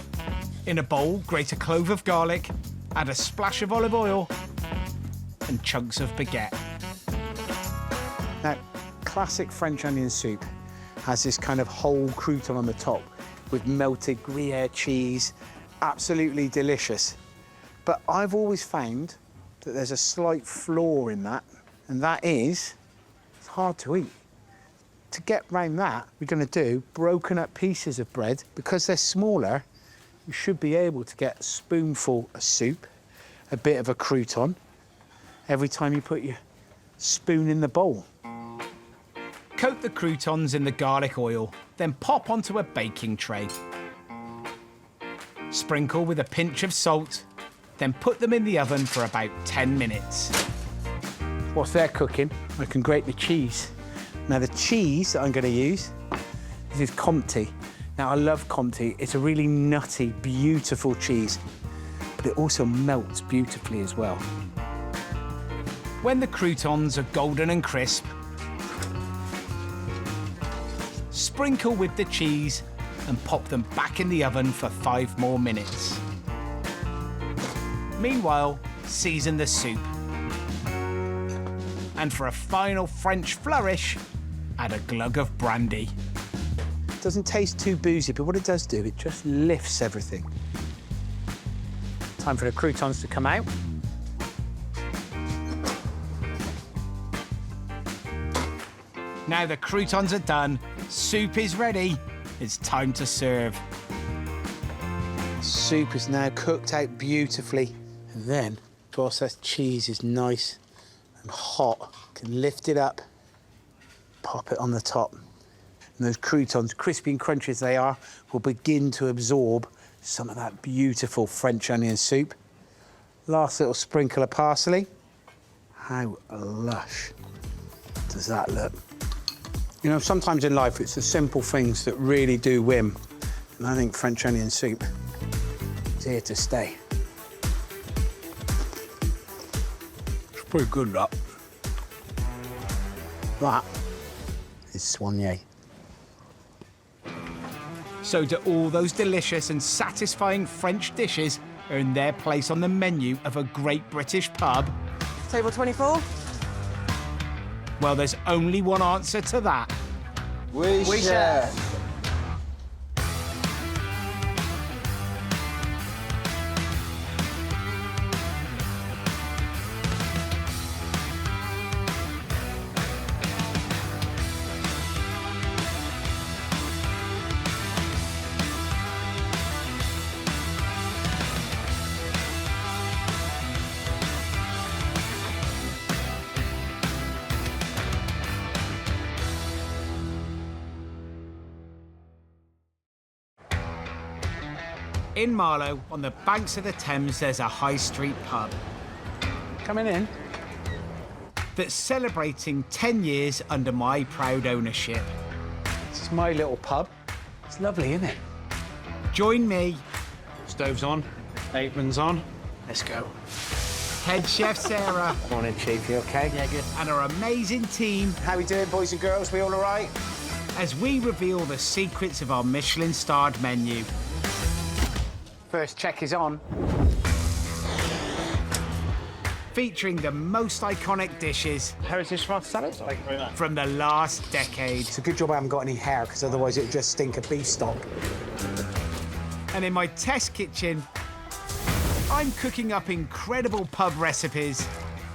In a bowl, grate a clove of garlic, add a splash of olive oil and chunks of baguette. Now, classic French onion soup has this kind of whole crouton on the top with melted Gruyere cheese. Absolutely delicious. But I've always found that there's a slight flaw in that, and that is it's hard to eat. To get round that, we're going to do broken up pieces of bread. Because they're smaller, you should be able to get a spoonful of soup, a bit of a crouton, every time you put your spoon in the bowl. Coat the croutons in the garlic oil, then pop onto a baking tray. Sprinkle with a pinch of salt, then put them in the oven for about 10 minutes. Whilst they're cooking, I can grate the cheese. Now, the cheese that I'm going to use, this is Comté. Now, I love Comté. It's a really nutty, beautiful cheese, but it also melts beautifully as well. When the croutons are golden and crisp, sprinkle with the cheese and pop them back in the oven for 5 more minutes. Meanwhile, season the soup. And for a final French flourish, add a glug of brandy. It doesn't taste too boozy, but what it does do, it just lifts everything. Time for the croutons to come out. Now the croutons are done, soup is ready, it's time to serve. Soup is now cooked out beautifully. And then, whilst that cheese is nice and hot, you can lift it up, pop it on the top. And those croutons, crispy and crunchy as they are, will begin to absorb some of that beautiful French onion soup. Last little sprinkle of parsley. How lush does that look? You know, sometimes in life, it's the simple things that really do win. And I think French onion soup is here to stay. It's pretty good, that. That is soigné. So do all those delicious and satisfying French dishes earn their place on the menu of a great British pub? Table 24. Well, there's only one answer to that. We share. In Marlow, on the banks of the Thames, there's a high street pub Coming in. that's celebrating 10 years under my proud ownership. This is my little pub. It's lovely, isn't it? Join me, Stoves on, aprons on. Let's go. head chef Sarah, Morning, Chief. You okay? Yeah, good. and our amazing team How we doing, boys and girls? We all right? as we reveal the secrets of our Michelin-starred menu. First check is on. Featuring the most iconic dishes Heritage tomato salad. Thank you very much. from the last decade. It's a good job I haven't got any hair, because otherwise it would just stink of beef stock. And in my test kitchen, I'm cooking up incredible pub recipes,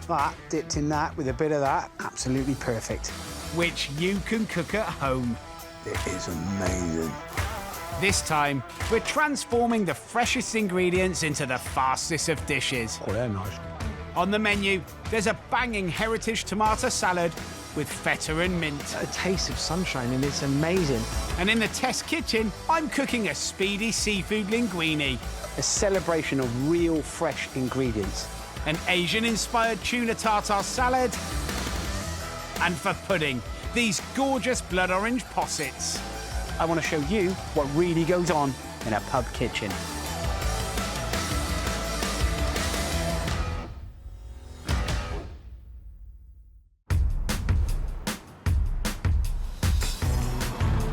That, dipped in that with a bit of that, absolutely perfect. which you can cook at home. It is amazing. This time, we're transforming the freshest ingredients into the fastest of dishes. Oh, they're nice. On the menu, there's a banging heritage tomato salad with feta and mint. A taste of sunshine, and it's amazing. And in the test kitchen, I'm cooking a speedy seafood linguine, A celebration of real fresh ingredients. an Asian-inspired tuna tartare salad, and for pudding, these gorgeous blood orange possets. I want to show you what really goes on in a pub kitchen.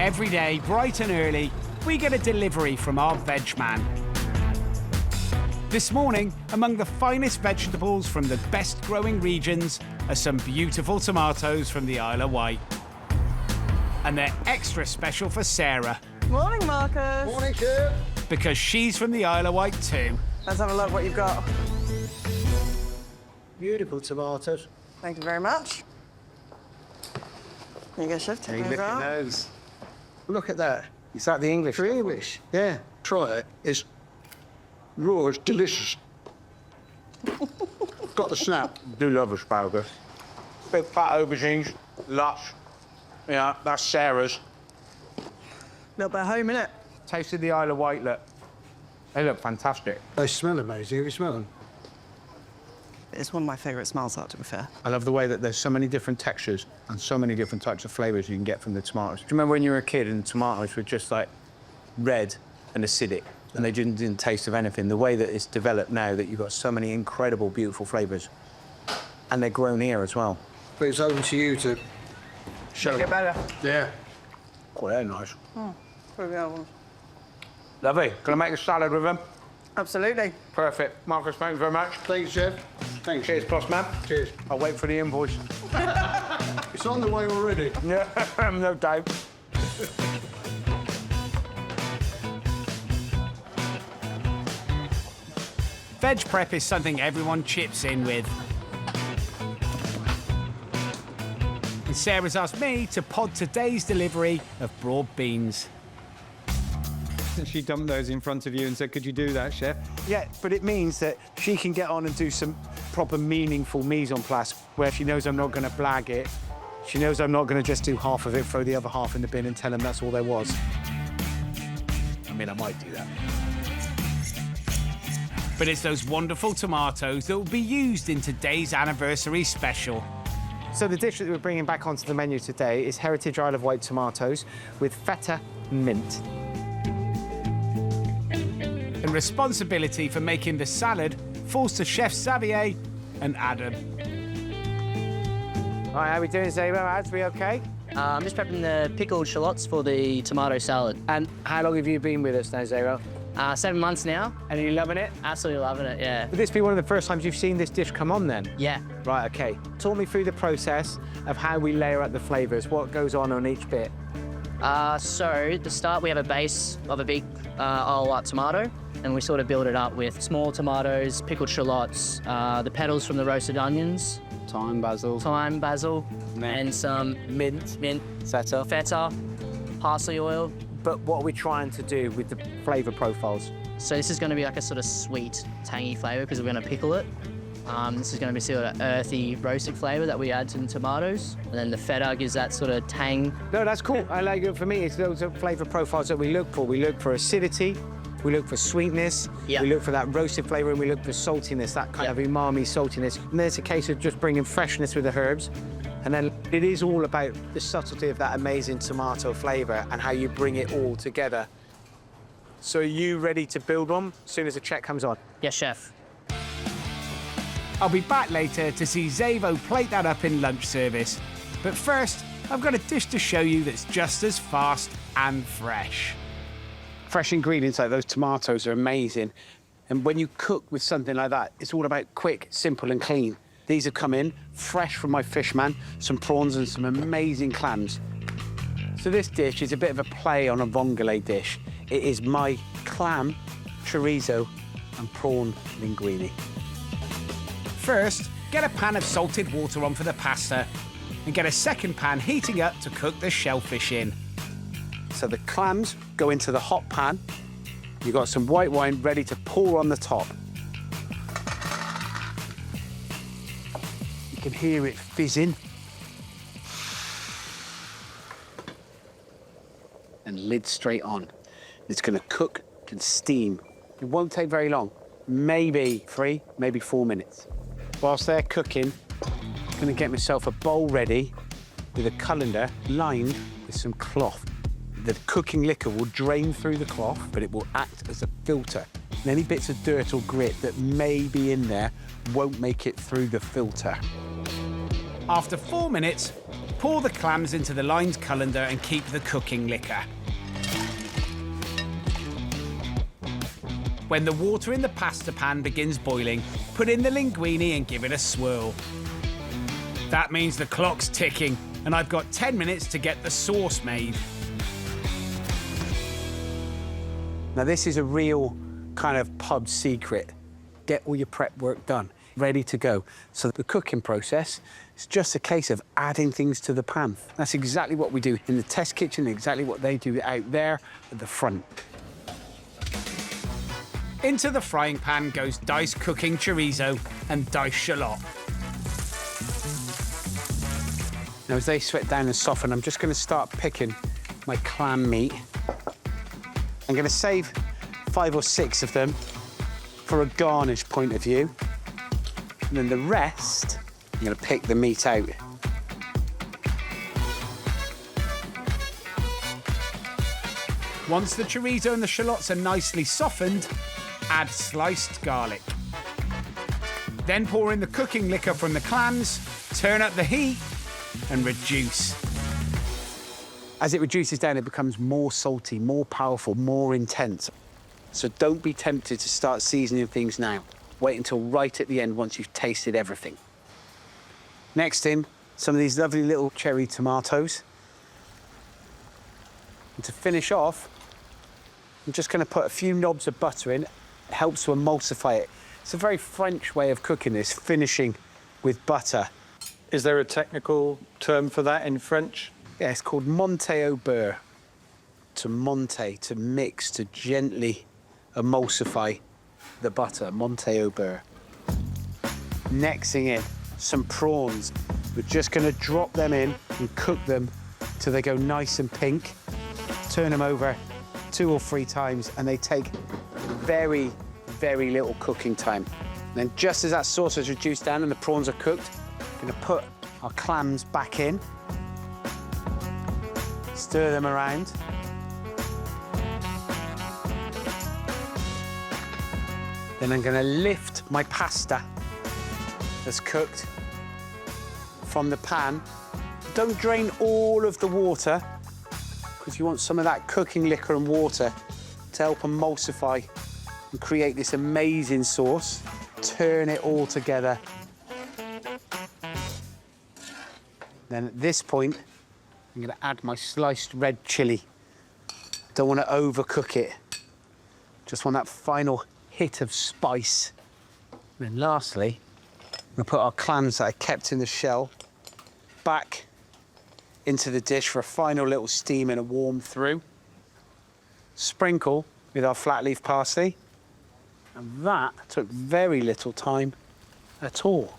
Every day, bright and early, we get a delivery from our veg man. This morning, among the finest vegetables from the best growing regions are some beautiful tomatoes from the Isle of Wight. And they're extra special for Sarah, Morning, Marcus. Morning, Chef. because she's from the Isle of Wight too. Let's have a look what you've got. Beautiful tomatoes. Thank you very much. There you go, chef. Hey, Take look those at out. those. Look at that. Is that the English? For English, yeah. Try it. It's raw, it's delicious. Got the snap. Do love asparagus. Big fat aubergines, lush. Yeah, that's Sarah's. Little bit of home, innit? Tasted the Isle of Wight, look. They look fantastic. They smell amazing. Have you smelled them? It's one of my favourite smells, that, to be fair. I love the way that there's so many different textures and so many different types of flavours you can get from the tomatoes. Do you remember when you were a kid and the tomatoes were just like red and acidic and they didn't taste of anything? The way that it's developed now, that you've got so many incredible, beautiful flavours. And they're grown here as well. But it's over to you to show Get better. Yeah. Oh, they're nice. Probably the other one. Lovely. Can I make a salad with them? Absolutely. Perfect. Marcus, thanks very much. Thanks, Chef. Thanks. Cheers, boss man. Cheers. I'll wait for the invoice. It's on the way already. Yeah, no doubt. Veg prep is something everyone chips in with. And Sarah's asked me to pod today's delivery of broad beans. She dumped those in front of you and said, could you do that, chef? Yeah, but it means that she can get on and do some proper meaningful mise en place where she knows I'm not going to blag it. She knows I'm not going to just do half of it, throw the other half in the bin and tell them that's all there was. I mean, I might do that. But it's those wonderful tomatoes that will be used in today's anniversary special. So the dish that we're bringing back onto the menu today is Heritage Isle of Wight tomatoes with feta mint. And responsibility for making the salad falls to Chef Xavier and Adam. All right, how are we doing, Zabo? Ads, we okay? I'm just prepping the pickled shallots for the tomato salad. And how long have you been with us now, Zabo? 7 months now. And are you loving it? Absolutely loving it, yeah. Would this be one of the first times you've seen this dish come on then? Yeah. Right, okay. Talk me through the process of how we layer up the flavours, what goes on each bit. So, at the start, we have a base of a big Isle of Wight tomato, and we sort of build it up with small tomatoes, pickled shallots, the petals from the roasted onions, Thyme, basil. and some mint, feta, parsley oil. But what are we trying to do with the flavour profiles? So this is going to be like a sort of sweet, tangy flavour because we're going to pickle it. This is going to be sort of earthy, roasted flavour that we add to the tomatoes. And then the feta gives that sort of tang. No, that's cool. I like it. For me, it's those flavour profiles that we look for. We look for acidity, we look for sweetness, Yeah. we look for that roasted flavour, and we look for saltiness, that kind of umami saltiness. And then it's a case of just bringing freshness with the herbs. And then it is all about the subtlety of that amazing tomato flavour and how you bring it all together. So are you ready to build one as soon as the check comes on? Yes, chef. I'll be back later to see Zavo plate that up in lunch service. But first, I've got a dish to show you that's just as fast and fresh. Fresh ingredients like those tomatoes are amazing. And when you cook with something like that, it's all about quick, simple and clean. These have come in fresh from my fish man, some prawns and some amazing clams. So this dish is a bit of a play on a vongole dish. It is my clam, chorizo and prawn linguine. First, get a pan of salted water on for the pasta and get a second pan heating up to cook the shellfish in. So the clams go into the hot pan. You've got some white wine ready to pour on the top. You can hear it fizzing. And lid straight on. It's going to cook and steam. It won't take very long. Maybe 3, maybe 4 minutes. Whilst they're cooking, I'm going to get myself a bowl ready with a colander lined with some cloth. The cooking liquor will drain through the cloth, but it will act as a filter. And any bits of dirt or grit that may be in there won't make it through the filter. After 4 minutes, pour the clams into the lined colander and keep the cooking liquor. When the water in the pasta pan begins boiling, put in the linguine and give it a swirl. That means the clock's ticking, and I've got 10 minutes to get the sauce made. Now, this is a real kind of pub secret. Get all your prep work done. ready to go. So the cooking process is just a case of adding things to the pan. That's exactly what we do in the test kitchen, exactly what they do out there at the front. Into the frying pan goes diced cooking chorizo and diced shallot. Now, as they sweat down and soften, I'm just going to start picking my clam meat. I'm going to save 5 or 6 of them for a garnish point of view. And then the rest, I'm going to pick the meat out. Once the chorizo and the shallots are nicely softened, add sliced garlic. Then pour in the cooking liquor from the clams, turn up the heat, and reduce. As it reduces down, it becomes more salty, more powerful, more intense. So don't be tempted to start seasoning things now. Wait until right at the end once you've tasted everything. Next in, some of these lovely little cherry tomatoes. And to finish off, I'm just going to put a few knobs of butter in. It helps to emulsify it. It's a very French way of cooking this, finishing with butter. Is there a technical term for that in French? Yeah, it's called monter au beurre. To monter, to mix, to gently emulsify the butter, monter au beurre. Next thing in, some prawns. We're just going to drop them in and cook them till they go nice and pink. Turn them over 2 or 3 times, and they take very, very little cooking time. And then just as that sauce is reduced down and the prawns are cooked, we're going to put our clams back in. Stir them around. Then I'm going to lift my pasta that's cooked from the pan. Don't drain all of the water, because you want some of that cooking liquor and water to help emulsify and create this amazing sauce. Turn it all together. Then at this point, I'm going to add my sliced red chilli. Don't want to overcook it. Just want that final hit of spice. And then lastly, I'm going to put our clams that I kept in the shell back into the dish for a final little steam and a warm through. Sprinkle with our flat leaf parsley. And that took very little time at all.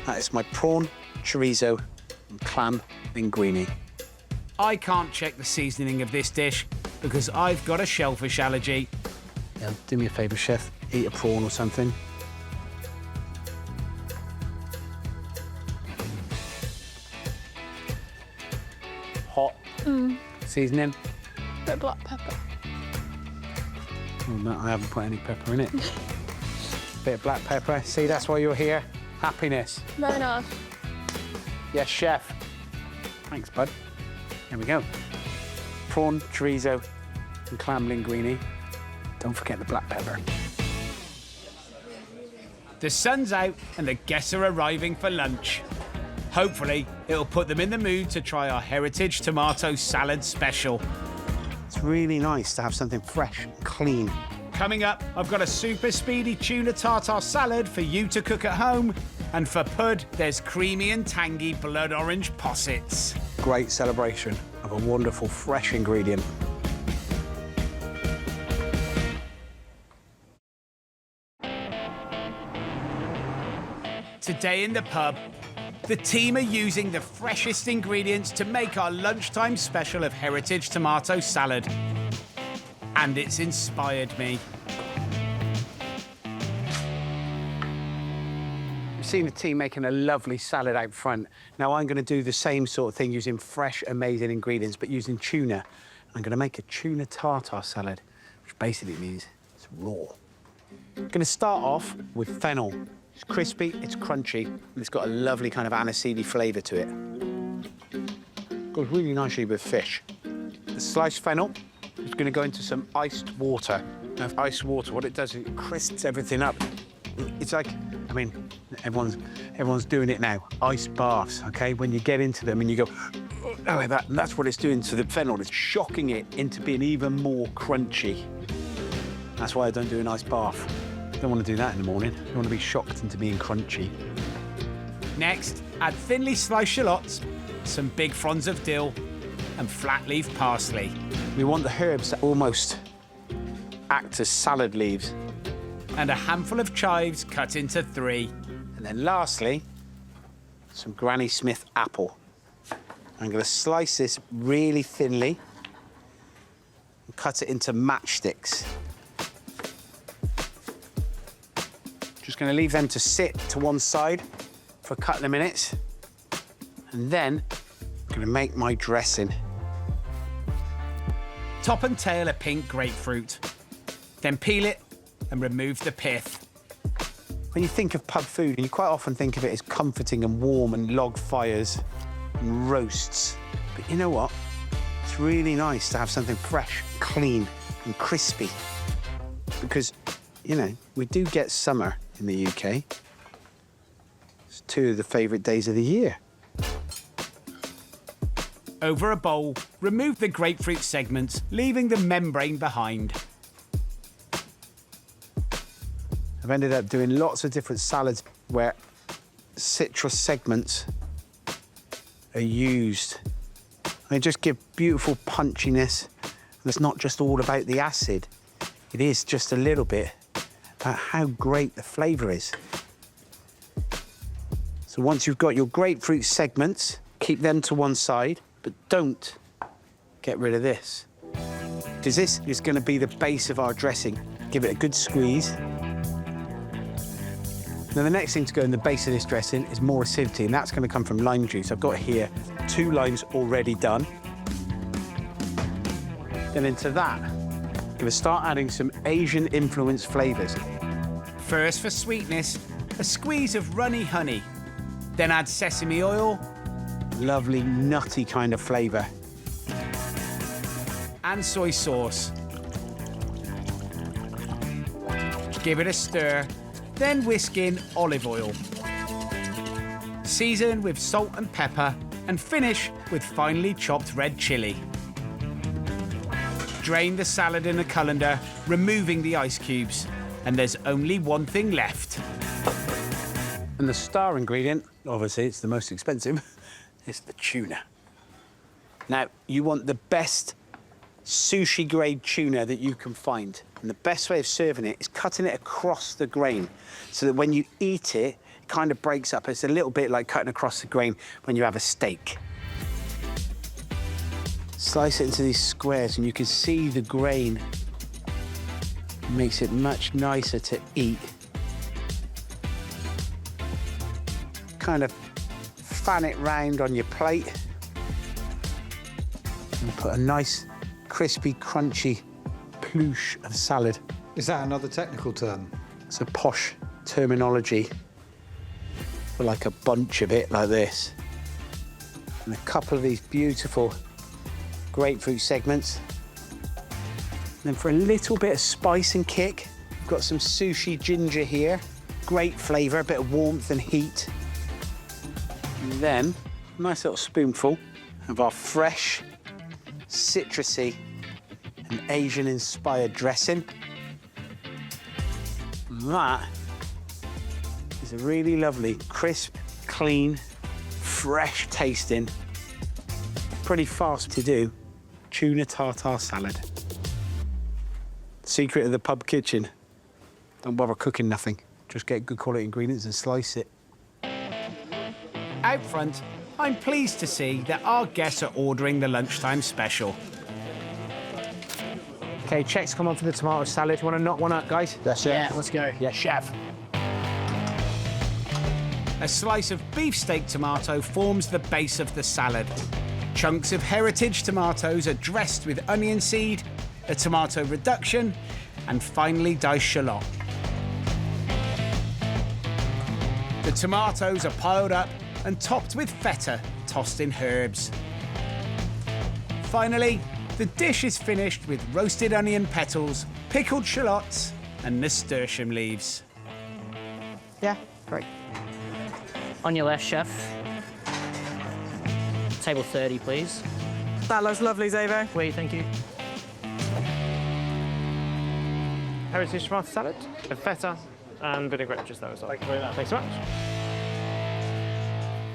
That is my prawn, chorizo, and clam linguine. I can't check the seasoning of this dish because I've got a shellfish allergy. Yeah, do me a favour, chef. Eat a prawn or something. Hot. Seasoning. Bit of black pepper. Oh, no, I haven't put any pepper in it. Bit of black pepper. See, that's why you're here. Happiness. Very nice. Yes, chef. Thanks, bud. There we go. Prawn, chorizo, and clam linguine. Don't forget the black pepper. The sun's out and the guests are arriving for lunch. Hopefully, it'll put them in the mood to try our heritage tomato salad special. It's really nice to have something fresh and clean. Coming up, I've got a super speedy tuna tartare salad for you to cook at home. And for Pud, there's creamy and tangy blood orange possets. Great celebration of a wonderful fresh ingredient. Today in the pub, the team are using the freshest ingredients to make our lunchtime special of heritage tomato salad. And it's inspired me. You've seen the team making a lovely salad out front. Now I'm going to do the same sort of thing using fresh, amazing ingredients, but using tuna. I'm going to make a tuna tartare salad, which basically means it's raw. I'm going to start off with fennel. It's crispy, it's crunchy, and it's got a lovely kind of aniseedy flavour to it. Goes really nicely with fish. The sliced fennel is going to go into some iced water. Now, iced water, what it does is it crisps everything up. It's like, I mean, everyone's doing it now. Ice baths, OK? When you get into them and you go, oh, and that's what it's doing to the fennel. It's shocking it into being even more crunchy. That's why I don't do an ice bath. Don't want to do that in the morning. You want to be shocked into being crunchy. Next, add thinly sliced shallots, some big fronds of dill, and flat leaf parsley. We want the herbs that almost act as salad leaves. And a handful of chives cut into 3. And then lastly, some Granny Smith apple. I'm going to slice this really thinly and cut it into matchsticks. Just going to leave them to sit to one side for a couple of minutes. And then I'm going to make my dressing. Top and tail a pink grapefruit. Then peel it and remove the pith. When you think of pub food, you quite often think of it as comforting and warm and log fires and roasts. But you know what? It's really nice to have something fresh, clean and crispy. Because, you know, we do get summer in the UK. It's 2 of the favourite days of the year. Over a bowl, remove the grapefruit segments, leaving the membrane behind. I've ended up doing lots of different salads where citrus segments are used. They just give beautiful punchiness. And it's not just all about the acid. It is just a little bit about how great the flavour is. So once you've got your grapefruit segments, keep them to one side, but don't get rid of this. Because this is going to be the base of our dressing. Give it a good squeeze. Now, the next thing to go in the base of this dressing is more acidity, and that's going to come from lime juice. I've got here 2 limes already done. Then into that, I'm going to start adding some Asian-influenced flavours. First, for sweetness, a squeeze of runny honey. Then add sesame oil. Lovely, nutty kind of flavour. And soy sauce. Give it a stir. Then whisk in olive oil. Season with salt and pepper and finish with finely chopped red chilli. Drain the salad in a colander, removing the ice cubes. And there's only one thing left. And the star ingredient, obviously it's the most expensive, is the tuna. Now, you want the best sushi-grade tuna that you can find. And the best way of serving it is cutting it across the grain so that when you eat it, it kind of breaks up. It's a little bit like cutting across the grain when you have a steak. Slice it into these squares and you can see the grain. It makes it much nicer to eat. Kind of fan it round on your plate and put a nice, crispy, crunchy ploosh of salad. Is that another technical term? It's a posh terminology for like a bunch of it like this. And a couple of these beautiful grapefruit segments. And then for a little bit of spice and kick, we've got some sushi ginger here. Great flavour, a bit of warmth and heat. And then a nice little spoonful of our fresh, citrusy and Asian-inspired dressing. And that is a really lovely, crisp, clean, fresh tasting, pretty fast to do tuna tartare salad. Secret of the pub kitchen. Don't bother cooking nothing. Just get good quality ingredients and slice it. Out front, I'm pleased to see that our guests are ordering the lunchtime special. OK, checks come on for the tomato salad. You want to knock one up, guys? Yes, sir. Yeah, let's go. Yeah, chef. A slice of beefsteak tomato forms the base of the salad. Chunks of heritage tomatoes are dressed with onion seed, a tomato reduction, and finely diced shallot. The tomatoes are piled up and topped with feta tossed in herbs. Finally, the dish is finished with roasted onion petals, pickled shallots, and nasturtium leaves. Yeah, great. On your left, chef. Table 30, please. That looks lovely, Zavo. Wait, thank you. heritage tomato salad with feta and vinaigrette just there as well. Thank you very much. Thanks so much.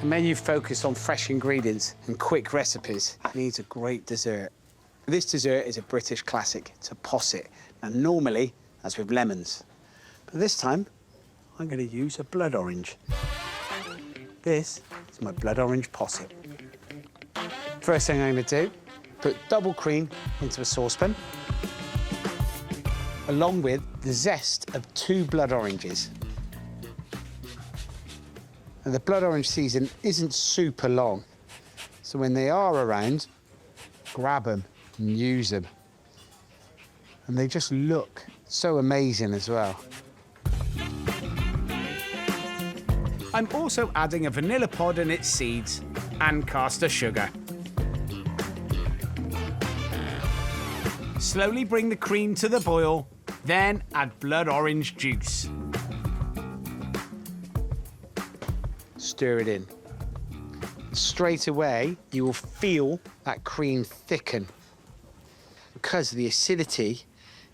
A menu focused on fresh ingredients and quick recipes needs a great dessert. This dessert is a British classic. It's a posset. And normally, that's with lemons. But this time, I'm going to use a blood orange. This is my blood orange posset. First thing I'm going to do, put double cream into a saucepan, along with the zest of 2 blood oranges. And the blood orange season isn't super long, so when they are around, grab them and use them. And they just look so amazing as well. I'm also adding a vanilla pod and its seeds and caster sugar. Slowly bring the cream to the boil, then add blood orange juice. Stir it in. Straight away, you will feel that cream thicken because the acidity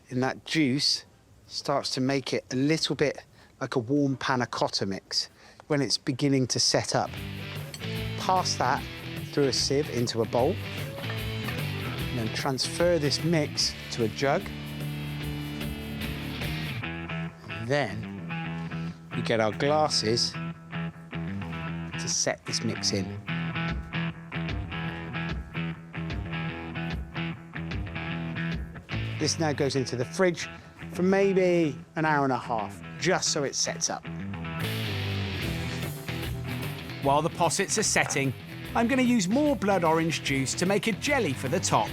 in that juice starts to make it a little bit like a warm panna cotta mix when it's beginning to set up. Pass that through a sieve into a bowl, and then transfer this mix to a jug. Then we get our glasses to set this mix in. This now goes into the fridge for maybe an hour and a half, just so it sets up. While the possets are setting, I'm going to use more blood orange juice to make a jelly for the top.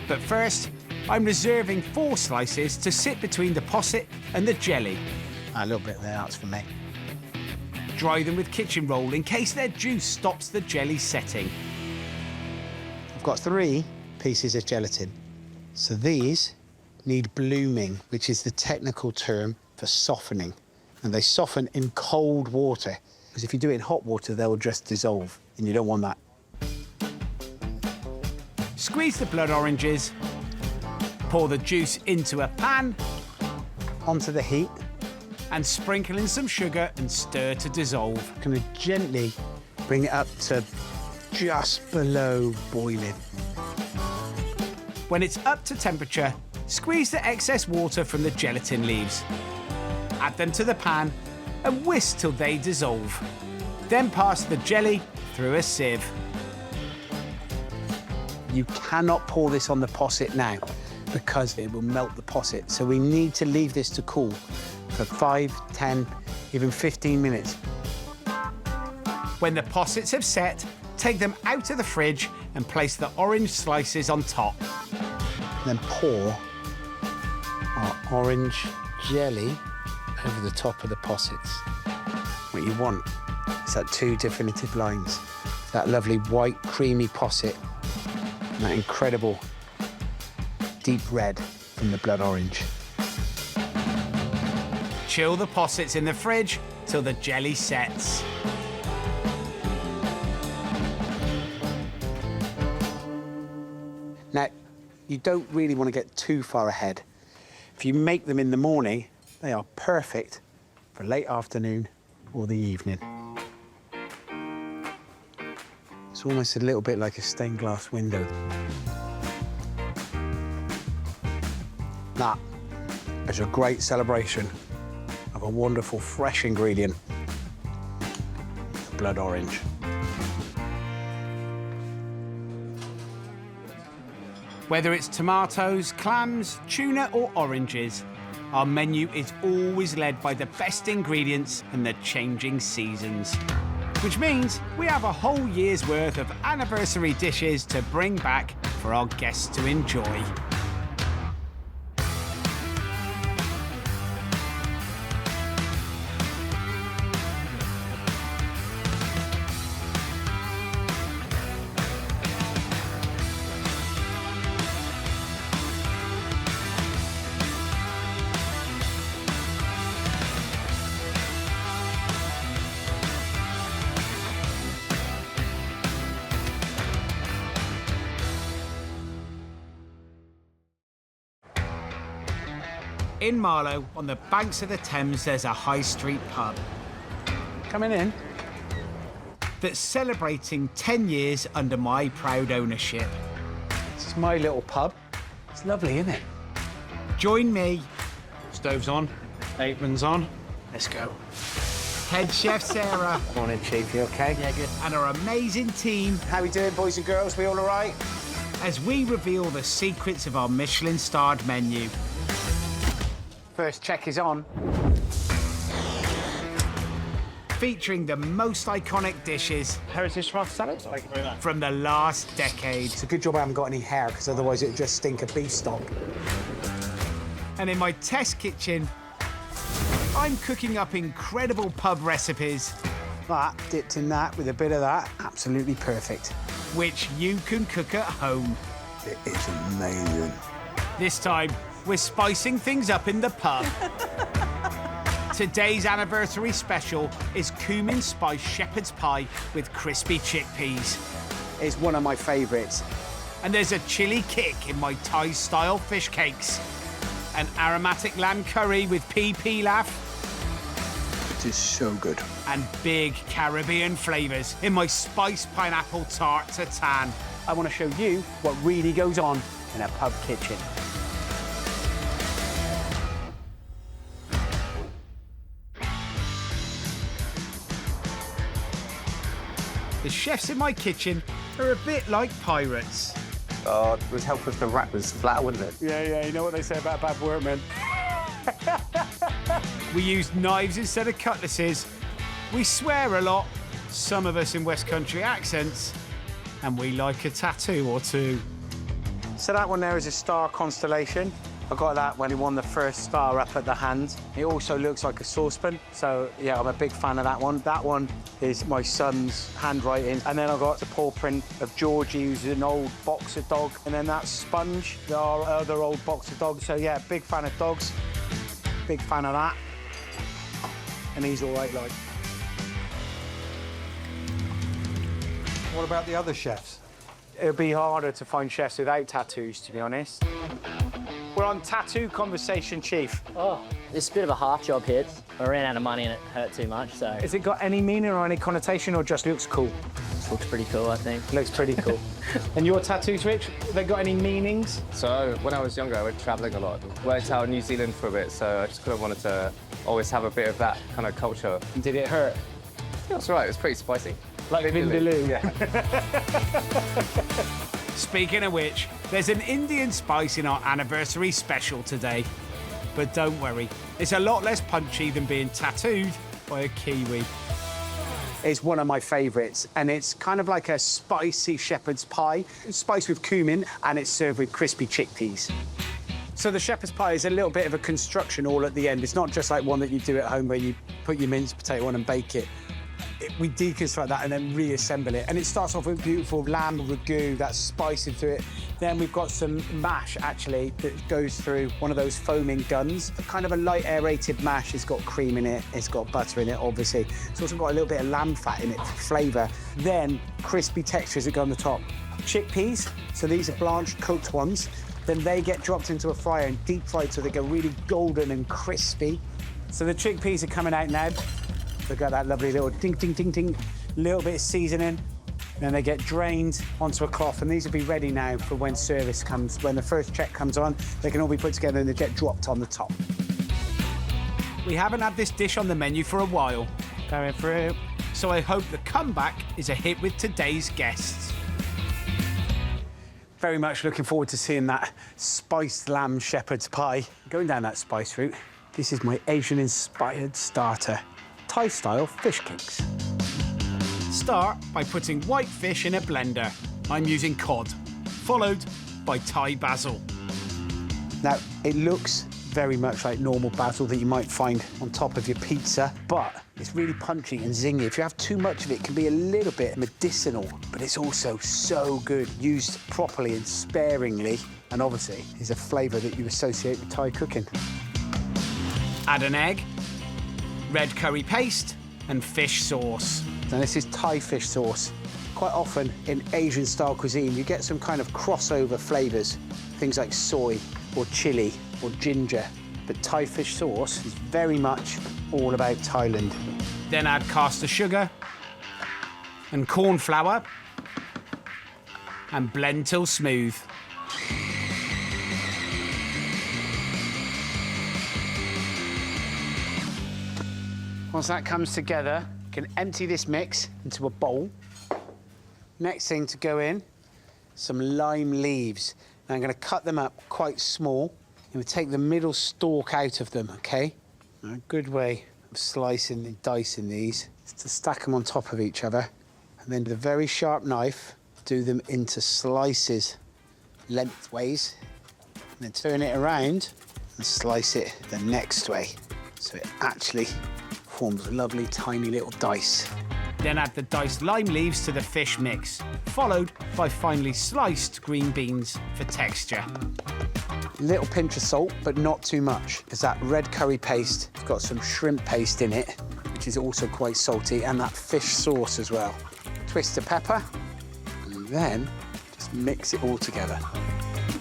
But first, I'm reserving 4 slices to sit between the posset and the jelly. A little bit there, that's for me. Dry them with kitchen roll in case their juice stops the jelly setting. I've got 3 pieces of gelatin. So these need blooming, which is the technical term for softening. And they soften in cold water, because if you do it in hot water, they'll just dissolve, and you don't want that. Squeeze the blood oranges, pour the juice into a pan, Onto the heat. and sprinkle in some sugar and stir to dissolve. Going to gently bring it up to just below boiling. When it's up to temperature, squeeze the excess water from the gelatin leaves. Add them to the pan and whisk till they dissolve. Then pass the jelly through a sieve. You cannot pour this on the posset now because it will melt the posset. So we need to leave this to cool for 5, 10, even 15 minutes. When the possets have set, take them out of the fridge and place the orange slices on top. Then pour our orange jelly over the top of the possets. What you want is that 2 definitive lines. That lovely white, creamy posset and that incredible deep red from the blood orange. Chill the possets in the fridge till the jelly sets. Now, you don't really want to get too far ahead. If you make them in the morning, they are perfect for late afternoon or the evening. It's almost a little bit like a stained glass window. That is a great celebration of a wonderful fresh ingredient, the blood orange. Whether it's tomatoes, clams, tuna or oranges, our menu is always led by the best ingredients and the changing seasons. Which means we have a whole year's worth of anniversary dishes to bring back for our guests to enjoy. In Marlow, on the banks of the Thames, there's a high street pub Coming in. that's celebrating 10 years under my proud ownership. This is my little pub. It's lovely, isn't it? Join me, Stove's on, apron's on. let's go. Head chef Sarah Morning, Chief. You okay? Yeah, good. and our amazing team How we doing, boys and girls? We all right? as we reveal the secrets of our Michelin-starred menu. First check is on. Featuring the most iconic dishes Heritage tomato salad. Thank you very much. from the last decade. It's a good job I haven't got any hair, because otherwise it'd just stink of beef stock. And in my test kitchen, I'm cooking up incredible pub recipes That, dipped in that with a bit of that, absolutely perfect. which you can cook at home. It is amazing. This time, we're spicing things up in the pub. Today's anniversary special is cumin spice shepherd's pie with crispy chickpeas. It's one of my favourites. And there's a chili kick in my Thai-style fish cakes. An aromatic lamb curry with pea pilaf. It is so good. And big Caribbean flavours in my spiced pineapple tart tatin. I want to show you what really goes on in a pub kitchen. The chefs in my kitchen are a bit like pirates. Oh, it would help if the wrap was flat, wouldn't it? Yeah, you know what they say about bad workmen. We use knives instead of cutlasses. We swear a lot, some of us in West Country accents, and we like a tattoo or two. So that one there is a star constellation. I got that when he won the first star up at the hand. It also looks like a saucepan, so yeah, I'm a big fan of that one. That one is my son's handwriting. And then I got the paw print of Georgie, who's an old boxer dog. And then that Sponge, our other old boxer dog. So yeah, big fan of dogs. Big fan of that. And he's all right, like. What about the other chefs? It'll be harder to find chefs without tattoos, to be honest. We're on tattoo conversation, Chief. Oh, it's a bit of a half job here. I ran out of money and it hurt too much, so. Has it got any meaning or any connotation, or just looks cool? This looks pretty cool, I think. Looks pretty cool. And your tattoos, Rich, have they got any meanings? So when I was younger, I went travelling a lot. Worked out in New Zealand for a bit, so I just kind of wanted to always have a bit of that kind of culture. Did it hurt? Yeah, it's all right. It was pretty spicy. Like Vindaloo? Yeah. Speaking of which, there's an Indian spice in our anniversary special today. But don't worry, it's a lot less punchy than being tattooed by a Kiwi. It's one of my favourites, and it's kind of like a spicy shepherd's pie. It's spiced with cumin, and it's served with crispy chickpeas. So the shepherd's pie is a little bit of a construction all at the end. It's not just like one that you do at home where you put your minced potato on and bake it. We deconstruct that and then reassemble it. And it starts off with beautiful lamb ragu that's spicing through it. Then we've got some mash, actually, that goes through one of those foaming guns. Kind of a light aerated mash. It's got cream in it. It's got butter in it, obviously. It's also got a little bit of lamb fat in it for flavour. Then crispy textures that go on the top. Chickpeas, so these are blanched, cooked ones. Then they get dropped into a fryer and deep fried so they go really golden and crispy. So the chickpeas are coming out now. They've got that lovely little ding, ding, ding, ding, little bit of seasoning. Then they get drained onto a cloth, and these will be ready now for when service comes. When the first check comes on, they can all be put together and they get dropped on the top. We haven't had this dish on the menu for a while. Going through. So I hope the comeback is a hit with today's guests. Very much looking forward to seeing that spiced lamb shepherd's pie. Going down that spice route, this is my Asian-inspired starter. Thai-style fish cakes. Start by putting white fish in a blender. I'm using cod, followed by Thai basil. Now, it looks very much like normal basil that you might find on top of your pizza, but it's really punchy and zingy. If you have too much of it, it can be a little bit medicinal, but it's also so good, used properly and sparingly, and obviously is a flavour that you associate with Thai cooking. Add an egg, red curry paste, and fish sauce. Now, this is Thai fish sauce. Quite often in Asian-style cuisine, you get some kind of crossover flavours, things like soy or chili or ginger. but Thai fish sauce is very much all about Thailand. Then add caster sugar and corn flour and blend till smooth. Once that comes together, you can empty this mix into a bowl. Next thing to go in, some lime leaves. Now I'm going to cut them up quite small. I'm going to take the middle stalk out of them, OK? Now, a good way of slicing and dicing these is to stack them on top of each other, and then with a very sharp knife, do them into slices lengthways, and then turn it around and slice it the next way, so it actually forms lovely tiny little dice. Then add the diced lime leaves to the fish mix, followed by finely sliced green beans for texture. A little pinch of salt, but not too much, because that red curry paste has got some shrimp paste in it, which is also quite salty, and that fish sauce as well. Twist of pepper, and then just mix it all together.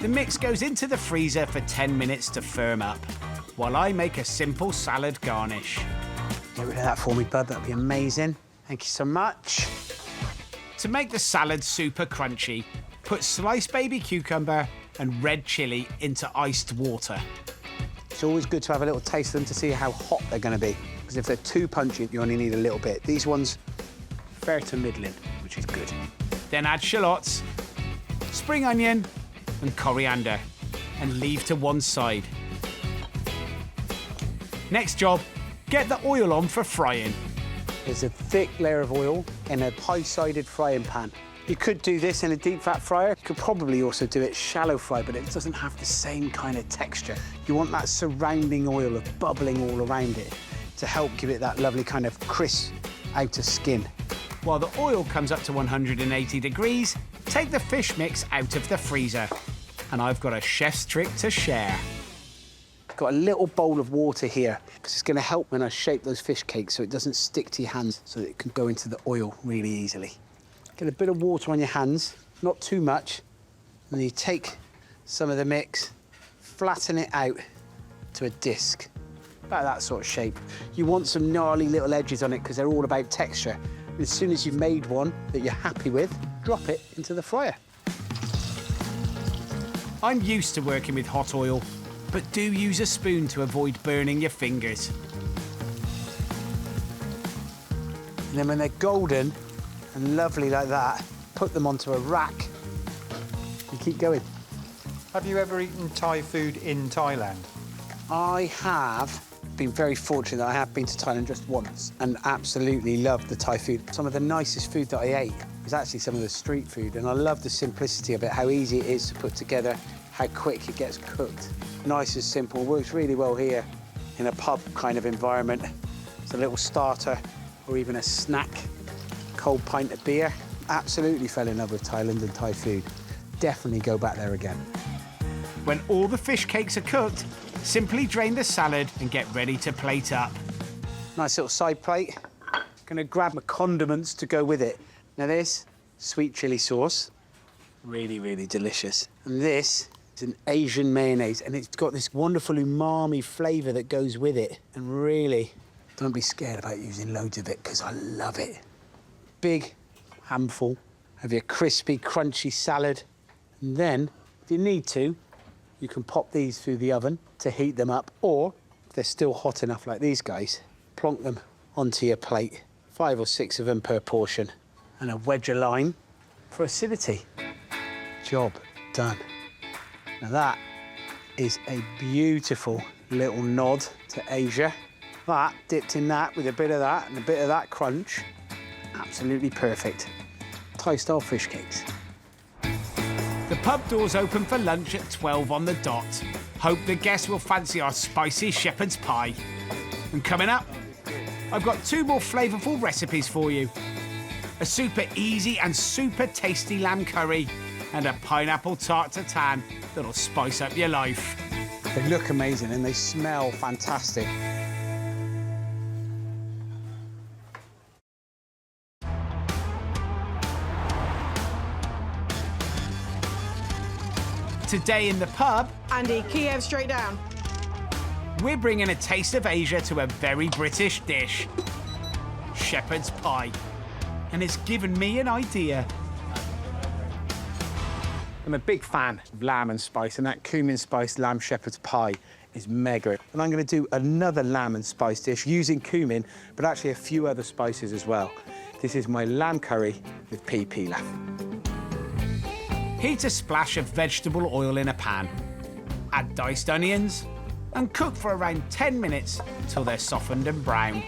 The mix goes into the freezer for 10 minutes to firm up, while I make a simple salad garnish. Get rid of that for me, bud, that'd be amazing. Thank you so much. To make the salad super crunchy, put sliced baby cucumber and red chilli into iced water. It's always good to have a little taste of them to see how hot they're going to be, because if they're too punchy, you only need a little bit. These ones, fair to middling, which is good. Then add shallots, spring onion and coriander, and leave to one side. Next job, get the oil on for frying. There's a thick layer of oil in a high-sided frying pan. You could do this in a deep fat fryer. You could probably also do it shallow fry, but it doesn't have the same kind of texture. You want that surrounding oil of bubbling all around it to help give it that lovely kind of crisp outer skin. While the oil comes up to 180 degrees, take the fish mix out of the freezer. And I've got a chef's trick to share. Got a little bowl of water here, because it's going to help when I shape those fish cakes so it doesn't stick to your hands, so that it can go into the oil really easily. Get a bit of water on your hands, not too much, and then you take some of the mix, flatten it out to a disc, about that sort of shape. You want some gnarly little edges on it because they're all about texture. And as soon as you've made one that you're happy with, drop it into the fryer. I'm used to working with hot oil, but do use a spoon to avoid burning your fingers. And then when they're golden and lovely like that, put them onto a rack and keep going. Have you ever eaten Thai food in Thailand? I have been very fortunate that I have been to Thailand just once and absolutely loved the Thai food. Some of the nicest food that I ate was actually some of the street food, and I love the simplicity of it, how easy it is to put together, how quick it gets cooked. Nice and simple, works really well here in a pub kind of environment. It's a little starter or even a snack, cold pint of beer. Absolutely fell in love with Thailand and Thai food. Definitely go back there again. When all the fish cakes are cooked, simply drain the salad and get ready to plate up. Nice little side plate. Gonna grab my condiments to go with it. Now this, sweet chili sauce, really, really delicious. And this is an Asian mayonnaise, and it's got this wonderful umami flavour that goes with it. And really, don't be scared about using loads of it, because I love it. Big handful of your crispy, crunchy salad. And then, if you need to, you can pop these through the oven to heat them up, or if they're still hot enough like these guys, plonk them onto your plate. 5 or 6 of them per portion, and a wedge of lime for acidity. Job done. Now that is a beautiful little nod to Asia. That, dipped in that with a bit of that and a bit of that crunch, absolutely perfect. Thai-style fish cakes. The pub doors open for lunch at 12 on the dot. Hope the guests will fancy our spicy shepherd's pie. And coming up, I've got 2 more flavourful recipes for you. A super easy and super tasty lamb curry and a pineapple tart tatin that'll spice up your life. They look amazing and they smell fantastic. Today in the pub... Andy, Kiev straight down. we're bringing a taste of Asia to a very British dish, shepherd's pie. And it's given me an idea. I'm a big fan of lamb and spice, and that cumin spiced lamb shepherd's pie is mega. And I'm going to do another lamb and spice dish using cumin, but actually a few other spices as well. This is my lamb curry with pea pilaf. Heat a splash of vegetable oil in a pan. Add diced onions and cook for around 10 minutes till they're softened and brown.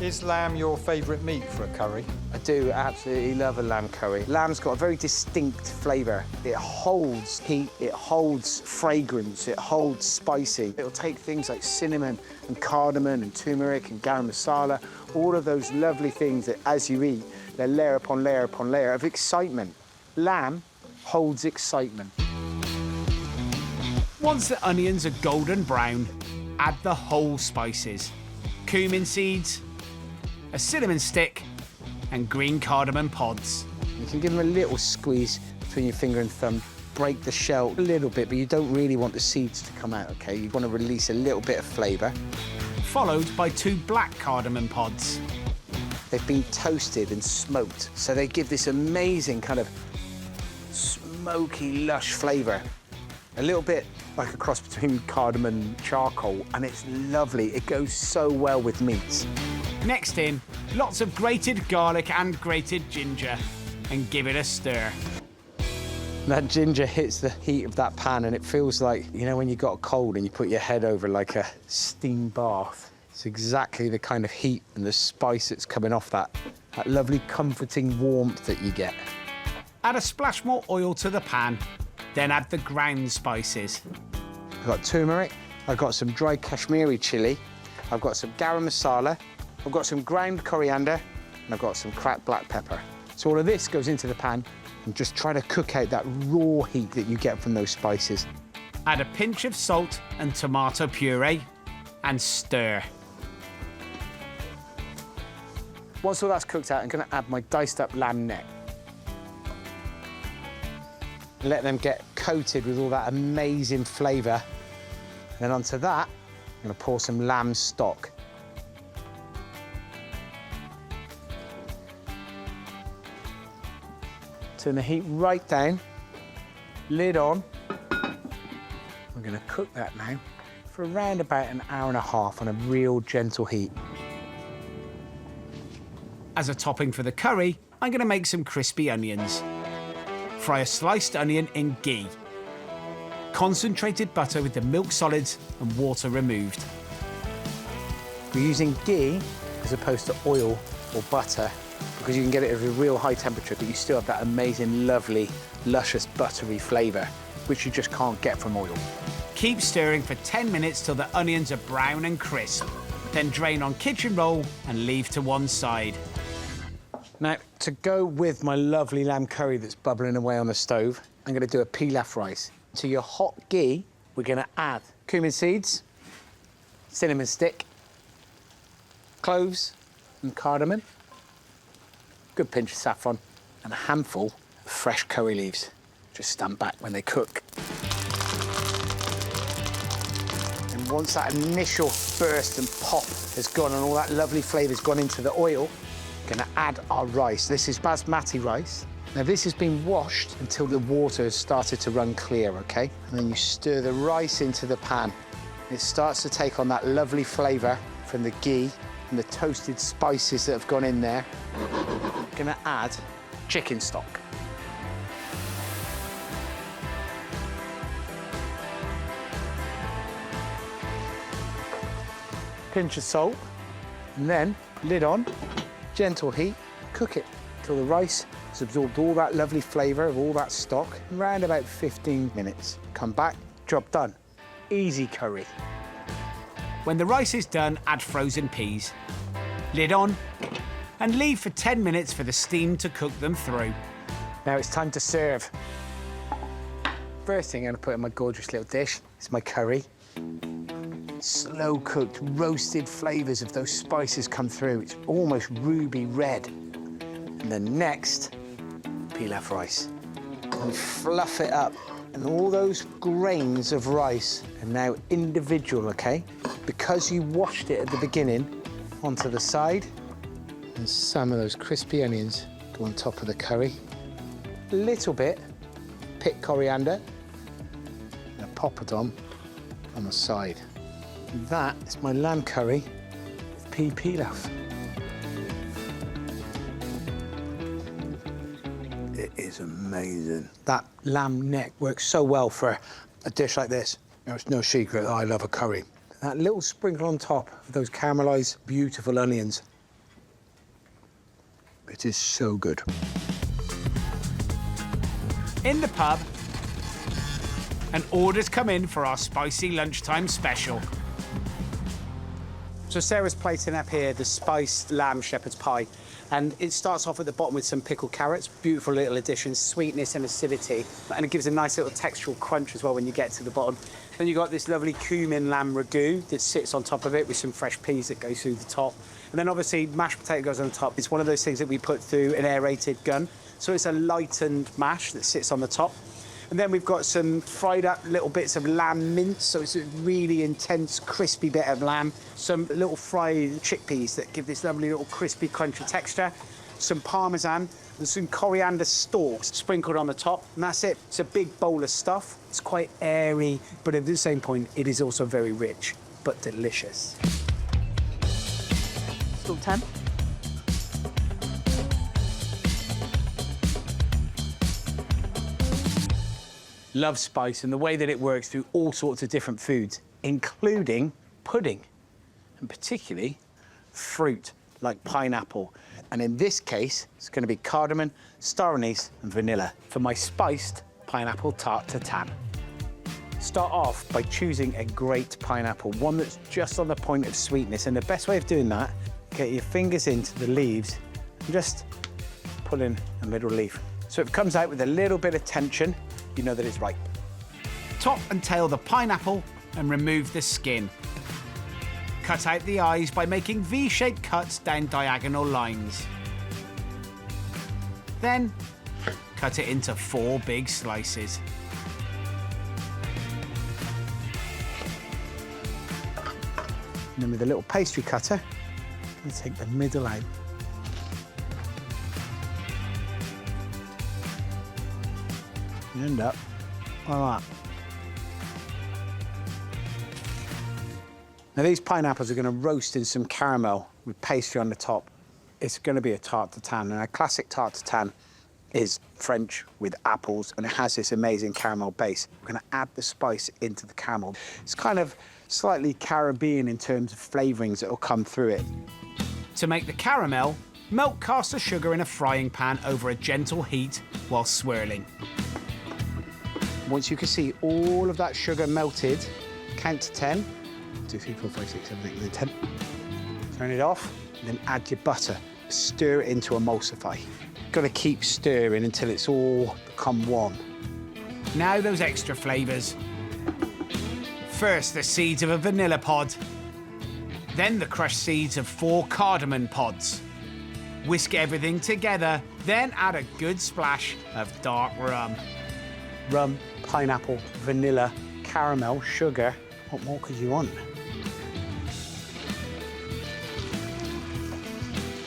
Is lamb your favourite meat for a curry? I do absolutely love a lamb curry. Lamb's got a very distinct flavour. It holds heat, it holds fragrance, it holds spicy. It'll take things like cinnamon and cardamom and turmeric and garam masala, all of those lovely things that as you eat, they're layer upon layer upon layer of excitement. Lamb holds excitement. Once the onions are golden brown, add the whole spices. Cumin seeds, a cinnamon stick, and green cardamom pods. You can give them a little squeeze between your finger and thumb, break the shell a little bit, but you don't really want the seeds to come out, OK? You want to release a little bit of flavour. Followed by 2 black cardamom pods. They've been toasted and smoked, so they give this amazing kind of smoky, lush flavour. A little bit like a cross between cardamom and charcoal, and it's lovely. It goes so well with meats. Next in, lots of grated garlic and grated ginger, and give it a stir. That ginger hits the heat of that pan, and it feels like, you know, when you got a cold and you put your head over like a steam bath. It's exactly the kind of heat and the spice that's coming off that lovely comforting warmth that you get. Add a splash more oil to the pan, then add the ground spices. I've got turmeric, I've got some dried Kashmiri chili, I've got some garam masala, I've got some ground coriander, and I've got some cracked black pepper. So all of this goes into the pan and just try to cook out that raw heat that you get from those spices. Add a pinch of salt and tomato puree and stir. Once all that's cooked out, I'm going to add my diced up lamb neck. Let them get coated with all that amazing flavour. And then onto that, I'm going to pour some lamb stock. Turn the heat right down, lid on. I'm going to cook that now for around about an hour and a half on a real gentle heat. As a topping for the curry, I'm going to make some crispy onions. Fry a sliced onion in ghee. Concentrated butter with the milk solids and water removed. We're using ghee as opposed to oil or butter because you can get it at a real high temperature, but you still have that amazing, lovely, luscious, buttery flavour, which you just can't get from oil. Keep stirring for 10 minutes till the onions are brown and crisp. Then drain on kitchen roll and leave to one side. Now, to go with my lovely lamb curry that's bubbling away on the stove, I'm going to do a pilaf rice. To your hot ghee, we're going to add cumin seeds, cinnamon stick, cloves and cardamom, good pinch of saffron, and a handful of fresh curry leaves. Just stand back when they cook. And once that initial burst and pop has gone and all that lovely flavour's gone into the oil, going to add our rice. This is basmati rice. Now, this has been washed until the water has started to run clear, OK? And then you stir the rice into the pan. It starts to take on that lovely flavour from the ghee and the toasted spices that have gone in there. Going to add chicken stock. Pinch of salt, and then lid on. Gentle heat, cook it till the rice has absorbed all that lovely flavour of all that stock. Around about 15 minutes. Come back, job done. Easy curry. When the rice is done, add frozen peas. Lid on and leave for 10 minutes for the steam to cook them through. Now it's time to serve. First thing I'm going to put in my gorgeous little dish is my curry. Slow-cooked, roasted flavours of those spices come through. It's almost ruby red. And then next, pilaf rice. And fluff it up And all those grains of rice are now individual, OK? Because you washed it at the beginning onto the side, and some of those crispy onions go on top of the curry. A little bit picked coriander and a poppadom on the side. And that is my lamb curry with pea pilaf. It is amazing. That lamb neck works so well for a dish like this. You know, it's no secret that I love a curry. That little sprinkle on top of those caramelised, beautiful onions. It is so good. In the pub, and orders come in for our spicy lunchtime special. So Sarah's plating up here the spiced lamb shepherd's pie, and it starts off at the bottom with some pickled carrots, beautiful little addition, sweetness and acidity, and it gives a nice little textural crunch as well when you get to the bottom. Then you've got this lovely cumin lamb ragout that sits on top of it with some fresh peas that go through the top. And then obviously mashed potato goes on the top. It's one of those things that we put through an aerated gun. So it's a lightened mash that sits on the top. And then we've got some fried up little bits of lamb mince, so it's a really intense, crispy bit of lamb. Some little fried chickpeas that give this lovely little crispy, crunchy texture. Some parmesan and some coriander stalks sprinkled on the top, and that's it. It's a big bowl of stuff. It's quite airy, but at the same point, it is also very rich, but delicious. Still 10. Love spice and the way that it works through all sorts of different foods, including pudding, and particularly fruit like pineapple. And in this case, it's going to be cardamom, star anise, and vanilla for my spiced pineapple tart tatin. Start off by choosing a great pineapple, one that's just on the point of sweetness. And the best way of doing that, get your fingers into the leaves and just pull in a middle leaf. So it comes out with a little bit of tension. You know that it's ripe. Top and tail the pineapple and remove the skin. Cut out the eyes by making V-shaped cuts down diagonal lines. Then, cut it into 4 big slices. And then with a little pastry cutter, I'll take the middle out. You end up like that. Now these pineapples are going to roast in some caramel with pastry on the top. It's going to be a tart tatin, and a classic tart tatin is French with apples, and it has this amazing caramel base. We're going to add the spice into the caramel. It's kind of slightly Caribbean in terms of flavourings that will come through it. To make the caramel, melt caster sugar in a frying pan over a gentle heat while swirling. Once you can see all of that sugar melted, count to 10. 2, 3, 4, 5, 6, 7, 8, 9, 10. Turn it off, and then add your butter. Stir it into emulsify. Got to keep stirring until it's all become one. Now those extra flavours. First, the seeds of a vanilla pod. Then the crushed seeds of 4 cardamom pods. Whisk everything together, then add a good splash of dark rum. Rum, pineapple, vanilla, caramel, sugar. What more could you want?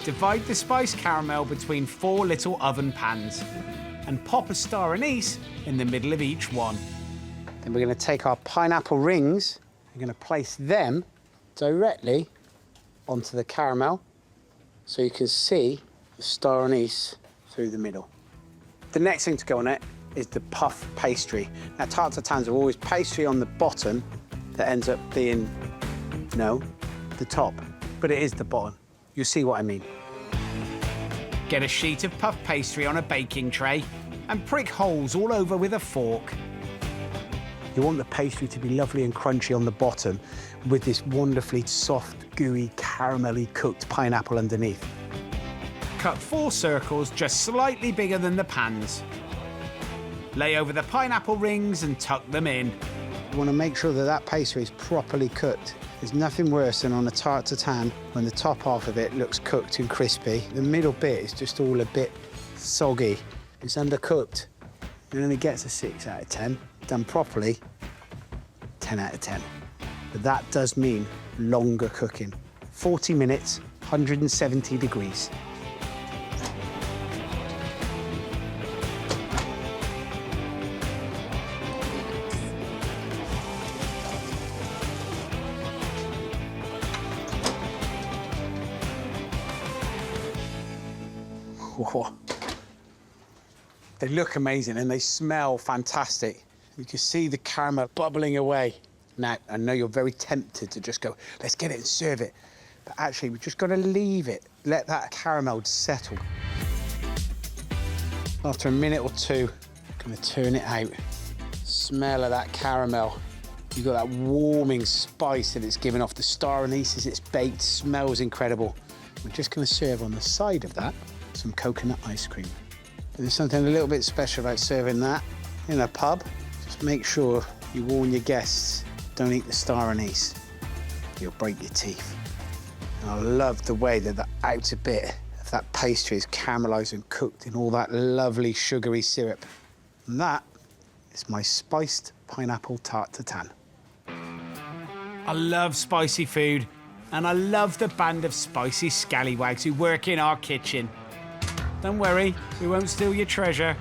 Divide the spiced caramel between 4 little oven pans and pop a star anise in the middle of each one. Then we're going to take our pineapple rings, we're going to place them directly onto the caramel so you can see the star anise through the middle. The next thing to go on it is the puff pastry. Now, tart tatins are always pastry on the bottom that ends up being, no, the top, but it is the bottom. You'll see what I mean. Get a sheet of puff pastry on a baking tray and prick holes all over with a fork. You want the pastry to be lovely and crunchy on the bottom with this wonderfully soft, gooey, caramelly cooked pineapple underneath. Cut 4 circles just slightly bigger than the pans. Lay over the pineapple rings and tuck them in. You want to make sure that that pastry is properly cooked. There's nothing worse than on a tart tatin when the top half of it looks cooked and crispy. The middle bit is just all a bit soggy. It's undercooked. It only gets a 6 out of 10. done properly, 10 out of 10. But that does mean longer cooking. 40 minutes, 170 degrees. Whoa. They look amazing and they smell fantastic. You can see the caramel bubbling away. Now, I know you're very tempted to just go, let's get it and serve it. But actually, we've just got to leave it, let that caramel settle. After a minute or two, I'm going to turn it out. Smell of that caramel. You've got that warming spice that it's giving off the star anise as it's baked. Smells incredible. We're just going to serve on the side of that some coconut ice cream. There's something a little bit special about serving that in a pub. Just make sure you warn your guests, don't eat the star anise. You'll break your teeth. And I love the way that the outer bit of that pastry is caramelised and cooked in all that lovely sugary syrup. And that is my spiced pineapple tart tatin. I love spicy food, and I love the band of spicy scallywags who work in our kitchen. Don't worry, we won't steal your treasure.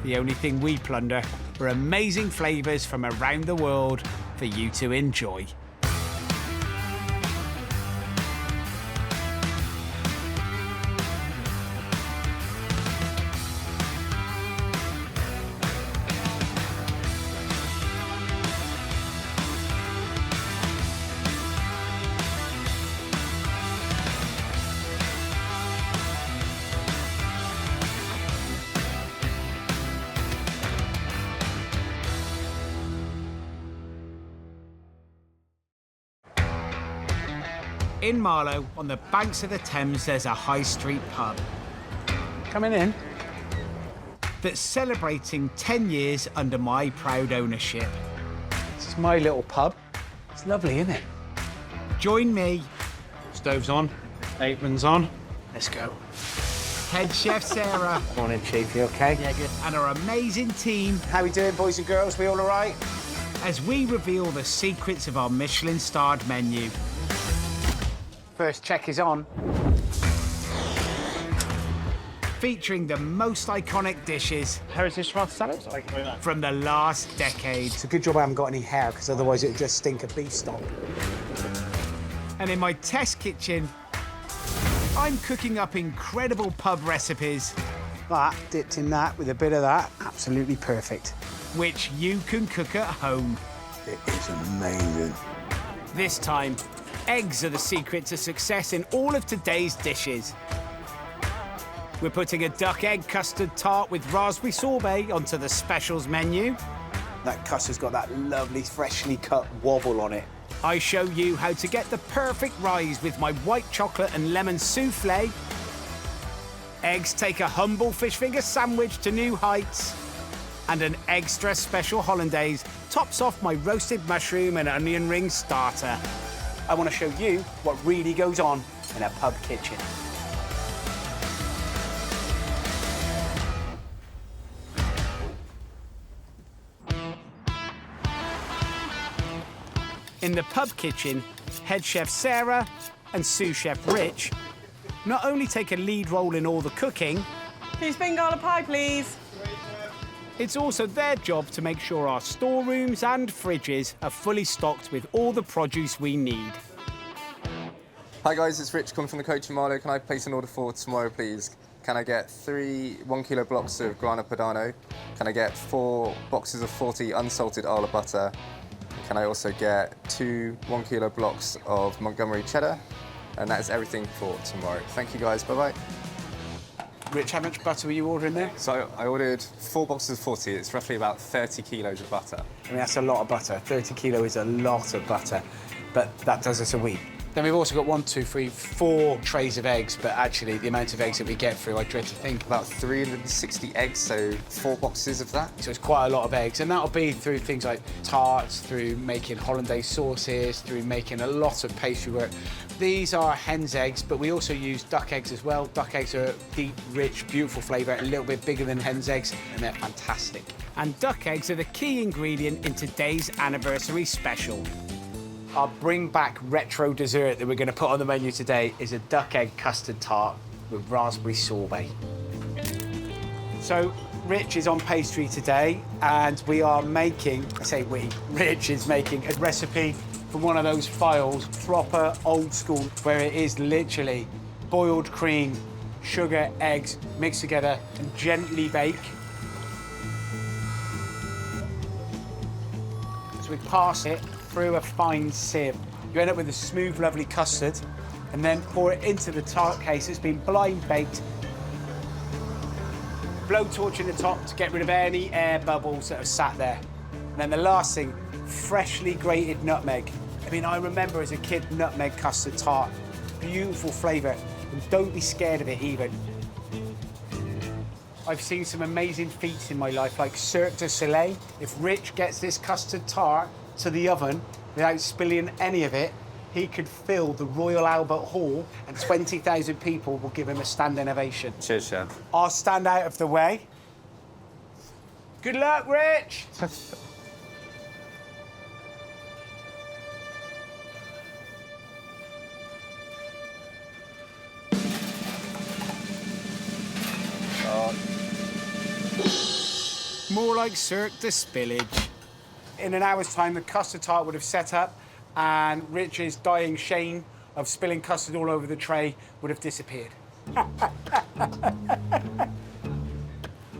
The only thing we plunder are amazing flavours from around the world for you to enjoy. In Marlow, on the banks of the Thames, there's a high street pub. Coming in. That's celebrating 10 years under my proud ownership. This is my little pub. It's lovely, isn't it? Join me. Stove's on, apron's on. Let's go. Head chef Sarah. Morning, Chief. You okay? Yeah, good. And our amazing team. How we doing, boys and girls? We all all right? As we reveal the secrets of our Michelin-starred menu. First check is on. Featuring the most iconic dishes. Heritage tomato salad. From the last decade. It's a good job I haven't got any hair, because otherwise it would just stink of beef stock. And in my test kitchen, I'm cooking up incredible pub recipes. That, dipped in that with a bit of that, absolutely perfect. Which you can cook at home. It is amazing. This time, eggs are the secret to success in all of today's dishes. We're putting a duck egg custard tart with raspberry sorbet onto the specials menu. That custard's got that lovely, freshly cut wobble on it. I show you how to get the perfect rise with my white chocolate and lemon souffle. Eggs take a humble fish finger sandwich to new heights. And an extra special hollandaise tops off my roasted mushroom and onion ring starter. I want to show you what really goes on in a pub kitchen. In the pub kitchen, head chef Sarah and sous chef Rich not only take a lead role in all the cooking, Can you spin Gala pie, please? it's also their job to make sure our storerooms and fridges are fully stocked with all the produce we need. Hi guys, it's Rich coming from the coach in Marlow. Can I place an order for tomorrow, please? Can I get 3 1-kilo blocks of grana padano? Can I get 4 boxes of 40 unsalted Arla butter? Can I also get 2 1-kilo blocks of Montgomery cheddar? And that is everything for tomorrow. Thank you guys, bye-bye. Rich, how much butter were you ordering there? So I ordered 4 boxes of 40. It's roughly about 30 kilos of butter. I mean, that's a lot of butter. 30 kilo is a lot of butter, but that does us a week. Then we've also got 1, 2, 3, 4 trays of eggs, but actually the amount of eggs that we get through, I dread to think. About 360 eggs, so 4 boxes of that. So it's quite a lot of eggs, and that'll be through things like tarts, through making hollandaise sauces, through making a lot of pastry work. These are hen's eggs, but we also use duck eggs as well. Duck eggs are deep, rich, beautiful flavour, a little bit bigger than hen's eggs, and they're fantastic. And duck eggs are the key ingredient in today's anniversary special. Our bring back retro dessert that we're going to put on the menu today is a duck egg custard tart with raspberry sorbet. So Rich is on pastry today, and we are making, I say we, Rich is making a recipe for one of those files, proper old school, where it is literally boiled cream, sugar, eggs, mixed together and gently bake. So we pass it through a fine sieve. You end up with a smooth, lovely custard, and then pour it into the tart case. It's been blind baked. Blowtorch in the top to get rid of any air bubbles that have sat there. And then the last thing, freshly grated nutmeg. I mean, I remember as a kid, nutmeg custard tart. Beautiful flavour, and don't be scared of it even. I've seen some amazing feats in my life, like Cirque du Soleil. If Rich gets this custard tart to the oven without spilling any of it, he could fill the Royal Albert Hall and 20,000 people will give him a standing ovation. Cheers, chef. I'll stand out of the way. Good luck, Rich! More like Cirque du Spillage. In an hour's time, the custard tart would have set up, and Rich's dying shame of spilling custard all over the tray would have disappeared.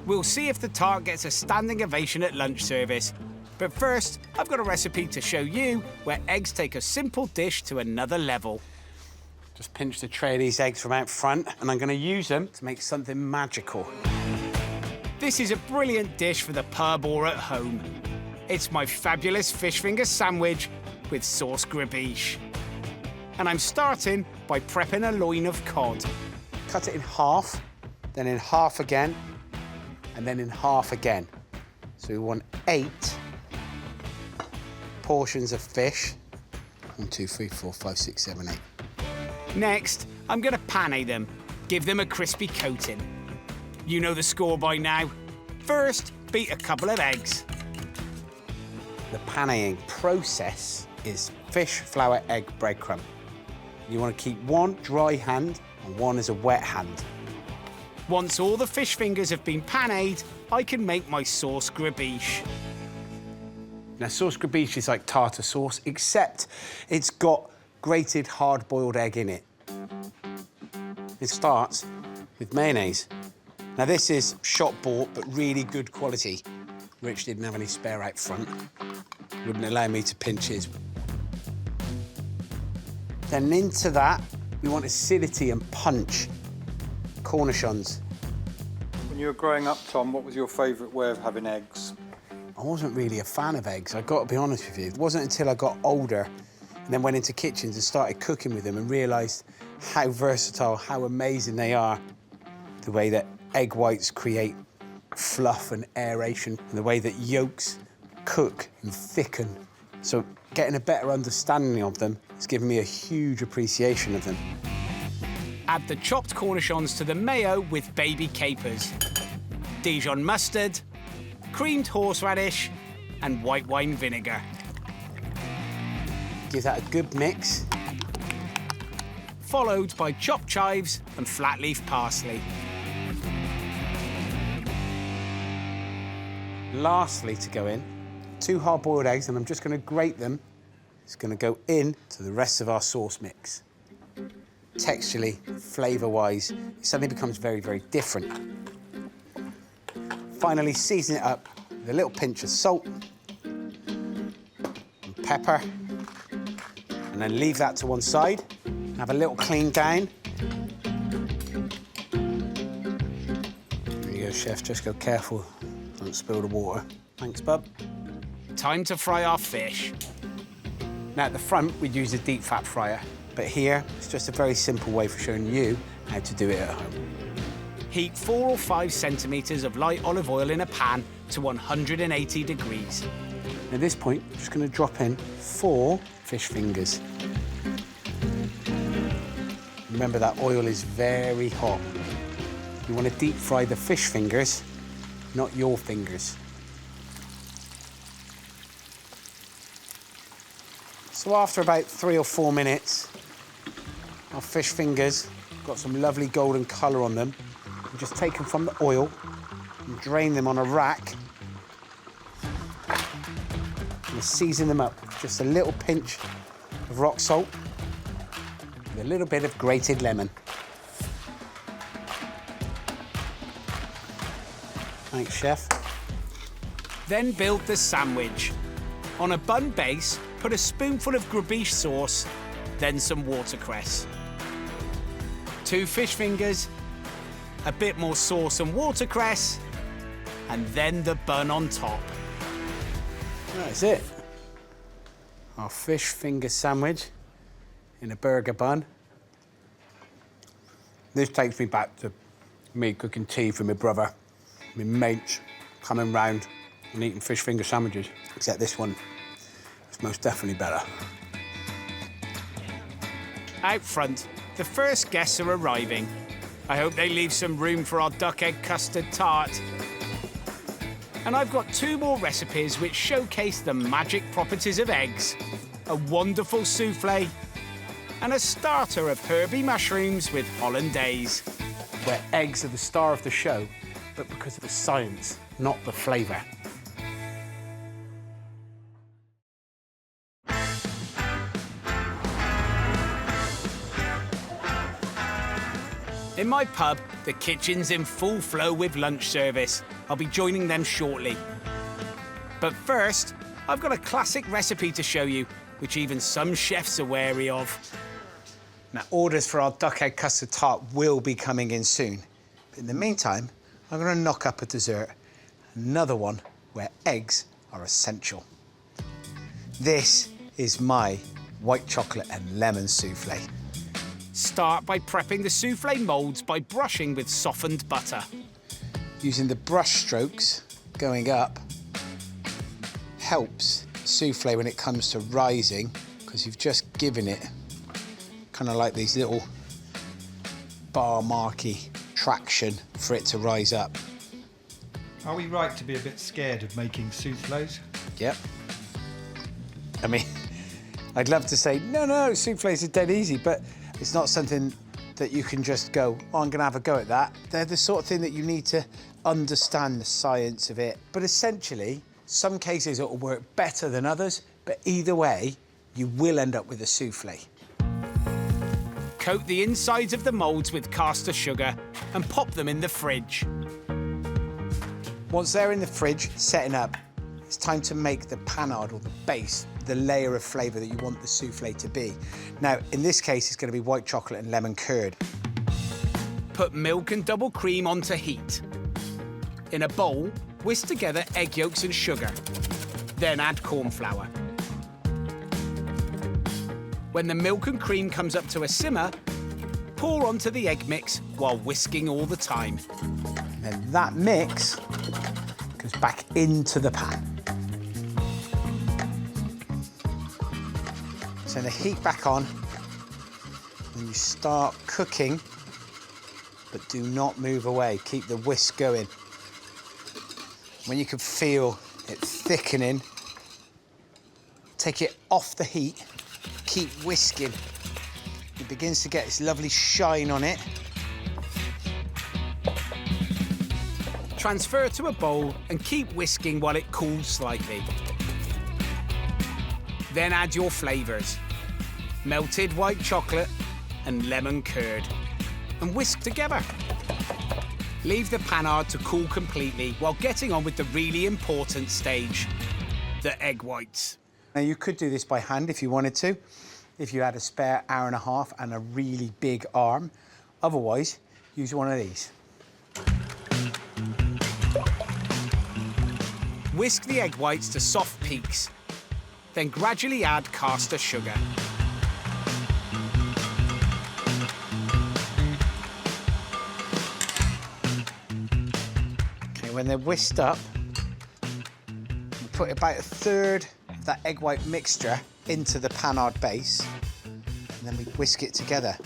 We'll see if the tart gets a standing ovation at lunch service. But first, I've got a recipe to show you where eggs take a simple dish to another level. Just pinch the tray of these eggs from out front, and I'm going to use them to make something magical. This is a brilliant dish for the pub or at home. It's my fabulous fish finger sandwich with sauce grabiche. And I'm starting by prepping a loin of cod. Cut it in half, then in half again, and then in half again. So we want 8 portions of fish. 1, 2, 3, 4, 5, 6, 7, 8. Next, I'm gonna pane them, give them a crispy coating. You know the score by now. First, beat a couple of eggs. The paneing process is fish, flour, egg, breadcrumb. You want to keep one dry hand and one as a wet hand. Once all the fish fingers have been paneed, I can make my sauce grabiche. Now, sauce grabiche is like tartar sauce, except it's got grated hard-boiled egg in it. It starts with mayonnaise. Now, this is shop-bought, but really good quality. Rich didn't have any spare out front. Wouldn't allow me to pinch his. Then into that, we want acidity and punch. Cornichons. When you were growing up, Tom, what was your favourite way of having eggs? I wasn't really a fan of eggs, I've got to be honest with you. It wasn't until I got older and then went into kitchens and started cooking with them and realised how versatile, how amazing they are. The way that egg whites create fluff and aeration, and the way that yolks cook and thicken. So getting a better understanding of them has given me a huge appreciation of them. Add the chopped cornichons to the mayo with baby capers, Dijon mustard, creamed horseradish, and white wine vinegar. Give that a good mix, followed by chopped chives and flat leaf parsley. Lastly, to go in, 2 hard-boiled eggs, and I'm just going to grate them. It's going to go in to the rest of our sauce mix. Texturally, flavour-wise, it suddenly becomes very, very different. Finally, season it up with a little pinch of salt and pepper, and then leave that to one side. Have a little clean down. There you go, chef, just go careful. Don't spill the water. Thanks, bub. Time to fry our fish. Now, at the front, we'd use a deep fat fryer, but here, it's just a very simple way for showing you how to do it at home. Heat 4 or 5 centimetres of light olive oil in a pan to 180 degrees. At this point, I'm just going to drop in 4 fish fingers. Remember that oil is very hot. You want to deep fry the fish fingers, not your fingers. So after about 3 or 4 minutes, our fish fingers got some lovely golden colour on them. We just take them from the oil and drain them on a rack. And season them up. Just a little pinch of rock salt with a little bit of grated lemon. Thanks, chef. Then build the sandwich. On a bun base, put a spoonful of grabiche sauce, then some watercress. 2 fish fingers, a bit more sauce and watercress, and then the bun on top. That's it. Our fish finger sandwich in a burger bun. This takes me back to me cooking tea for my brother, my mates coming round and eating fish finger sandwiches. Except this one is most definitely better. Out front, the first guests are arriving. I hope they leave some room for our duck egg custard tart. And I've got 2 more recipes which showcase the magic properties of eggs. A wonderful souffle and a starter of herby mushrooms with hollandaise. Where eggs are the star of the show, but because of the science, not the flavour. In my pub, the kitchen's in full flow with lunch service. I'll be joining them shortly. But first, I've got a classic recipe to show you, which even some chefs are wary of. Now, orders for our duck egg custard tart will be coming in soon. But in the meantime, I'm going to knock up a dessert, another one where eggs are essential. This is my white chocolate and lemon souffle. Start by prepping the souffle moulds by brushing with softened butter. Using the brush strokes going up helps souffle when it comes to rising, because you've just given it kind of like these little bar marky traction for it to rise up. Are we right to be a bit scared of making soufflés? Yep. I mean, I'd love to say, no, soufflés are dead easy, but it's not something that you can just go, oh, I'm going to have a go at that. They're the sort of thing that you need to understand the science of it. But essentially, some cases it will work better than others, but either way, you will end up with a souffle. Coat the insides of the moulds with caster sugar and pop them in the fridge. Once they're in the fridge, setting up, it's time to make the panade, or the base, the layer of flavour that you want the souffle to be. Now, in this case, it's going to be white chocolate and lemon curd. Put milk and double cream onto heat. In a bowl, whisk together egg yolks and sugar. Then add corn flour. When the milk and cream comes up to a simmer, pour onto the egg mix while whisking all the time. And then that mix goes back into the pan. Turn the heat back on, and you start cooking, but do not move away. Keep the whisk going. When you can feel it thickening, take it off the heat, keep whisking. It begins to get this lovely shine on it. Transfer to a bowl and keep whisking while it cools slightly. Then add your flavours. Melted white chocolate and lemon curd, and whisk together. Leave the panade to cool completely while getting on with the really important stage, the egg whites. Now, you could do this by hand if you wanted to, if you had a spare hour and a half and a really big arm. Otherwise, use one of these. Whisk the egg whites to soft peaks, then gradually add caster sugar. When they're whisked up, you put about 1/3 of that egg white mixture into the panade base, and then we whisk it together.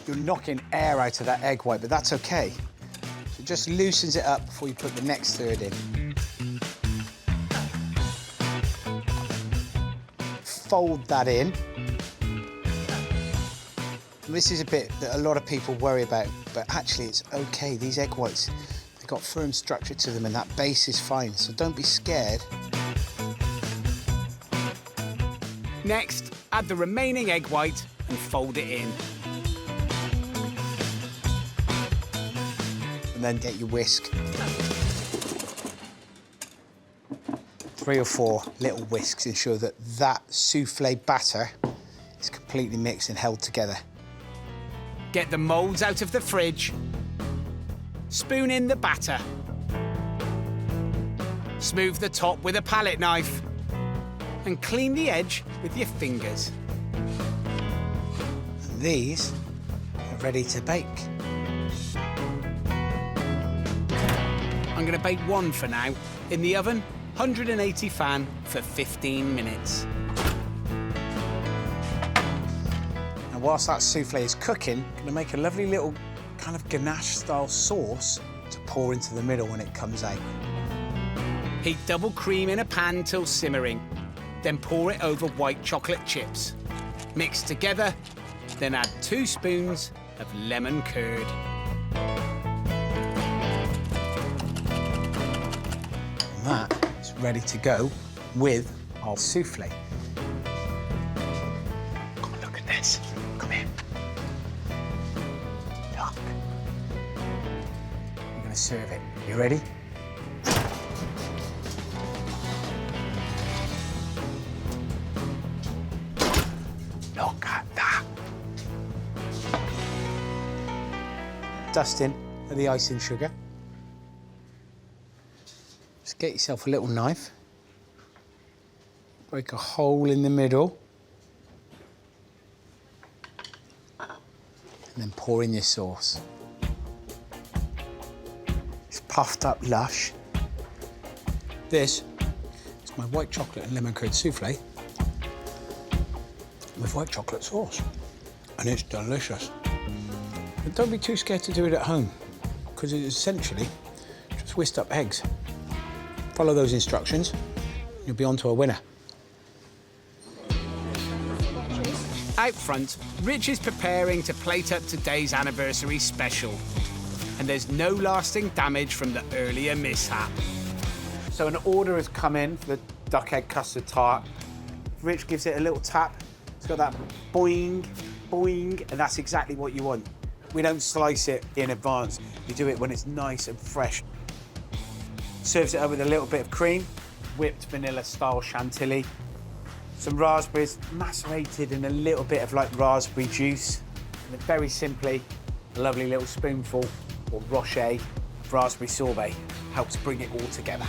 You're knocking air out of that egg white, but that's okay. It just loosens it up before you put the next third in. Fold that in. And this is a bit that a lot of people worry about, but actually it's okay. These egg whites, they've got firm structure to them and that base is fine, so don't be scared. Next, add the remaining egg white and fold it in. And then get your whisk. 3 or 4 little whisks ensure that that souffle batter is completely mixed and held together. Get the moulds out of the fridge. Spoon in the batter. Smooth the top with a palette knife. And clean the edge with your fingers. And these are ready to bake. I'm going to bake one for now. In the oven, 180 fan for 15 minutes. And whilst that souffle is cooking, I'm going to make a lovely little kind of ganache-style sauce to pour into the middle when it comes out. Heat double cream in a pan till simmering. Then pour it over white chocolate chips. Mix together, then add 2 spoons of lemon curd. And that is ready to go with our souffle. Come look at this. Come here. Look. I'm going to serve it. You ready? Look at that. Dust in of the icing sugar. Just get yourself a little knife. Break a hole in the middle. And then pour in your sauce. It's puffed up lush. This is my white chocolate and lemon curd souffle with white chocolate sauce, and it's delicious. But don't be too scared to do it at home, because it's essentially just whisked up eggs. Follow those instructions, you'll be on to a winner. Out front, Rich is preparing to plate up today's anniversary special, and there's no lasting damage from the earlier mishap. So an order has come in for the duck egg custard tart. Rich gives it a little tap. It's got that boing, boing, and that's exactly what you want. We don't slice it in advance. You do it when it's nice and fresh. Serves it up with a little bit of cream, whipped vanilla-style chantilly, some raspberries macerated in a little bit of like raspberry juice, and then very simply, a lovely little spoonful or rocher of raspberry sorbet helps bring it all together.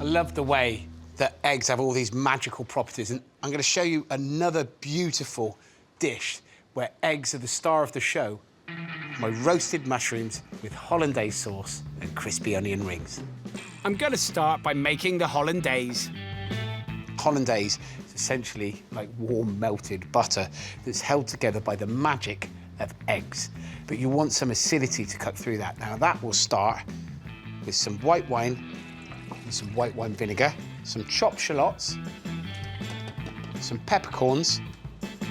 I love the way that eggs have all these magical properties, and I'm going to show you another beautiful dish where eggs are the star of the show. My roasted mushrooms with hollandaise sauce and crispy onion rings. I'm going to start by making the hollandaise. Hollandaise is essentially like warm melted butter that's held together by the magic of eggs. But you want some acidity to cut through that. Now that will start with some white wine, and some white wine vinegar, some chopped shallots, some peppercorns,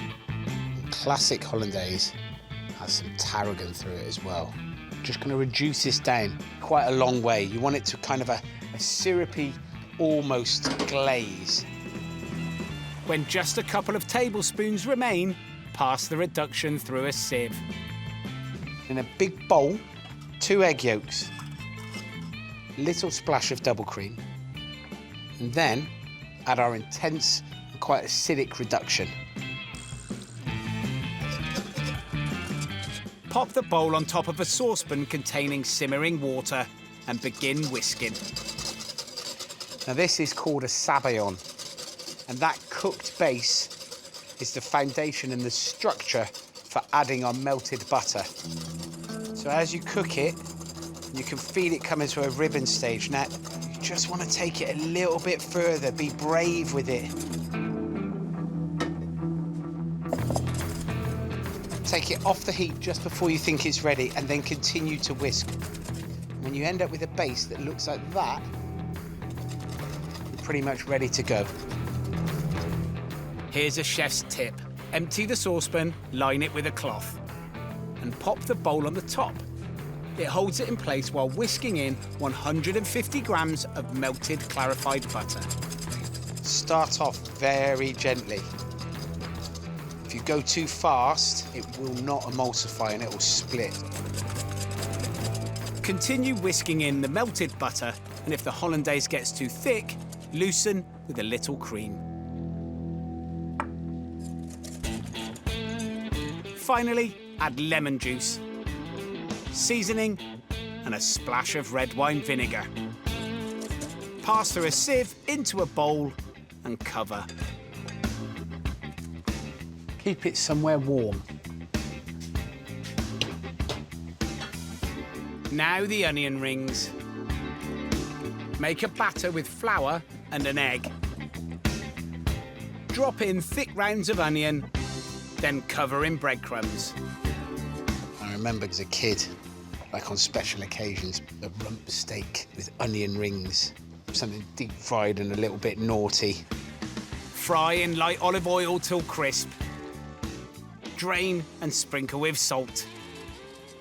and classic hollandaise has some tarragon through it as well. Just going to reduce this down quite a long way. You want it to kind of a syrupy, almost glaze. When just a couple of tablespoons remain, pass the reduction through a sieve. In a big bowl, 2 egg yolks, little splash of double cream, and then add our intense and quite acidic reduction. Pop the bowl on top of a saucepan containing simmering water and begin whisking. Now this is called a sabayon, and that cooked base is the foundation and the structure for adding our melted butter. So as you cook it, you can feel it coming to a ribbon stage. Now, you just want to take it a little bit further, be brave with it. Take it off the heat just before you think it's ready and then continue to whisk. When you end up with a base that looks like that, you're pretty much ready to go. Here's a chef's tip. Empty the saucepan, line it with a cloth, and pop the bowl on the top. It holds it in place while whisking in 150 grams of melted clarified butter. Start off very gently. If you go too fast, it will not emulsify and it will split. Continue whisking in the melted butter, and if the hollandaise gets too thick, loosen with a little cream. Finally, add lemon juice, seasoning, and a splash of red wine vinegar. Pass through a sieve into a bowl and cover. Keep it somewhere warm. Now the onion rings. Make a batter with flour and an egg. Drop in thick rounds of onion, then cover in breadcrumbs. I remember as a kid, like on special occasions, a rump steak with onion rings, something deep fried and a little bit naughty. Fry in light olive oil till crisp. Drain and sprinkle with salt.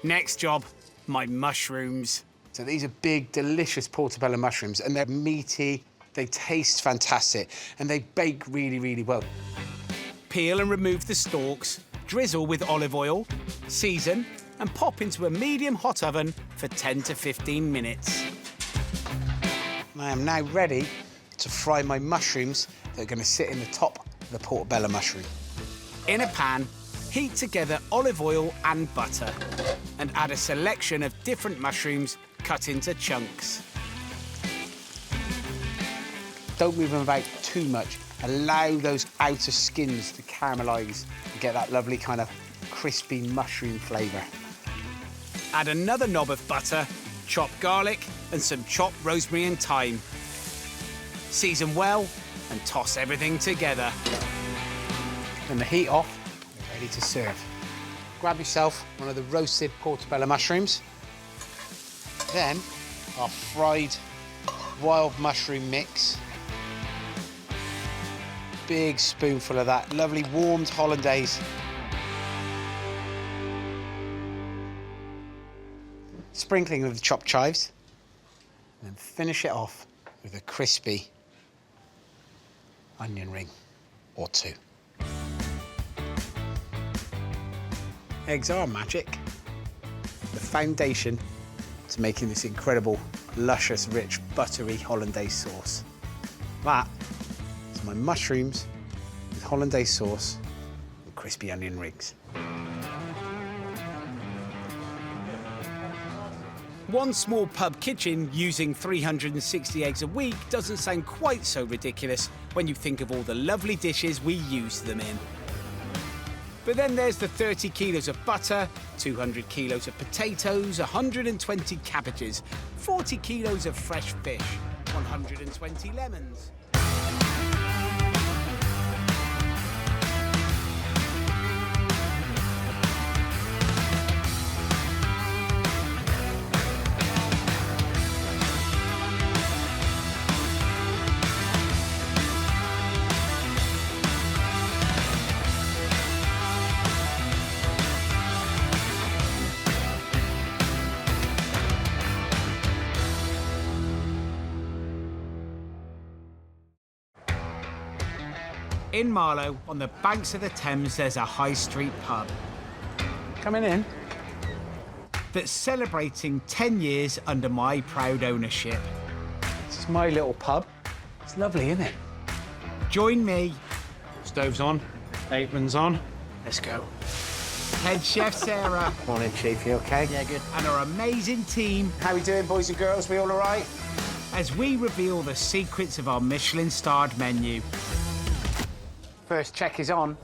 Next job, my mushrooms. So these are big, delicious portobello mushrooms, and they're meaty, they taste fantastic, and they bake really, really well. Peel and remove the stalks, drizzle with olive oil, season, and pop into a medium hot oven for 10 to 15 minutes. I am now ready to fry my mushrooms that are going to sit in the top of the portobello mushroom. In a pan, heat together olive oil and butter and add a selection of different mushrooms cut into chunks. Don't move them about too much. Allow those outer skins to caramelise and get that lovely kind of crispy mushroom flavour. Add another knob of butter, chopped garlic and some chopped rosemary and thyme. Season well and toss everything together. Turn the heat off, you're ready to serve. Grab yourself one of the roasted portobello mushrooms. Then our fried wild mushroom mix. Big spoonful of that lovely warmed hollandaise. Sprinkling with the chopped chives. And then finish it off with a crispy onion ring or two. Eggs are magic. The foundation to making this incredible, luscious, rich, buttery hollandaise sauce. That is my mushrooms with hollandaise sauce and crispy onion rings. One small pub kitchen using 360 eggs a week doesn't sound quite so ridiculous when you think of all the lovely dishes we use them in. But then there's the 30 kilos of butter, 200 kilos of potatoes, 120 cabbages, 40 kilos of fresh fish, 120 lemons. In Marlow, on the banks of the Thames, there's a high street pub. Coming in. That's celebrating 10 years under my proud ownership. This is my little pub. It's lovely, isn't it? Join me. Stove's on, apron's on. Let's go. Head chef Sarah. Morning, Chief. You okay? Yeah, good. And our amazing team. How we doing, boys and girls? We all right? As we reveal the secrets of our Michelin-starred menu. First check is on.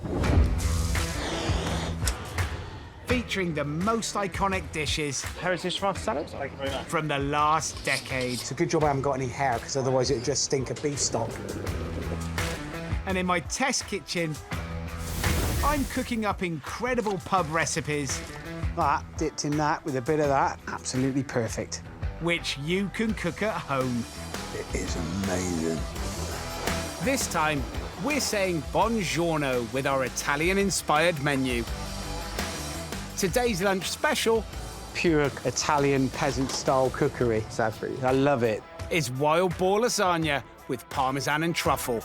Featuring the most iconic dishes Heritage France salad. Thank you very much. from the last decade. It's a good job I haven't got any hair, because otherwise it would just stink of beef stock. And in my test kitchen, I'm cooking up incredible pub recipes, That, dipped in that with a bit of that, absolutely perfect. which you can cook at home. It is amazing. This time, we're saying buongiorno with our Italian-inspired menu. Today's lunch special Pure Italian peasant-style cookery. Exactly. I love it. is wild boar lasagna with parmesan and truffle.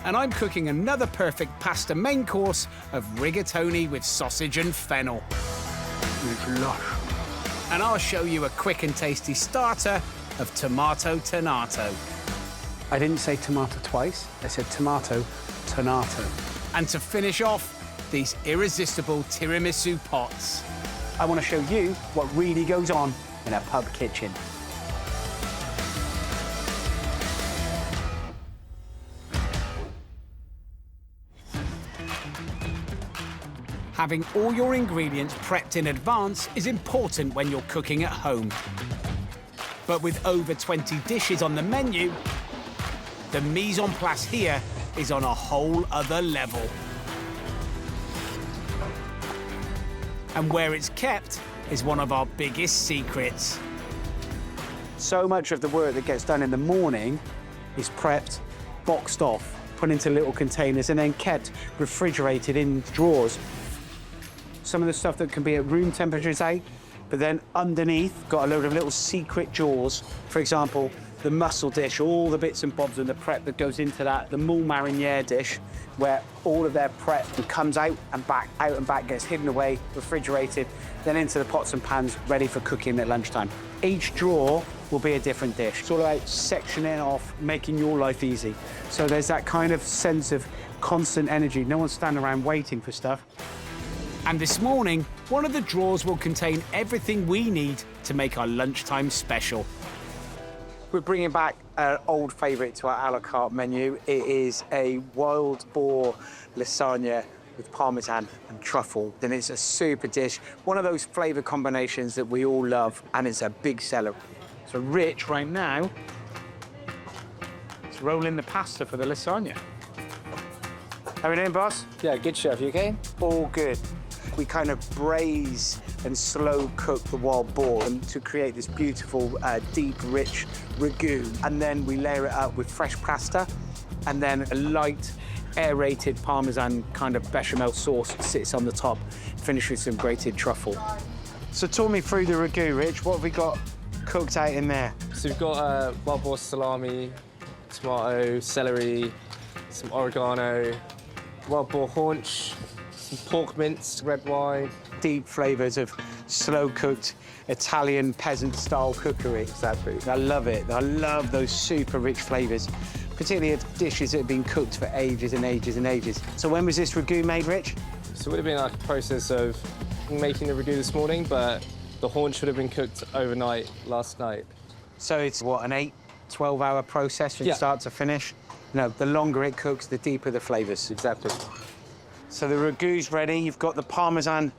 And I'm cooking another perfect pasta main course of rigatoni with sausage and fennel. It's lush. And I'll show you a quick and tasty starter of tomato tonato. I didn't say tomato twice. I said tomato tonato. And to finish off, these irresistible tiramisu pots. I want to show you what really goes on in a pub kitchen. Having all your ingredients prepped in advance is important when you're cooking at home. But with over 20 dishes on the menu, the mise en place here is on a whole other level. And where it's kept is one of our biggest secrets. So much of the work that gets done in the morning is prepped, boxed off, put into little containers and then kept refrigerated in drawers. Some of the stuff that can be at room temperature is out, but then underneath got a load of little secret drawers. For example, the mussel dish, all the bits and bobs and the prep that goes into that, the moule marinière dish, where all of their prep comes out and back, gets hidden away, refrigerated, then into the pots and pans, ready for cooking at lunchtime. Each drawer will be a different dish. It's all about sectioning off, making your life easy. So there's that kind of sense of constant energy. No one's standing around waiting for stuff. And this morning, one of the drawers will contain everything we need to make our lunchtime special. We're bringing back an old favourite to our a la carte menu. It is a wild boar lasagna with parmesan and truffle. And it's a super dish, one of those flavour combinations that we all love, and it's a big seller. So Rich, right now, is rolling the pasta for the lasagna. How are we doing, boss? Yeah, good chef. You okay? All good. We kind of braise and slow cook the wild boar and to create this beautiful, deep, rich ragu. And then we layer it up with fresh pasta and then a light, aerated parmesan kind of bechamel sauce sits on the top, finished with some grated truffle. So talk me through the ragu, Rich. What have we got cooked out in there? So we've got wild boar salami, tomato, celery, some oregano, wild boar haunch, some pork mince, red wine. Deep flavours of slow-cooked Italian peasant-style cookery. Exactly. I love it. I love those super rich flavours, particularly of dishes that have been cooked for ages and ages and ages. So when was this ragu made, Rich? So it would have been like a process of making the ragu this morning, but the haunch would have been cooked overnight last night. So it's, what, an 8-12-hour process from start to finish? No, the longer it cooks, the deeper the flavours. Exactly. So the ragu's ready. You've got the parmesan,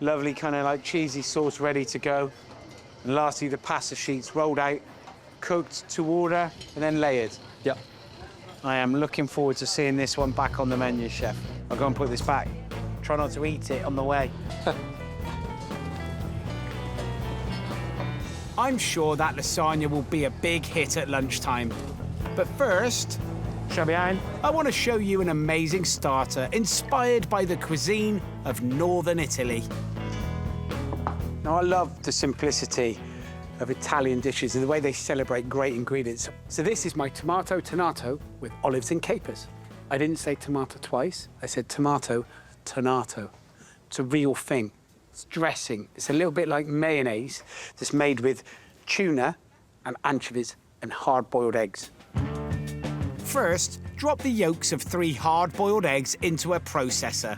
lovely kind of like cheesy sauce ready to go. And lastly, the pasta sheets rolled out, cooked to order, and then layered. Yeah. I am looking forward to seeing this one back on the menu, Chef. I'll go and put this back. Try not to eat it on the way. I'm sure that lasagna will be a big hit at lunchtime. But first, I want to show you an amazing starter inspired by the cuisine of northern Italy. Now, I love the simplicity of Italian dishes and the way they celebrate great ingredients. So this is my tomato tonato with olives and capers. I didn't say tomato twice. I said tomato tonato. It's a real thing. It's dressing. It's a little bit like mayonnaise that's made with tuna and anchovies and hard-boiled eggs. First, drop the yolks of 3 hard-boiled eggs into a processor.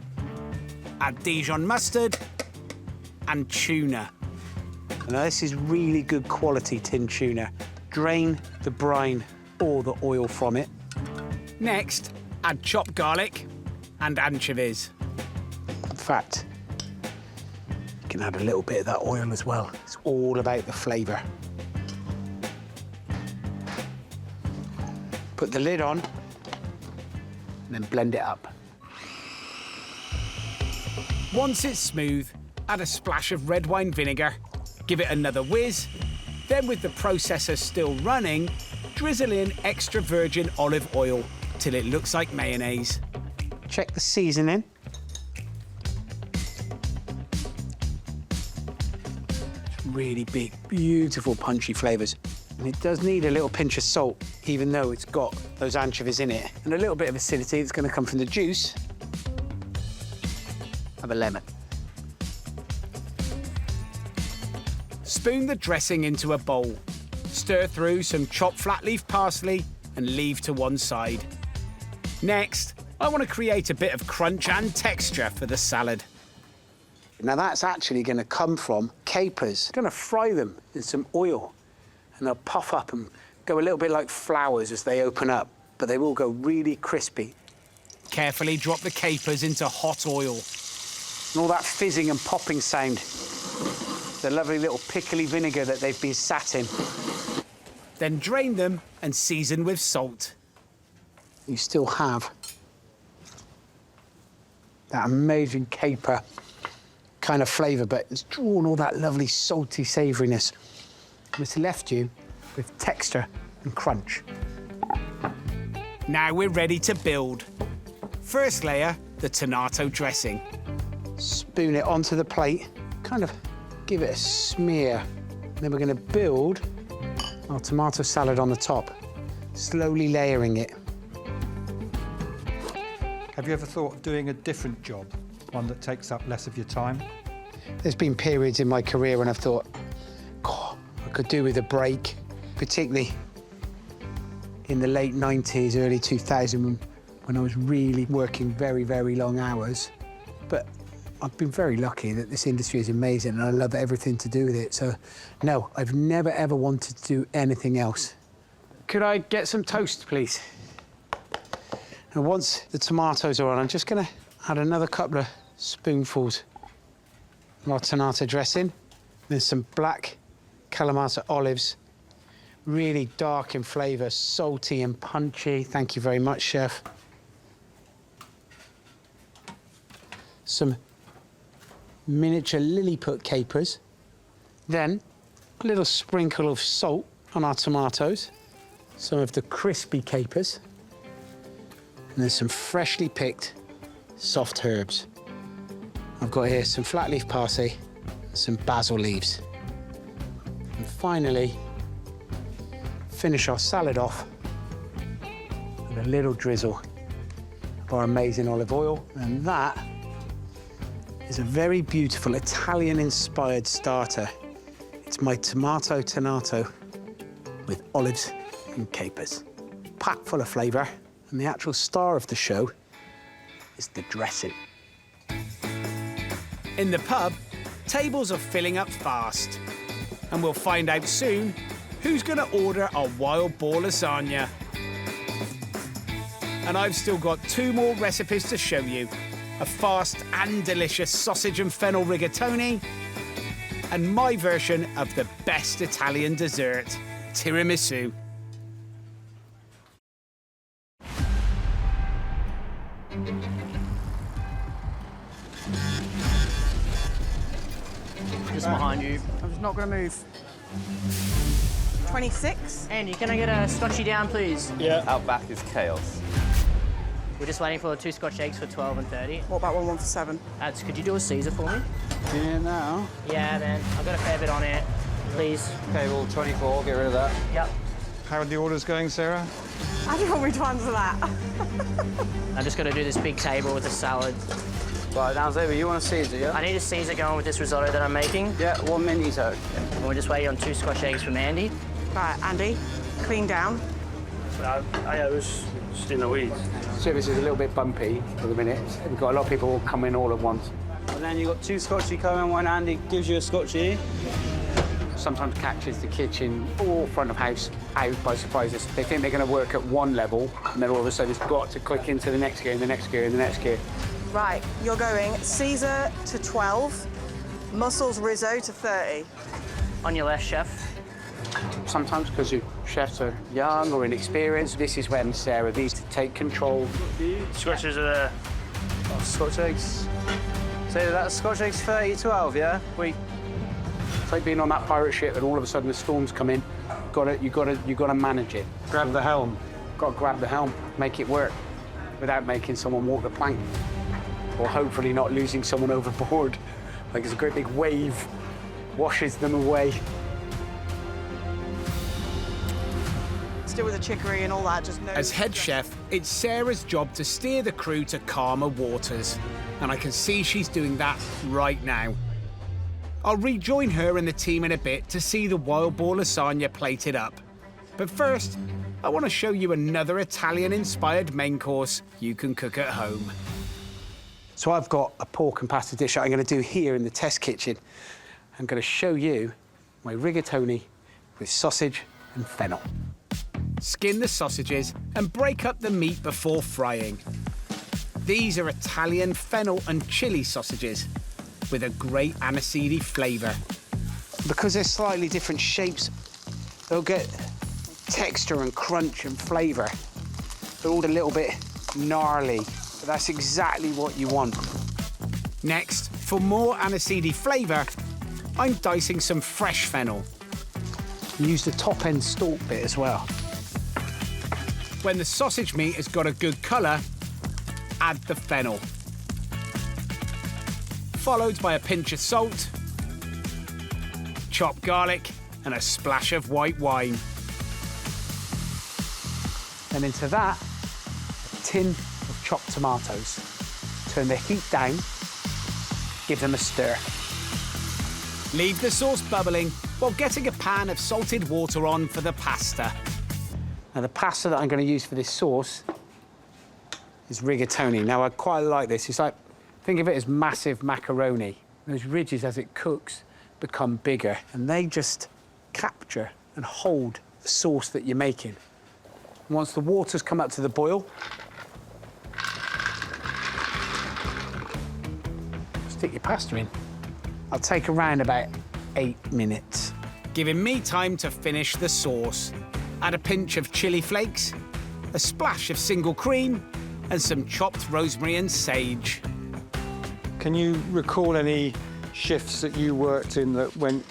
Add Dijon mustard and tuna. Now, this is really good quality tin tuna. Drain the brine or the oil from it. Next, add chopped garlic and anchovies. In fact, you can add a little bit of that oil as well. It's all about the flavour. Put the lid on and then blend it up. Once it's smooth, add a splash of red wine vinegar, give it another whiz, then with the processor still running, drizzle in extra virgin olive oil till it looks like mayonnaise. Check the seasoning. Really big, beautiful, punchy flavours. And it does need a little pinch of salt, even though it's got those anchovies in it. And a little bit of acidity that's going to come from the juice of a lemon. Spoon the dressing into a bowl. Stir through some chopped flat leaf parsley and leave to one side. Next, I want to create a bit of crunch and texture for the salad. Now that's actually going to come from capers. I'm going to fry them in some oil and they'll puff up and go a little bit like flowers as they open up, but they will go really crispy. Carefully drop the capers into hot oil. And all that fizzing and popping sound, the lovely little pickly vinegar that they've been sat in. Then drain them and season with salt. You still have that amazing caper kind of flavour, but it's drawn all that lovely salty savouriness. And it's left you with texture and crunch. Now we're ready to build. First layer, the tomato dressing. Spoon it onto the plate, kind of give it a smear. Then we're going to build our tomato salad on the top, slowly layering it. Have you ever thought of doing a different job, one that takes up less of your time? There's been periods in my career when I've thought, God, I could do with a break, particularly in the late 90s, early 2000s, when I was really working very, very long hours. But I've been very lucky that this industry is amazing and I love everything to do with it. So, no, I've never, ever wanted to do anything else. Could I get some toast, please? And once the tomatoes are on, I'm just going to add another couple of spoonfuls of our tomato dressing. Then some black Kalamata olives, really dark in flavour, salty and punchy. Thank you very much, Chef. Some miniature Lilliput capers. Then a little sprinkle of salt on our tomatoes, some of the crispy capers, and then some freshly picked soft herbs. I've got here some flat leaf parsley and some basil leaves. And finally, finish our salad off with a little drizzle of our amazing olive oil. And that is a very beautiful Italian-inspired starter. It's my tomato tonato with olives and capers. Packed full of flavour, and the actual star of the show is the dressing. In the pub, tables are filling up fast. And we'll find out soon who's going to order our wild boar lasagna. And I've still got 2 more recipes to show you. A fast and delicious sausage and fennel rigatoni, and my version of the best Italian dessert, tiramisu. Just behind you. I'm just not going to move. 26. Andy, can I get a scotchy down, please? Yeah. Out back is chaos. We're just waiting for 2 Scotch eggs for 12 and 30. What about one for 7? Could you do a Caesar for me? Yeah, now. Yeah, man. I've got a fair bit on it. Please. Okay, well, 24, get rid of that. Yep. How are the orders going, Sarah? I don't want me to answer that. I'm just going to do this big table with a salad. Right, now, Xavier, you want a Caesar, yeah? I need a Caesar going with this risotto that I'm making. Yeah, 1 mini toast. And we're just waiting on 2 Scotch eggs from Andy. Right, Andy, clean down. I was just in the weeds. Service is a little bit bumpy for the minute. We've got a lot of people coming all at once. And then you've got 2 Scotchy coming, one Andy gives you a Scotchy. Sometimes catches the kitchen or front of house out by surprises. They think they're going to work at one level, and then all of a sudden it's got to click into the next gear, and the next gear, and the next gear. Right, you're going Caesar to 12, mussels risotto to 30. On your left, chef. Sometimes because your chefs are young or inexperienced, this is when Sarah needs to take control. Scotches are there. Scotch eggs. So that's Scotch eggs 30-12, yeah? It's like being on that pirate ship and all of a sudden the storms come in. You gotta manage it. Grab the helm. Got to grab the helm, make it work, without making someone walk the plank, or hopefully not losing someone overboard. Like it's a great big wave, washes them away. Still with the chicory and all that, just no. As head chef, it's Sarah's job to steer the crew to calmer waters, and I can see she's doing that right now. I'll rejoin her and the team in a bit to see the wild boar lasagna plated up. But first, I want to show you another Italian-inspired main course you can cook at home. So I've got a pork and pasta dish that I'm going to do here in the test kitchen. I'm going to show you my rigatoni with sausage and fennel. Skin the sausages and break up the meat before frying. These are Italian fennel and chili sausages with a great aniseed flavour. Because they're slightly different shapes, they'll get texture and crunch and flavour. They're all a little bit gnarly, but that's exactly what you want. Next, for more aniseed flavour, I'm dicing some fresh fennel. Use the top end stalk bit as well. When the sausage meat has got a good colour, add the fennel. Followed by a pinch of salt, chopped garlic, and a splash of white wine. And into that, a tin of chopped tomatoes. Turn the heat down, give them a stir. Leave the sauce bubbling while getting a pan of salted water on for the pasta. Now, the pasta that I'm going to use for this sauce is rigatoni. Now, I quite like this. It's like, think of it as massive macaroni. Those ridges, as it cooks, become bigger, and they just capture and hold the sauce that you're making. Once the water's come up to the boil, stick your pasta in. I'll take around about 8 minutes. Giving me time to finish the sauce. Add a pinch of chili flakes, a splash of single cream, and some chopped rosemary and sage. Can you recall any shifts that you worked in that went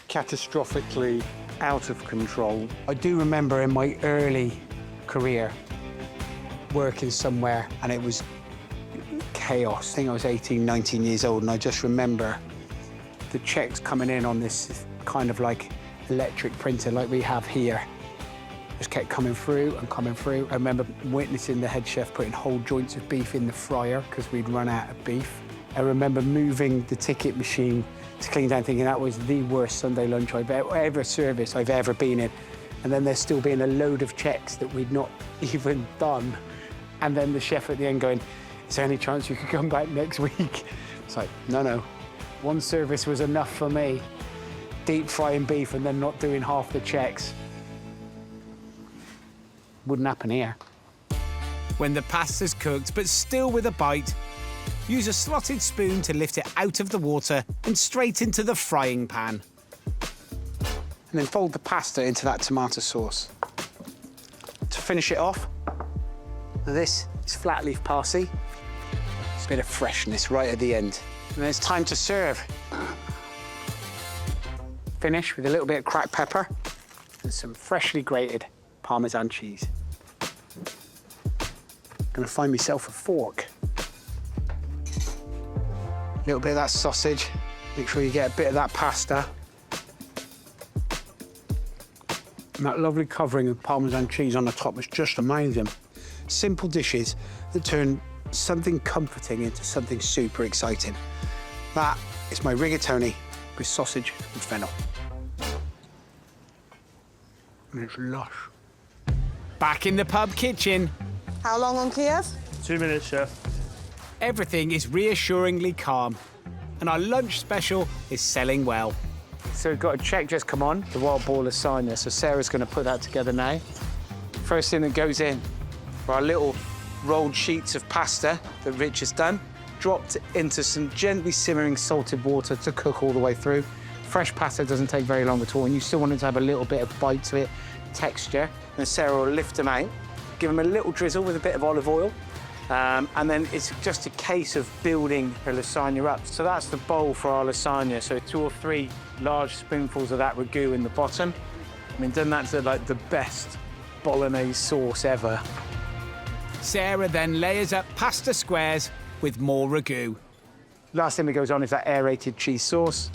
catastrophically out of control? I do remember in my early career working somewhere, and it was chaos. I think I was 18, 19 years old, and I just remember the checks coming in on this kind of like electric printer like we have here. Just kept coming through and coming through. I remember witnessing the head chef putting whole joints of beef in the fryer because we'd run out of beef. I remember moving the ticket machine to clean down, thinking that was the worst Sunday lunch service I've ever been in. And then there's still being a load of checks that we'd not even done. And then the chef at the end going, is there any chance you could come back next week? It's like, no. One service was enough for me. Deep frying beef and then not doing half the checks. Wouldn't happen here. When the pasta's cooked, but still with a bite, use a slotted spoon to lift it out of the water and straight into the frying pan. And then fold the pasta into that tomato sauce. To finish it off, this is flat leaf parsley. It's a bit of freshness right at the end. And then it's time to serve. Finish with a little bit of cracked pepper and some freshly grated Parmesan cheese. Gonna find myself a fork. A little bit of that sausage. Make sure you get a bit of that pasta. And that lovely covering of Parmesan cheese on the top is just amazing. Simple dishes that turn something comforting into something super exciting. That is my rigatoni with sausage and fennel. And it's lush. Back in the pub kitchen. How long on Kiev? 2 minutes, chef. Everything is reassuringly calm, and our lunch special is selling well. So we've got a check just come on, the wild boar lasagna. So Sarah's going to put that together now. First thing that goes in are our little rolled sheets of pasta that Rich has done, dropped into some gently simmering salted water to cook all the way through. Fresh pasta doesn't take very long at all, and you still want it to have a little bit of bite to it, texture. And Sarah will lift them out, give them a little drizzle with a bit of olive oil, And then it's just a case of building her lasagna up. So that's the bowl for our lasagna. So 2 or 3 large spoonfuls of that ragu in the bottom. I mean, doesn't that sound like the best bolognese sauce ever? Sarah then layers up pasta squares with more ragu. Last thing that goes on is that aerated cheese sauce.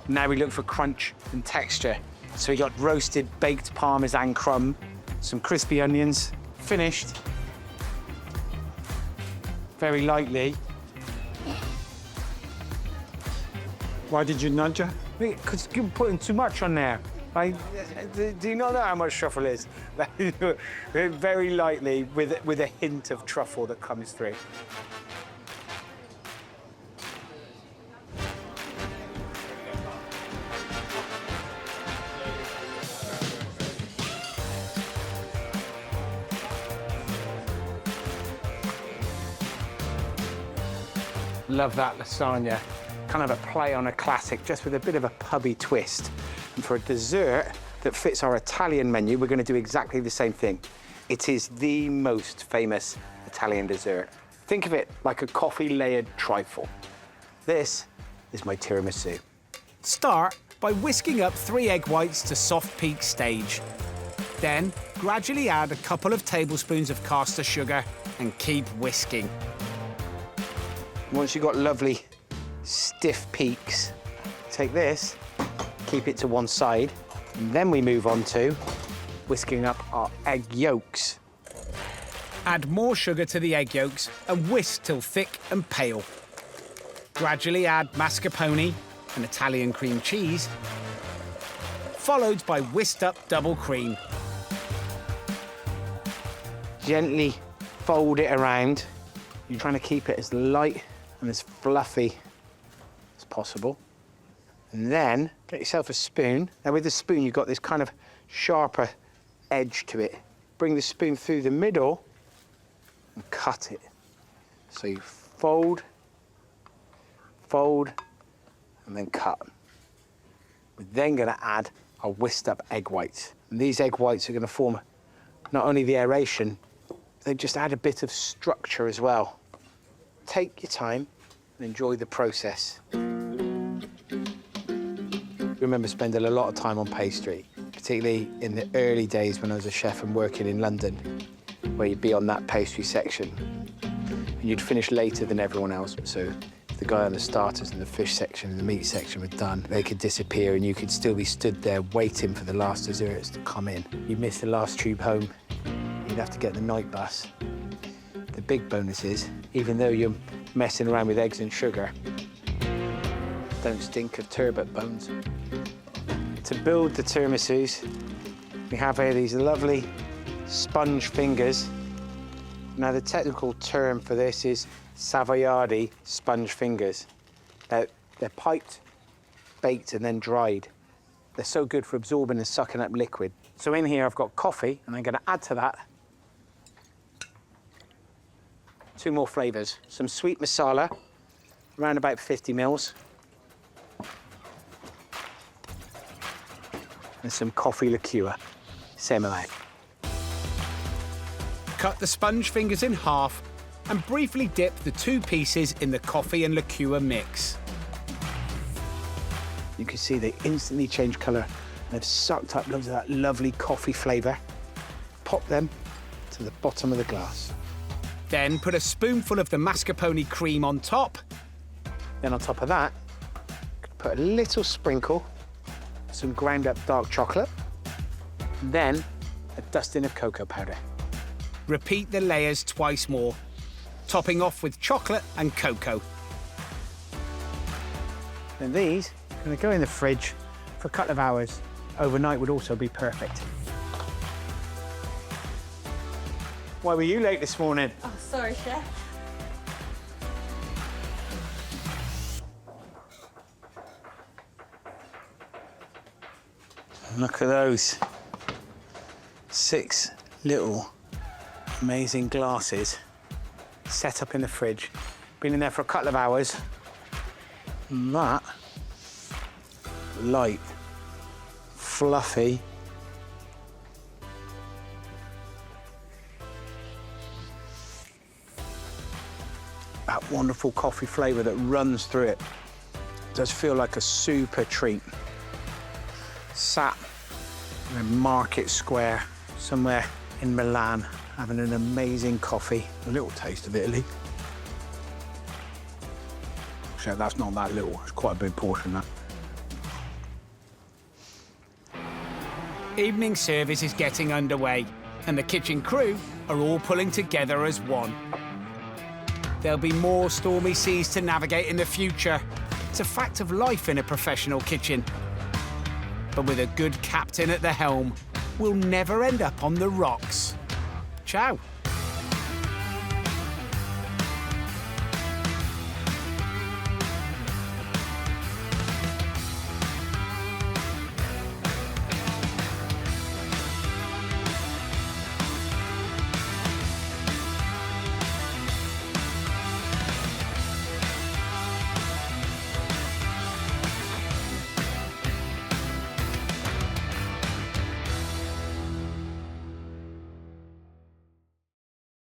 Now we look for crunch and texture. So we got roasted baked Parmesan crumb, some crispy onions, finished. Very lightly. Why did you nudge her? Because you're putting too much on there. Do you not know how much truffle is? Very lightly, with a hint of truffle that comes through. Love that lasagna. Kind of a play on a classic, just with a bit of a pubby twist. And for a dessert that fits our Italian menu, we're going to do exactly the same thing. It is the most famous Italian dessert. Think of it like a coffee-layered trifle. This is my tiramisu. Start by whisking up 3 egg whites to soft peak stage. Then gradually add a couple of tablespoons of caster sugar and keep whisking. Once you've got lovely stiff peaks, take this, keep it to one side, and then we move on to whisking up our egg yolks. Add more sugar to the egg yolks and whisk till thick and pale. Gradually add mascarpone and Italian cream cheese, followed by whisked up double cream. Gently fold it around. You're trying to keep it as light and as fluffy as possible. And then get yourself a spoon. Now with the spoon, you've got this kind of sharper edge to it. Bring the spoon through the middle and cut it. So you fold, and then cut. We're then gonna add our whisked up egg whites. And these egg whites are gonna form not only the aeration, they just add a bit of structure as well. Take your time and enjoy the process. I remember spending a lot of time on pastry, particularly in the early days when I was a chef and working in London, where you'd be on that pastry section. And you'd finish later than everyone else, so if the guy on the starters and the fish section and the meat section were done, they could disappear and you could still be stood there waiting for the last desserts to come in. You miss the last tube home, you'd have to get the night bus. The big bonus is, even though you're messing around with eggs and sugar, don't stink of turbot bones. To build the tiramisus, we have here these lovely sponge fingers. Now, the technical term for this is Savoiardi sponge fingers. Now, they're piped, baked, and then dried. They're so good for absorbing and sucking up liquid. So in here, I've got coffee, and I'm going to add to that 2 more flavours. Some sweet masala, around about 50 mils. And some coffee liqueur, same amount. Cut the sponge fingers in half and briefly dip the 2 pieces in the coffee and liqueur mix. You can see they instantly change colour. They've sucked up loads of that lovely coffee flavour. Pop them to the bottom of the glass. Then put a spoonful of the mascarpone cream on top. Then on top of that, put a little sprinkle, some ground up dark chocolate, then a dusting of cocoa powder. Repeat the layers twice more, topping off with chocolate and cocoa. And these are going to go in the fridge for a couple of hours. Overnight would also be perfect. Why were you late this morning? Oh, sorry, chef. Look at those 6 little amazing glasses set up in the fridge. Been in there for a couple of hours. And that light, fluffy wonderful coffee flavour that runs through it. It does feel like a super treat. Sat in a market square somewhere in Milan, having an amazing coffee. A little taste of Italy. So that's not that little, it's quite a big portion, that. Evening service is getting underway, and the kitchen crew are all pulling together as one. There'll be more stormy seas to navigate in the future. It's a fact of life in a professional kitchen. But with a good captain at the helm, we'll never end up on the rocks. Ciao.